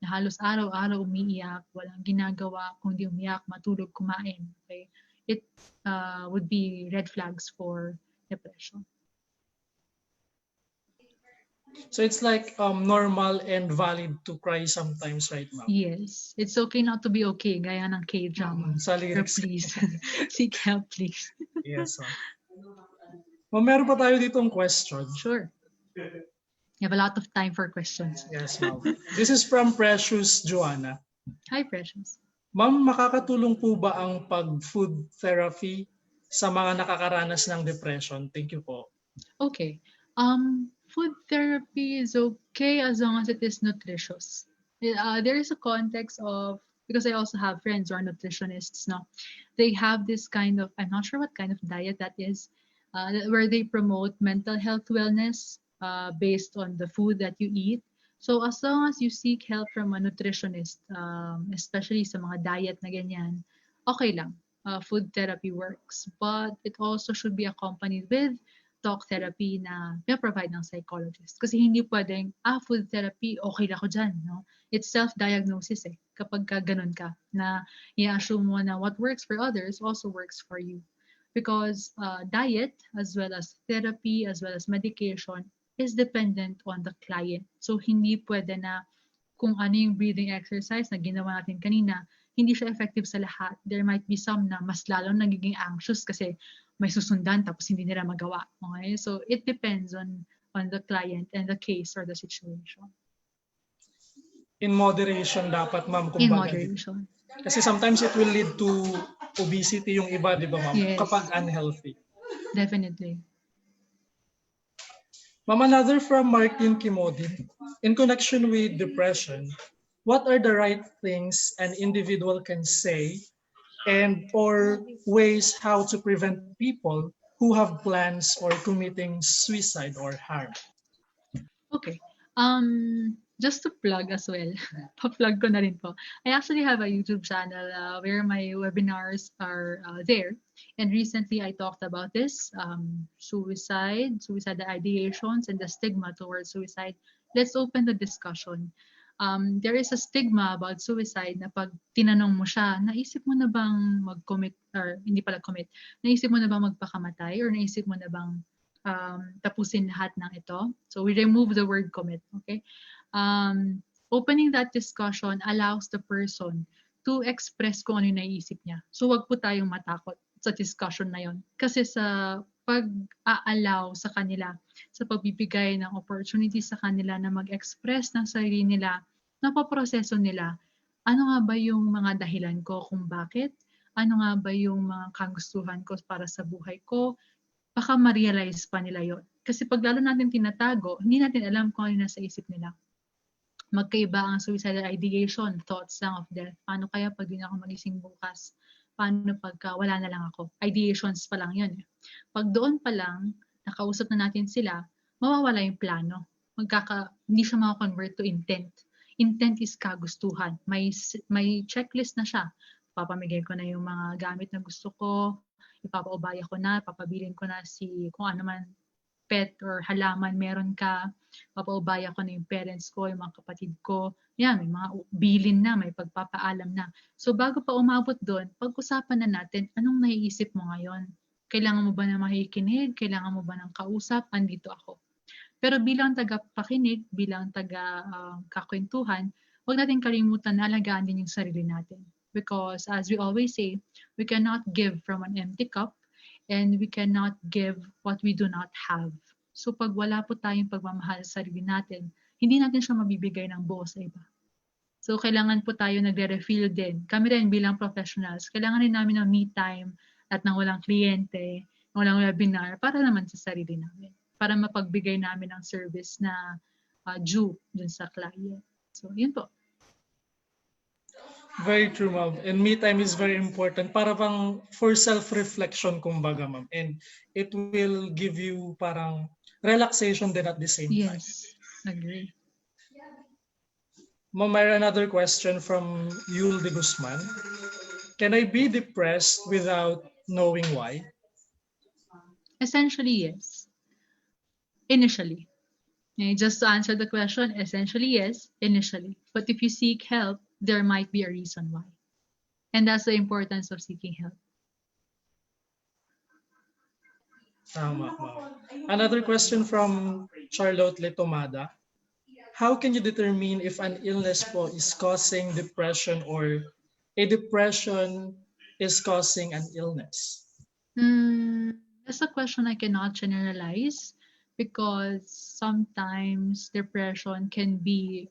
na halos araw-araw umiiyak, walang ginagawa, kundi umiyak, matulog, kumain, okay? It would be red flags for depression. So it's like normal and valid to cry sometimes, right, ma'am? Yes, it's okay not to be okay, gaya ng K-drama. Sa Pero lyrics. please, seek help please. Yes, ma'am. Ma'am, meron pa tayo ditong question. Sure. You have a lot of time for questions. Yes, ma'am. This is from Precious Joanna. Hi, Precious. Ma'am, makakatulong po ba ang pag-food therapy sa mga nakakaranas ng depression? Thank you po. Okay. Food therapy is okay as long as it is nutritious. There is a context of, because I also have friends who are nutritionists, no? They have this kind of, I'm not sure what kind of diet that is, where they promote mental health wellness based on the food that you eat. So as long as you seek help from a nutritionist, especially sa mga diet na ganyan, okay lang. Food therapy works. But it also should be accompanied with talk therapy na provide ng psychologist. Kasi hindi pwedeng, food therapy, okay lang ako dyan. No? It's self-diagnosis eh. Kapag ka ganun ka, na i-assume mo na what works for others also works for you. Because diet, as well as therapy, as well as medication, is dependent on the client. So, hindi pwede na kung ano yung breathing exercise na ginawa natin kanina, hindi siya effective sa lahat. There might be some na mas lalo nagiging anxious kasi may susundan tapos hindi nila magawa. Okay? So, it depends on the client and the case or the situation. In moderation dapat, ma'am. In Kumbaga. moderation. Kasi sometimes it will lead to obesity yung iba, di ba, ma'am? Yes. Kapag unhealthy. Definitely. Ma'am, another from Martin Kimodin. In connection with depression, what are the right things an individual can say and or ways how to prevent people who have plans or committing suicide or harm? Okay. Just to plug as well, pa-plug ko na rin po. I actually have a YouTube channel where my webinars are there. And recently I talked about this, suicidal ideations, and the stigma towards suicide. Let's open the discussion. There is a stigma about suicide na pag tinanong mo siya, naisip mo na bang mag-commit, or hindi pala commit, naisip mo na bang magpakamatay, or naisip mo na bang tapusin lahat ng ito? So we remove the word commit, okay? Opening that discussion allows the person to express kung ano yung naiisip niya. So wag po tayong matakot sa discussion na yon. Kasi sa pag-a-allow sa kanila, sa pagbibigay ng opportunity sa kanila na mag-express ng sarili nila, napaproseso nila, ano nga ba yung mga dahilan ko kung bakit? Ano nga ba yung mga kagustuhan ko para sa buhay ko? Baka ma-realize pa nila yon. Kasi pag lalo natin tinatago, hindi natin alam kung ano nasa isip nila. Magkaiba ang suicidal ideation, thoughts lang of death. Paano kaya pag di na ako magising bukas? Paano pagka wala na lang ako? Ideations pa lang yun. Pag doon pa lang, nakausap na natin sila, mawawala yung plano. Hindi siya makakonvert to intent. Intent is kagustuhan. May checklist na siya. Papamigay ko na yung mga gamit na gusto ko, ipapaubaya ko na, papabilin ko na kung ano man pet or halaman meron ka, papaubaya ko na yung parents ko, yung mga kapatid ko. Yan, may mga bilin na, may pagpapaalam na. So bago pa umabot doon, pag-usapan na natin, anong naiisip mo ngayon? Kailangan mo ba na makikinig? Kailangan mo ba ng kausap? Andito ako. Pero bilang taga-pakinig, bilang taga-kakwentuhan, huwag natin kalimutan na alagaan din yung sarili natin. Because as we always say, we cannot give from an empty cup, and we cannot give what we do not have. So pag wala po tayong pagmamahal sa sarili natin, hindi natin siya mabibigay ng buo sa iba. So kailangan po tayo nagre-refill din. Kami rin bilang professionals, kailangan rin namin ng me time at ng walang kliyente, ng walang webinar para naman sa sarili namin. Para mapagbigay namin ng service na due dun sa client. So yun po. Very true, ma'am. And me time is very important. Para bang for self-reflection, kumbaga, ma'am. And it will give you parang relaxation din at the same time. Yes, agree. Ma'am, mayroon another question from Yul de Guzman. Can I be depressed without knowing why? Essentially, yes. Initially. Just to answer the question, essentially, yes, initially. But if you seek help, there might be a reason why. And that's the importance of seeking help. Tama, ma'am. Another question from Charlotte Letomada. How can you determine if an illness po is causing depression or a depression is causing an illness? That's a question I cannot generalize because sometimes depression can be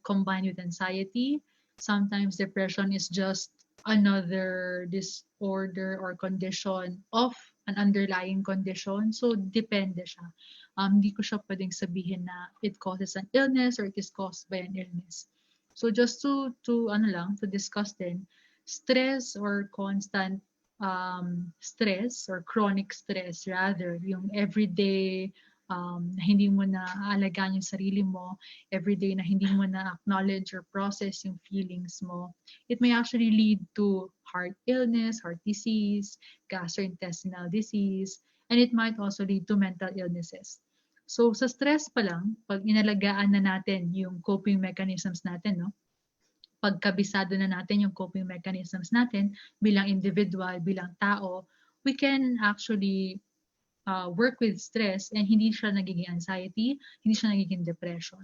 combined with anxiety. Sometimes depression is just another disorder or condition of an underlying condition. So, depende siya. Hindi ko siya pwedeng sabihin na it causes an illness or it is caused by an illness. So, just to discuss then, stress or constant stress or chronic stress rather, yung everyday na hindi mo na aalagaan yung sarili mo, everyday na hindi mo na acknowledge or process yung feelings mo, it may actually lead to heart illness, heart disease, gastrointestinal disease, and it might also lead to mental illnesses. So sa stress pa lang, pag inalagaan na natin yung coping mechanisms natin, no? Pagkabisado na natin yung coping mechanisms natin bilang individual, bilang tao, we can actually work with stress and hindi siya nagiging anxiety, hindi siya nagiging depression.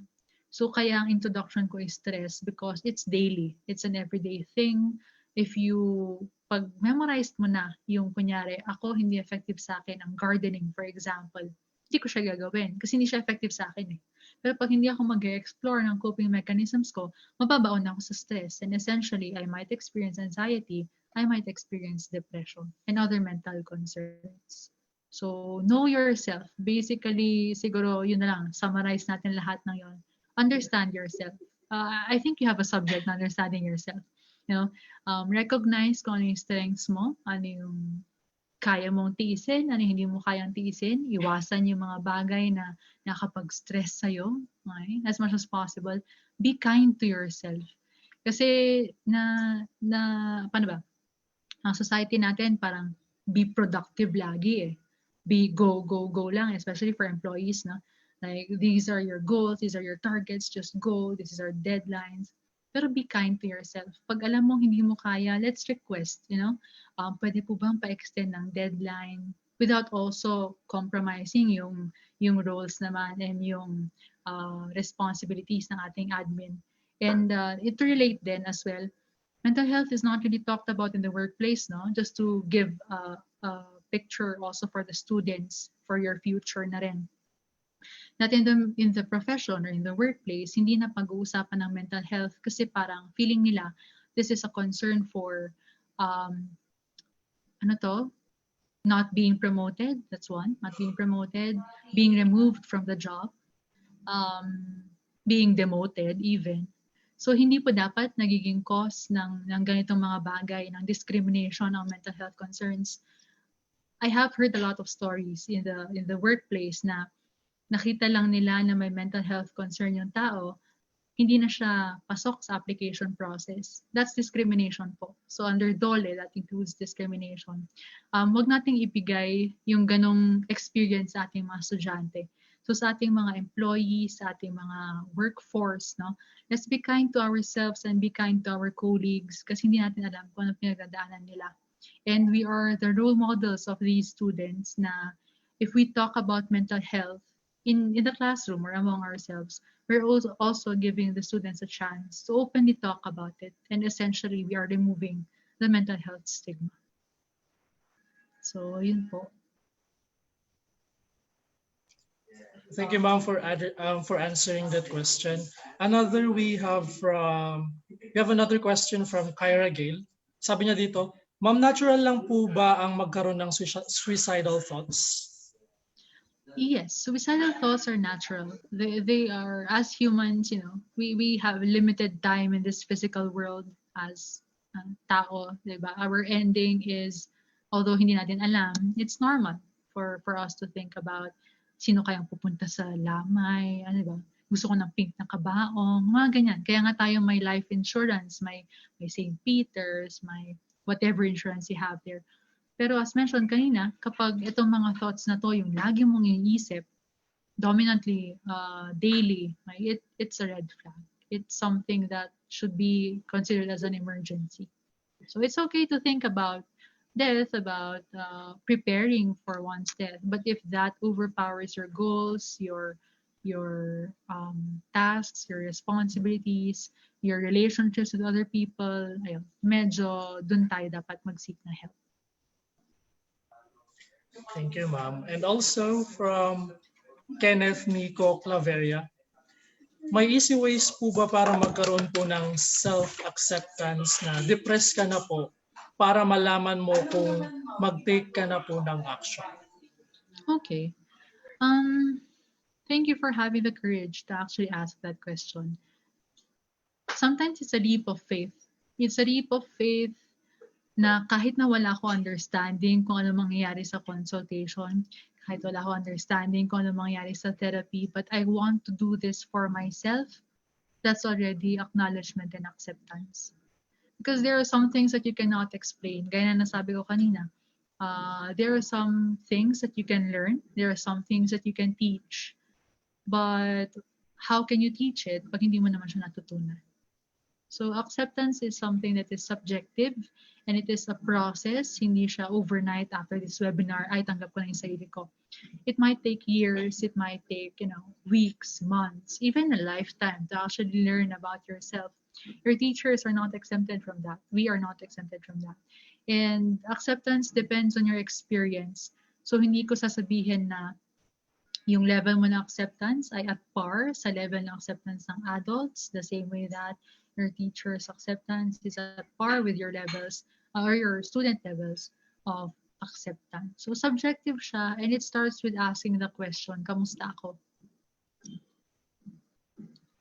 So kaya ang introduction ko is stress because it's daily. It's an everyday thing. If you pag-memorize mo na yung kunyari, ako hindi effective sa akin ang gardening, for example, hindi ko siya gagawin kasi hindi siya effective sa akin eh. Pero pag hindi ako mag-explore ng coping mechanisms ko, mababaon ako sa stress. And essentially, I might experience anxiety, I might experience depression, and other mental concerns. So, know yourself. Basically, siguro, yun na lang, summarize natin lahat ng yon. Understand yourself. I think you have a subject na understanding yourself. You know, recognize kung ano yung strengths mo, ano yung kaya mong tiisin, ano hindi mo kayang tiisin, iwasan yung mga bagay na nakapag-stress sa'yo, okay? As much as possible. Be kind to yourself. Kasi paano ba? Ang society natin parang be productive lagi eh. Be go, go, go lang, especially for employees, no? Like, these are your goals, these are your targets, just go, this is our deadlines. Pero be kind to yourself. Pag alam mo hindi mo kaya, let's request, you know, pwede po bang pa-extend ng deadline without also compromising yung roles naman and yung responsibilities ng ating admin. And it relate then as well. Mental health is not really talked about in the workplace, no? Just to give a picture also for the students, for your future na rin. That in the profession or in the workplace, hindi na pag-uusapan ng mental health kasi parang feeling nila this is a concern for not being promoted. That's one, not being promoted, being removed from the job, being demoted even. So hindi po dapat nagiging cause ng ganitong mga bagay, ng discrimination ng mental health concerns. I have heard a lot of stories in the workplace na nakita lang nila na may mental health concern yung tao, hindi na siya pasok sa application process. That's discrimination po. So under DOLE, that includes discrimination. Wag nating ibigay yung ganong experience sa ating mga estudyante. So sa ating mga employees, sa ating mga workforce, no, let's be kind to ourselves and be kind to our colleagues kasi hindi natin alam kung ano pinagdadaanan nila. And we are the role models of these students na if we talk about mental health, in the classroom or among ourselves, we're also giving the students a chance to openly talk about it. And essentially, we are removing the mental health stigma. So, yun po. Thank you, ma'am, for answering that question. We have another question from Kyra Gale. Sabi niya dito, ma'am, natural lang po ba ang magkaroon ng suicidal thoughts? Yes, suicidal thoughts are natural. They are, as humans, you know, we have limited time in this physical world. as tao, diba? Our ending is, although hindi natin alam, it's normal for us to think about sino kayang pupunta sa lamay, ano ba? Gusto ko ng pink na kabaong, mga ganyan. Kaya nga tayo may life insurance, may St. Peter's, may whatever insurance you have there. Pero as mentioned kanina, kapag itong mga thoughts na to, yung lagi mong iniisip, dominantly, daily, it's a red flag. It's something that should be considered as an emergency. So it's okay to think about death, about preparing for one's death. But if that overpowers your goals, your tasks, your responsibilities, your relationships with other people, ayun, medyo dun tayo dapat mag-seek na help. Thank you, ma'am. And also from Kenneth Nico Claveria, may easy ways po ba para magkaroon po ng self-acceptance na depressed ka na po para malaman mo kung mag-take ka na po ng action? Okay. Thank you for having the courage to actually ask that question. Sometimes it's a leap of faith. It's a leap of faith na kahit na wala ko understanding kung ano mangyayari sa consultation, kahit wala ko understanding kung ano mangyayari sa therapy, but I want to do this for myself, that's already acknowledgement and acceptance. Because there are some things that you cannot explain. Gaya na nasabi ko kanina, there are some things that you can learn, there are some things that you can teach, but how can you teach it pag hindi mo naman siya natutunan? So acceptance is something that is subjective and it is a process. Hindi siya overnight after this webinar, ay tanggap ko na yung sarili ko. It might take years, it might take, weeks, months, even a lifetime to actually learn about yourself. Your teachers are not exempted from that. We are not exempted from that. And acceptance depends on your experience. So hindi ko sasabihin na yung level mo na acceptance ay at par sa level ng acceptance ng adults, the same way that your teacher's acceptance is at par with your levels or your student levels of acceptance. So subjective siya, and it starts with asking the question, kamusta ako?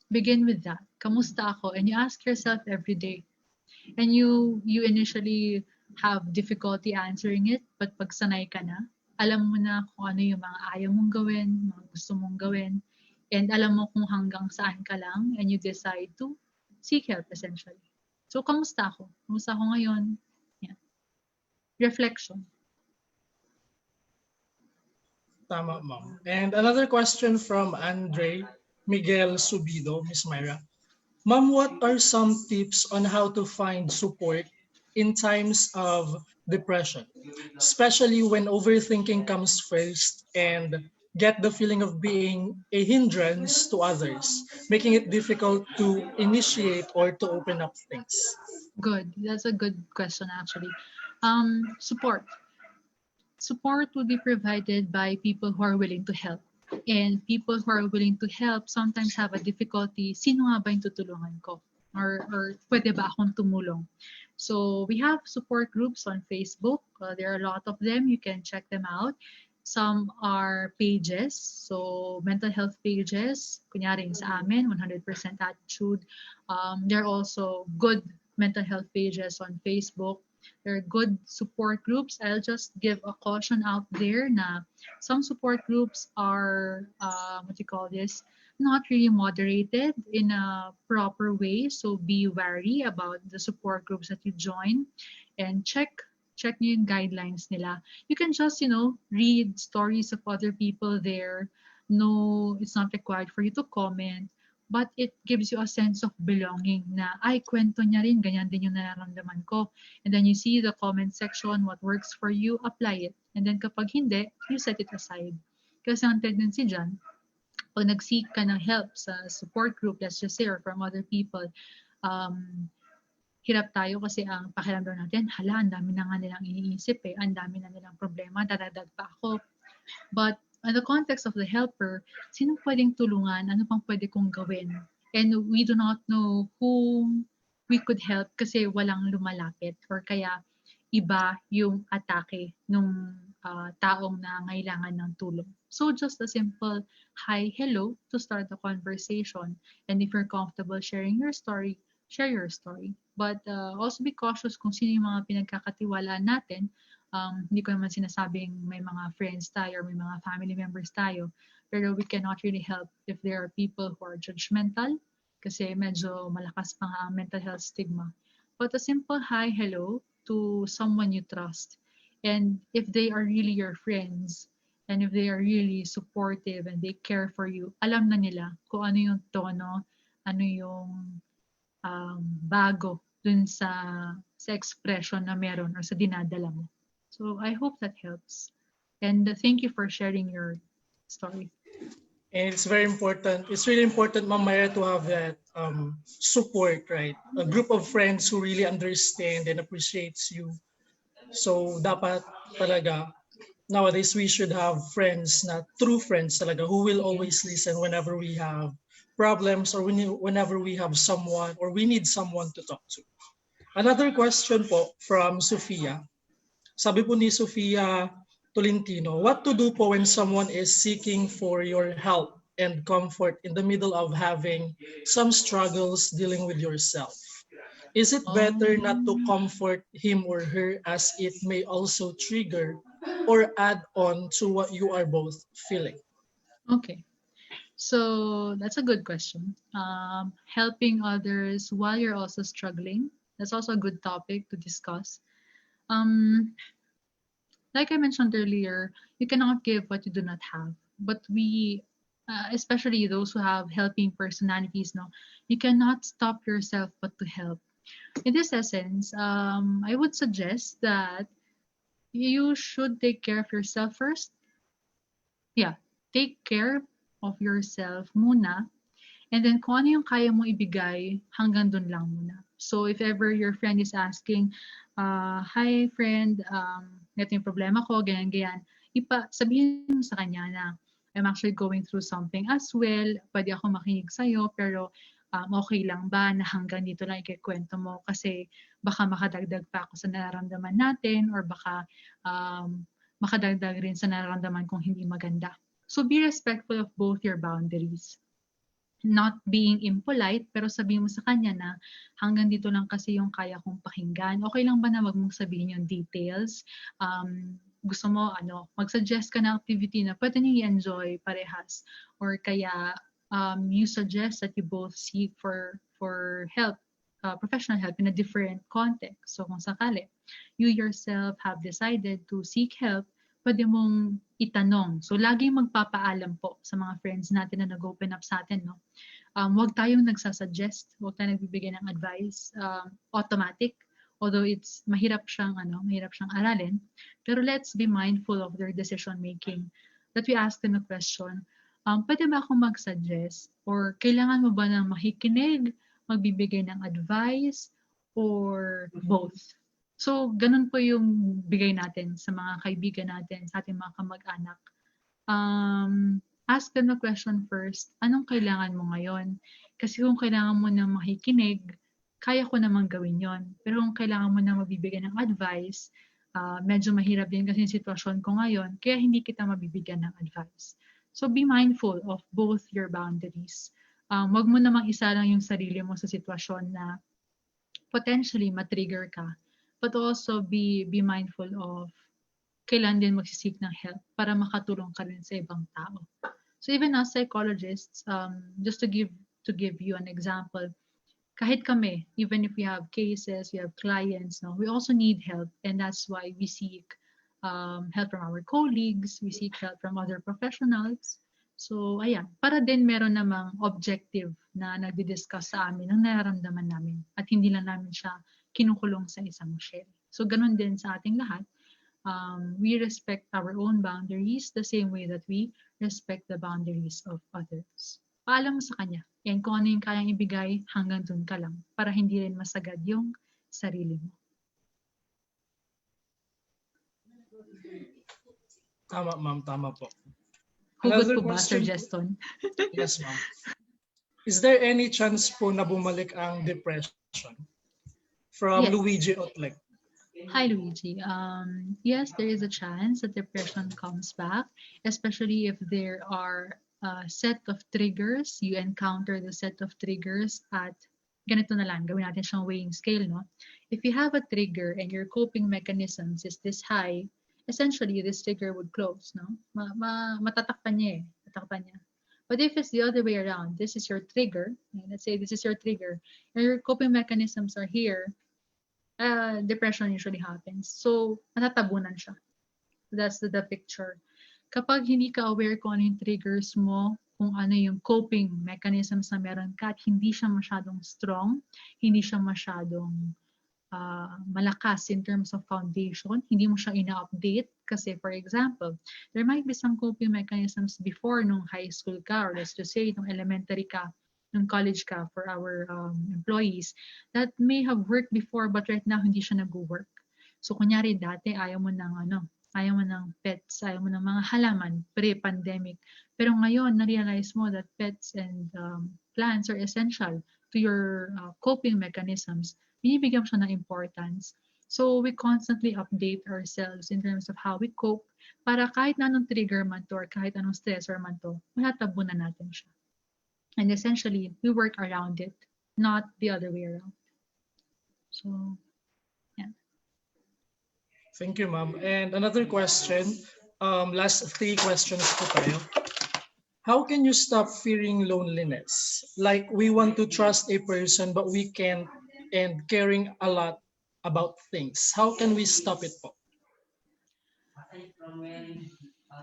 Begin with that, kamusta ako? And you ask yourself every day. And you initially have difficulty answering it, but pag sanay ka na, alam mo na kung ano yung mga ayaw mong gawin, mga gusto mong gawin, and alam mo kung hanggang saan ka lang, and you decide to seek help essentially. So, kamusta ako? Kamusta ako ngayon? Yeah. Reflection. Tama, ma'am. And another question from Andre Miguel Subido, Miss Myra. Ma'am, what are some tips on how to find support in times of depression, especially when overthinking comes first and get the feeling of being a hindrance to others, making it difficult to initiate or to open up things? Good. That's a good question actually. Support. Support will be provided by people who are willing to help. And people who are willing to help sometimes have a difficulty, sino nga ba yung tutulungan ko? Or pwede ba akong tumulong? So we have support groups on Facebook. There are a lot of them. You can check them out. Some are pages. So mental health pages. Kunyari sa amin, 100% attitude. There are also good mental health pages on Facebook. There are good support groups. I'll just give a caution out there na some support groups are, not really moderated in a proper way. So be wary about the support groups that you join and check nyo yung guidelines nila. You can just, read stories of other people there. No, it's not required for you to comment. But it gives you a sense of belonging na, ay, kwento niya rin, ganyan din yung nararamdaman ko. And then you see the comment section, what works for you, apply it. And then kapag hindi, you set it aside. Kasi ang tendency dyan, pag nag-seek ka ng help sa support group, let's just say, or from other people, hirap tayo kasi ang pakiramdam natin, hala, ang dami na nga nilang iniisip ang dami na nilang problema, dadadag pa ako. But in the context of the helper, sino pwedeng tulungan? Ano pang pwede kong gawin? And we do not know whom we could help kasi walang lumalapit or kaya iba yung atake nung taong na ngailangan ng tulong. So just a simple hi, hello to start the conversation. And if you're comfortable sharing your story, share your story. But also be cautious kung sino yung mga pinagkakatiwalaan natin. Hindi ko naman sinasabing may mga friends tayo or may mga family members tayo, pero we cannot really help if there are people who are judgmental kasi medyo malakas pa nga ang mental health stigma. But a simple hi, hello to someone you trust. And if they are really your friends, and if they are really supportive and they care for you, alam na nila kung ano yung tono, ano yung bago dun sa expression na meron or sa dinadala mo. So I hope that helps. And thank you for sharing your story. And it's very important. It's really important, Ma'am Myra, to have that support, right? A group of friends who really understand and appreciates you. So dapat talaga nowadays we should have friends, not true friends talaga, who will always listen whenever we have problems or whenever we have someone or we need someone to talk to. Another question po from Sofia. Sabi po ni Sofia Tolentino, what to do po when someone is seeking for your help and comfort in the middle of having some struggles dealing with yourself? Is it better not to comfort him or her as it may also trigger or add on to what you are both feeling? Okay. So that's a good question. Helping others while you're also struggling. That's also a good topic to discuss. Like I mentioned earlier, you cannot give what you do not have. But we, especially those who have helping personalities, no, you cannot stop yourself but to help. In this essence, I would suggest that you should take care of yourself first. Yeah, take care of yourself muna. And then kung ano yung kaya mo ibigay, hanggang dun lang muna. So if ever your friend is asking, hi friend, ito yung problema ko, ganyan. Sabihin mo sa kanya na, I'm actually going through something as well. Pwede ako makinig sa'yo, pero okay lang ba na hanggang dito lang ikikwento mo? Kasi baka makadagdag pa ako sa nararamdaman natin or baka makadagdag rin sa nararamdaman kong hindi maganda. So be respectful of both your boundaries. Not being impolite, pero sabihin mo sa kanya na hanggang dito lang kasi yung kaya kong pakinggan. Okay lang ba na wag mong sabihin yung details? Gusto mo, mag-suggest ka ng activity na pwede niyo i-enjoy parehas. Or kaya, you suggest that you both seek for help, professional help in a different context. So kung sakali, you yourself have decided to seek help, pwede mong itanong. So laging magpapaalam po sa mga friends natin na nag-open up sa atin, no? Huwag tayong nagsasuggest, huwag tayong nagbibigay ng advice, automatic. Although it's mahirap siyang aralin, pero let's be mindful of their decision making. That we ask them a question, pwede ba akong mag-suggest? Or kailangan mo ba ng makikinig, magbibigay ng advice, or both? So, ganun po yung bigay natin sa mga kaibigan natin, sa ating mga kamag-anak. Ask them the question first, anong kailangan mo ngayon? Kasi kung kailangan mo ng makikinig, kaya ko namang gawin yon. Pero kung kailangan mo na magbibigay ng advice, medyo mahirap din kasi yung sitwasyon ko ngayon, kaya hindi kita mabibigyan ng advice. So be mindful of both your boundaries. Wag mo namang isa lang yung sarili mo sa sitwasyon na potentially matrigger ka. But also be mindful of kailan din magsisik ng help para makatulong ka rin sa ibang tao. So even as psychologists, just to give you an example, kahit kami, even if we have cases, we have clients, no, we also need help, and that's why we seek help from our colleagues, we seek help from other professionals. So ayan, para din meron namang objective na nagdi-discuss sa amin ng nararamdaman namin at hindi lang namin siya kinukulong sa isang shell. So ganun din sa ating lahat. We respect our own boundaries the same way that we respect the boundaries of others. Paalam mo sa kanya. Yan, kung ano yung kayang ibigay, hanggang dun ka lang para hindi rin masagad yung sarili mo. Tama, ma'am. Tama po. Hugot po ba, Sir Justin? Yes, ma'am. Is there any chance po na bumalik ang depression? From Yes. Luigi Otlek. Hi, Luigi. Yes, there is a chance that depression comes back, especially if there are a set of triggers. You encounter the set of triggers at ganito na lang, gawin natin siyang weighing scale, no? If you have a trigger and your coping mechanisms is this high, essentially this trigger would close, no? Matatakpan niya eh, tatakpan niya. But if it's the other way around, this is your trigger, let's say this is your trigger, and your coping mechanisms are here, depression usually happens. So, matatabunan siya. That's the picture. Kapag hindi ka aware kung ano yung triggers mo, kung ano yung coping mechanisms na meron ka at hindi siya masyadong strong, hindi siya masyadong malakas in terms of foundation, hindi mo siya ina-update kasi for example, there might be some coping mechanisms before nung high school ka or let's just say nung elementary ka, nung college ka for our employees that may have worked before but right now hindi siya nag-work. So kunyari dati ayaw mo ng pets, ayaw mo ng mga halaman pre-pandemic. Pero ngayon, na-realize mo that pets and plants are essential to your coping mechanisms. Binibigyan mo siya ng importance. So we constantly update ourselves in terms of how we cope para kahit na anong trigger man to or kahit anong stressor man to, matatabunan natin siya. And essentially, we work around it, not the other way around. So, yeah. Thank you, ma'am. And another question, last 3 questions po tayo. How can you stop fearing loneliness? Like we want to trust a person but we can't and caring a lot about things. How can we stop it po?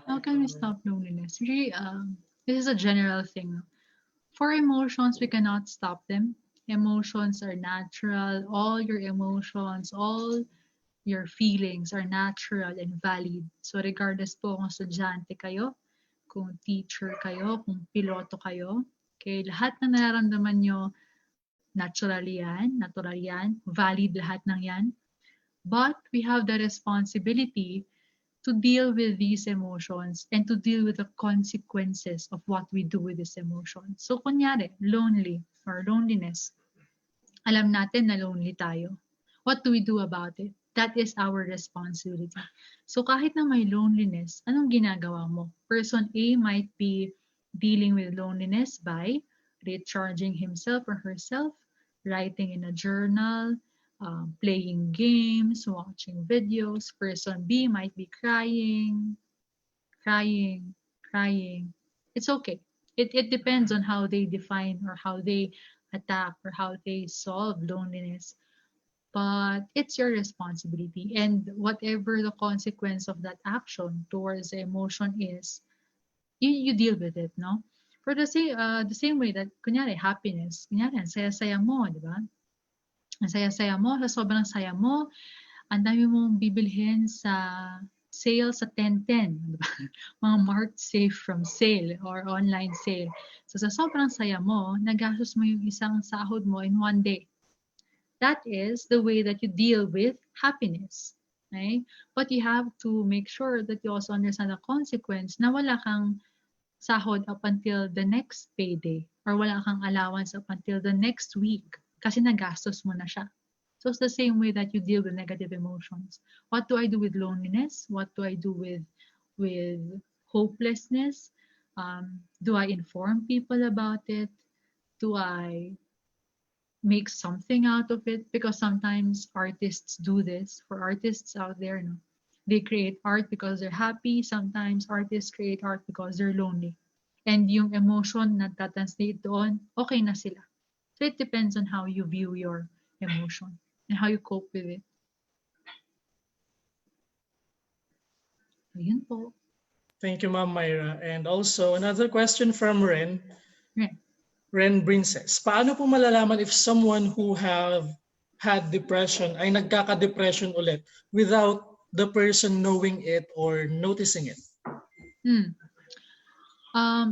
How can we stop loneliness? Really, this is a general thing. For emotions, we cannot stop them. Emotions are natural. All your emotions, all your feelings are natural and valid. So regardless po kung estudyante kayo, kung teacher kayo, kung piloto kayo, okay, lahat na nararamdaman nyo, natural yan, valid lahat ng yan. But we have the responsibility to deal with these emotions and to deal with the consequences of what we do with these emotions. So kunyari, lonely or loneliness, alam natin na lonely tayo. What do we do about it? That is our responsibility. So kahit na may loneliness, anong ginagawa mo? Person A might be dealing with loneliness by recharging himself or herself, writing in a journal, playing games, watching videos. Person B might be crying. It's okay. It depends on how they define or how they attack or how they solve loneliness. But it's your responsibility, and whatever the consequence of that action towards the emotion is, you deal with it, no? For the same way that, kunyari, happiness, kunyari, ang saya-saya mo, di ba? Ang saya-saya mo, sa sobrang saya mo, ang dami mong bibilhin sa sale sa 10-10, di ba? Mga marked safe from sale or online sale. So sa sobrang saya mo, nagastos mo yung isang sahod mo in one day. That is the way that you deal with happiness. Okay? But you have to make sure that you also understand the consequence na wala kang sahod up until the next payday or wala kang allowance up until the next week kasi nagastos mo na siya. So it's the same way that you deal with negative emotions. What do I do with loneliness? What do I do with hopelessness? Do I inform people about it? Do I make something out of it? Because sometimes artists do this. For artists out there, no? They create art because they're happy. Sometimes artists create art because they're lonely. And yung emotion na tatranslate doon, okay na sila. So it depends on how you view your emotion and how you cope with it. Ayun po. Thank you, Ma'am Myra. And also another question from Ren. Ren. Ren Princess, paano po malalaman if someone who have had depression ay nagkaka-depression ulit without the person knowing it or noticing it?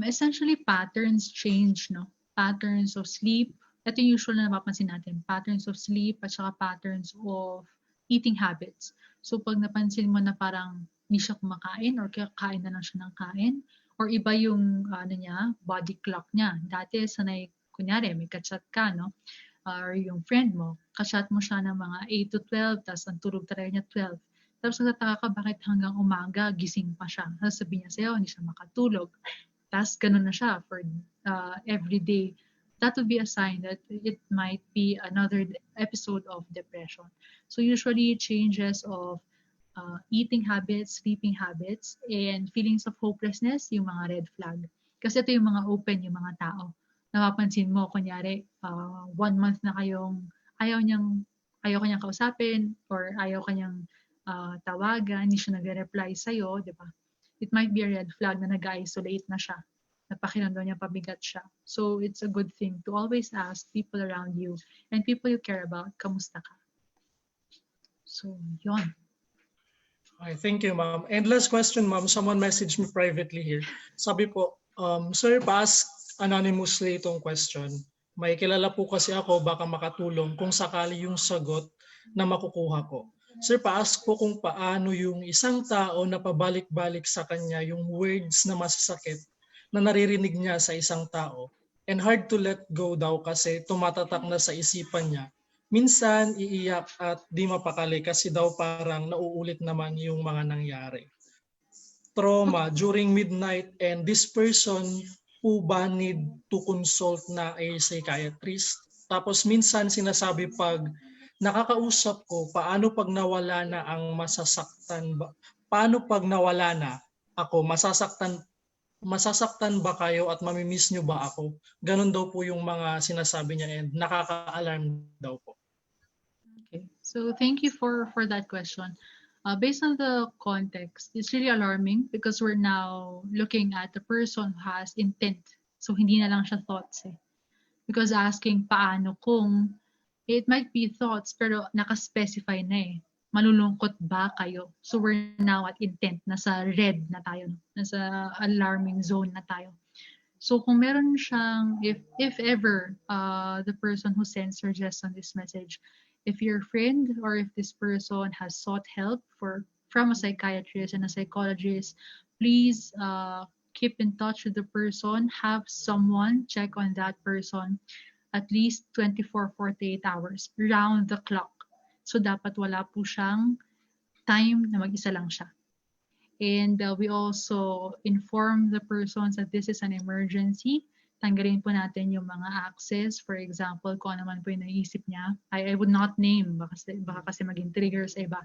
Essentially, patterns change, no? Patterns of sleep. Ito yung usual na napapansin natin. Patterns of sleep at saka patterns of eating habits. So pag napansin mo na parang hindi siya kumakain or kakain na lang siya ng kain, or iba yung body clock niya. Dati sanay, kunyari, may kachat ka, no? Or yung friend mo, kachat mo siya ng mga 8 to 12, tapos ang tulog talaga niya 12. Tapos nagtataka ka bakit hanggang umaga gising pa siya. Sasabihin niya sa'yo, hindi siya makatulog. Tapos ganun na siya for everyday that would be a sign that it might be another episode of depression. So usually changes of eating habits, sleeping habits, and feelings of hopelessness, yung mga red flag. Kasi ito yung mga open, yung mga tao. Napapansin mo, kunyari, 1 month na kayong ayaw kanyang kausapin or ayaw kanyang tawagan, hindi siya nagre-reply sa'yo, di ba? It might be a red flag na nag-isolate na siya. Napakiramdam niya pabigat siya. So it's a good thing to always ask people around you and people you care about, kamusta ka? So, yon. Okay, thank you, ma'am. And last question, ma'am. Someone messaged me privately here. Sabi po, sir, pa-ask anonymously itong question. May kilala po kasi ako, baka makatulong kung sakali yung sagot na makukuha ko. Sir, pa-ask po kung paano yung isang tao na pabalik-balik sa kanya yung words na masasakit na naririnig niya sa isang tao. And hard to let go daw kasi tumatatak na sa isipan niya. Minsan iiyak at di mapakali kasi daw parang nauulit naman yung mga nangyari. Trauma during midnight, and this person po ba need to consult na a psychiatrist? Tapos minsan sinasabi pag nakakausap ko, paano pag nawala na ang masasaktan ba? Paano pag nawala na ako, masasaktan ba kayo at mamimiss nyo ba ako? Ganun daw po yung mga sinasabi niya and nakaka-alarm daw po. Okay, so thank you for that question. Based on the context, it's really alarming because we're now looking at the person who has intent. So hindi na lang siya thoughts eh. Because asking paano kung, it might be thoughts pero naka-specify na eh. Malulungkot ba kayo? So we're now at intent. Nasa red na tayo. Nasa alarming zone na tayo. So kung meron siyang, if ever the person who sends suggests on this message, if your friend or if this person has sought help from a psychiatrist and a psychologist, please keep in touch with the person. Have someone check on that person at least 24-48 hours, round the clock. So dapat wala po siyang time na mag-isa lang siya. And we also inform the persons that this is an emergency. Tanggalin po natin yung mga access. For example, kung ano man po yung naisip niya. I would not name, baka kasi maging trigger sa iba.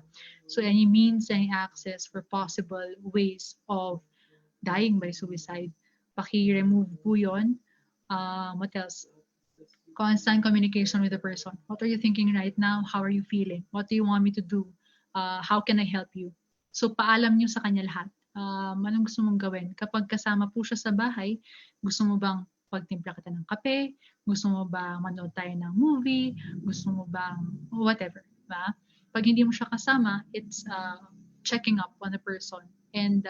So any means, any access for possible ways of dying by suicide, paki-remove po yun. What else? Constant communication with the person. What are you thinking right now? How are you feeling? What do you want me to do? How can I help you? So paalam nyo sa kanya lahat. Anong gusto mong gawin? Kapag kasama po siya sa bahay, gusto mo bang pagtimpla kita ng kape? Gusto mo bang manood tayo ng movie? Gusto mo bang whatever? Ba? Pag hindi mo siya kasama, it's checking up on the person. And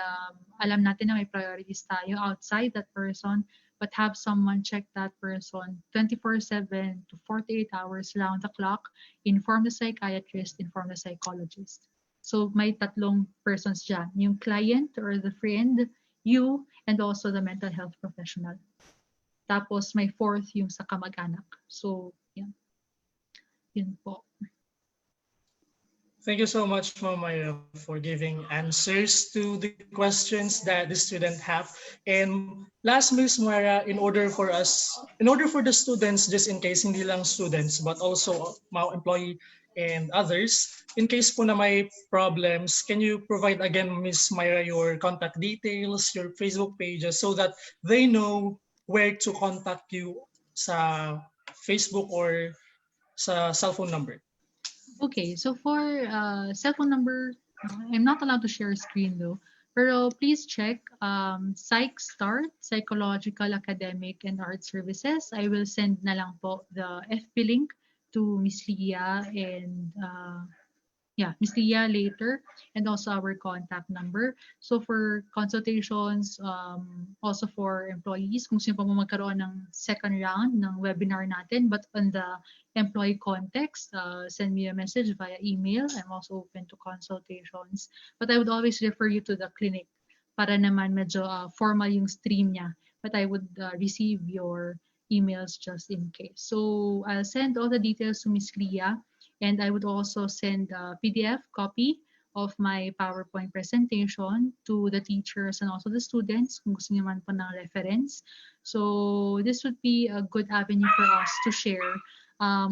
alam natin na may priorities tayo outside that person, but have someone check that person 24/7 to 48 hours round the clock. Inform the psychiatrist, inform the psychologist. So may tatlong persons dyan. Yung client or the friend, you, and also the mental health professional. Tapos may fourth yung sa kamag-anak. So, yan. Yun po. Thank you so much, Ma'am Myra, for giving answers to the questions that the student have. And last, Ms. Myra, in order for the students, just in case hindi lang students, but also mga employee and others, in case po na may problems, can you provide again, Ms. Myra, your contact details, your Facebook pages, so that they know where to contact you sa Facebook or sa cellphone number? Okay, so for cell phone number, I'm not allowed to share screen though. Pero please check Psych Start, Psychological, Academic, and Art Services. I will send na lang po the FB link to Miss Leah and Miss Leah later, and also our contact number. So for consultations, also for employees, kung sino pa mo magkaroon ng second round ng webinar natin, but on the employee context, send me a message via email. I'm also open to consultations. But I would always refer you to the clinic para naman medyo formal yung stream niya. But I would receive your emails just in case. So I'll send all the details to Miss Leah. And I would also send a PDF copy of my PowerPoint presentation to the teachers and also the students kung gusto niyo man po ng reference. So this would be a good avenue for us to share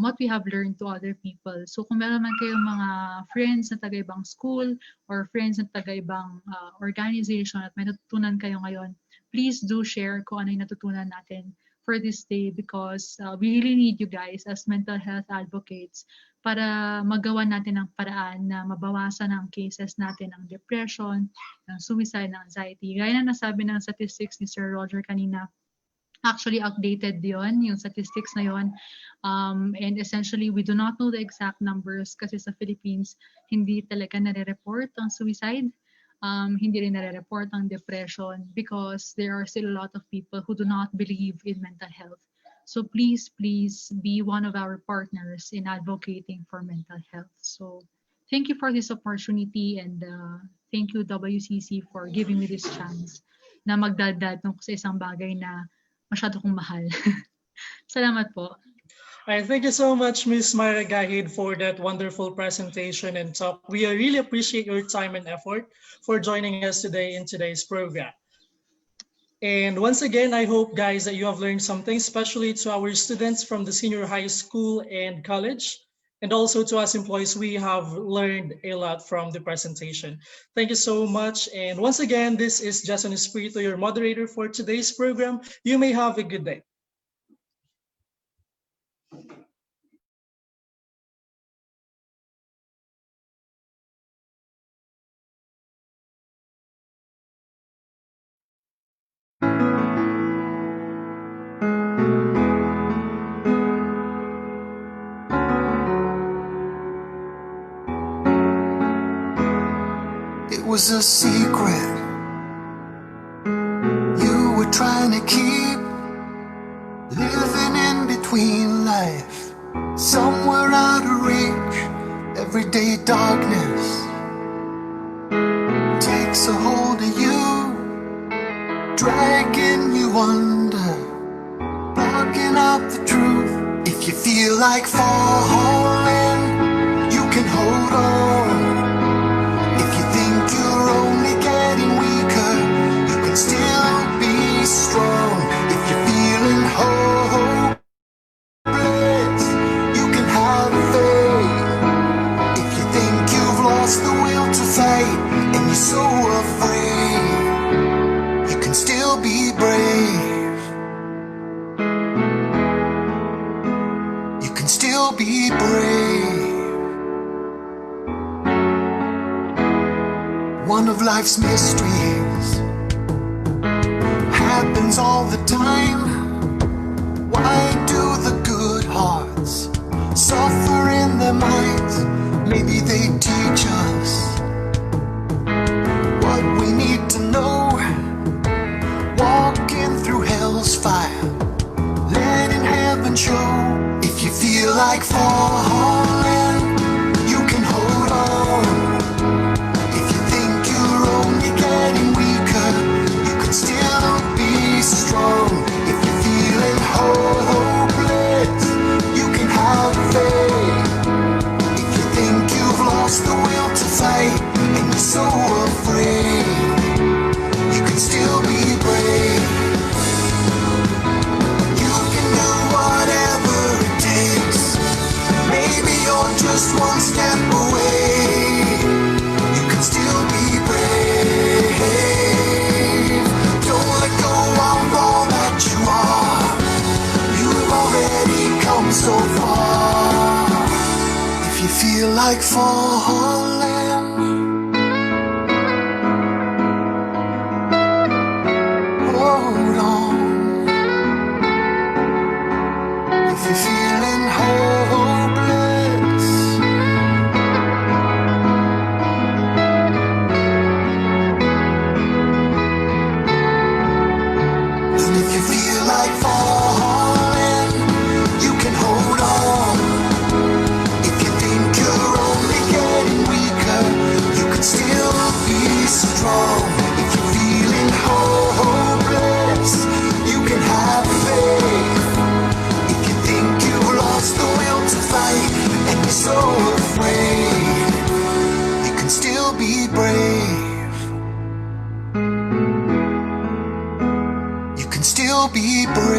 what we have learned to other people. So kung meron man kayong mga friends na taga-ibang school or friends na taga-ibang organization at may natutunan kayo ngayon, please do share kung ano yung natutunan natin for this day because we really need you guys as mental health advocates para magawa natin ang paraan na mabawasan ang cases natin ng depression, ng suicide, ng anxiety. Gaya na nasabi ng statistics ni Sir Roger kanina, actually outdated yon yung statistics na yon. And essentially, we do not know the exact numbers kasi sa Philippines, hindi talaga nare-report ang suicide. Hindi rin nare-report ang depression because there are still a lot of people who do not believe in mental health. So please, please be one of our partners in advocating for mental health. So thank you for this opportunity and thank you WCC for giving me this chance na magdaldal tungkol sa isang bagay na masyado kong mahal. Salamat po. All right, thank you so much, Ms. Myra Gahid, for that wonderful presentation and talk. We really appreciate your time and effort for joining us today in today's program. And once again, I hope, guys, that you have learned something, especially to our students from the senior high school and college, and also to us employees, we have learned a lot from the presentation. Thank you so much. And once again, this is Jason Espirito, your moderator for today's program. You may have a good day. It was a secret you were trying to keep, living in between life, somewhere out of reach. Everyday darkness takes a hold of you, dragging you under, blocking out the truth. If you feel like falling, you can hold on. You're only getting weaker, you can still be strong. If you're feeling hopeless, you can have faith. If you think you've lost the will to fight and you're so afraid, you can still be brave. You can still be brave. One of life's mysteries happens all the time. Why do the good hearts suffer in their minds? Maybe they teach us what we need to know. Walking through hell's fire, letting heaven show. If you feel like falling, you can hold on. Getting weaker, you can still be strong. If you're feeling hopeless, you can have faith. If you think you've lost the will to fight and you're so afraid, you can still be brave. You can do whatever it takes. Maybe you're just one step away. You can still be brave. Don't let go of all that you are. You've already come so far. If you feel like falling, hold on. If you're feeling hopeless, like falling, you can hold on. If you think you're only getting still be brave. You can still be brave.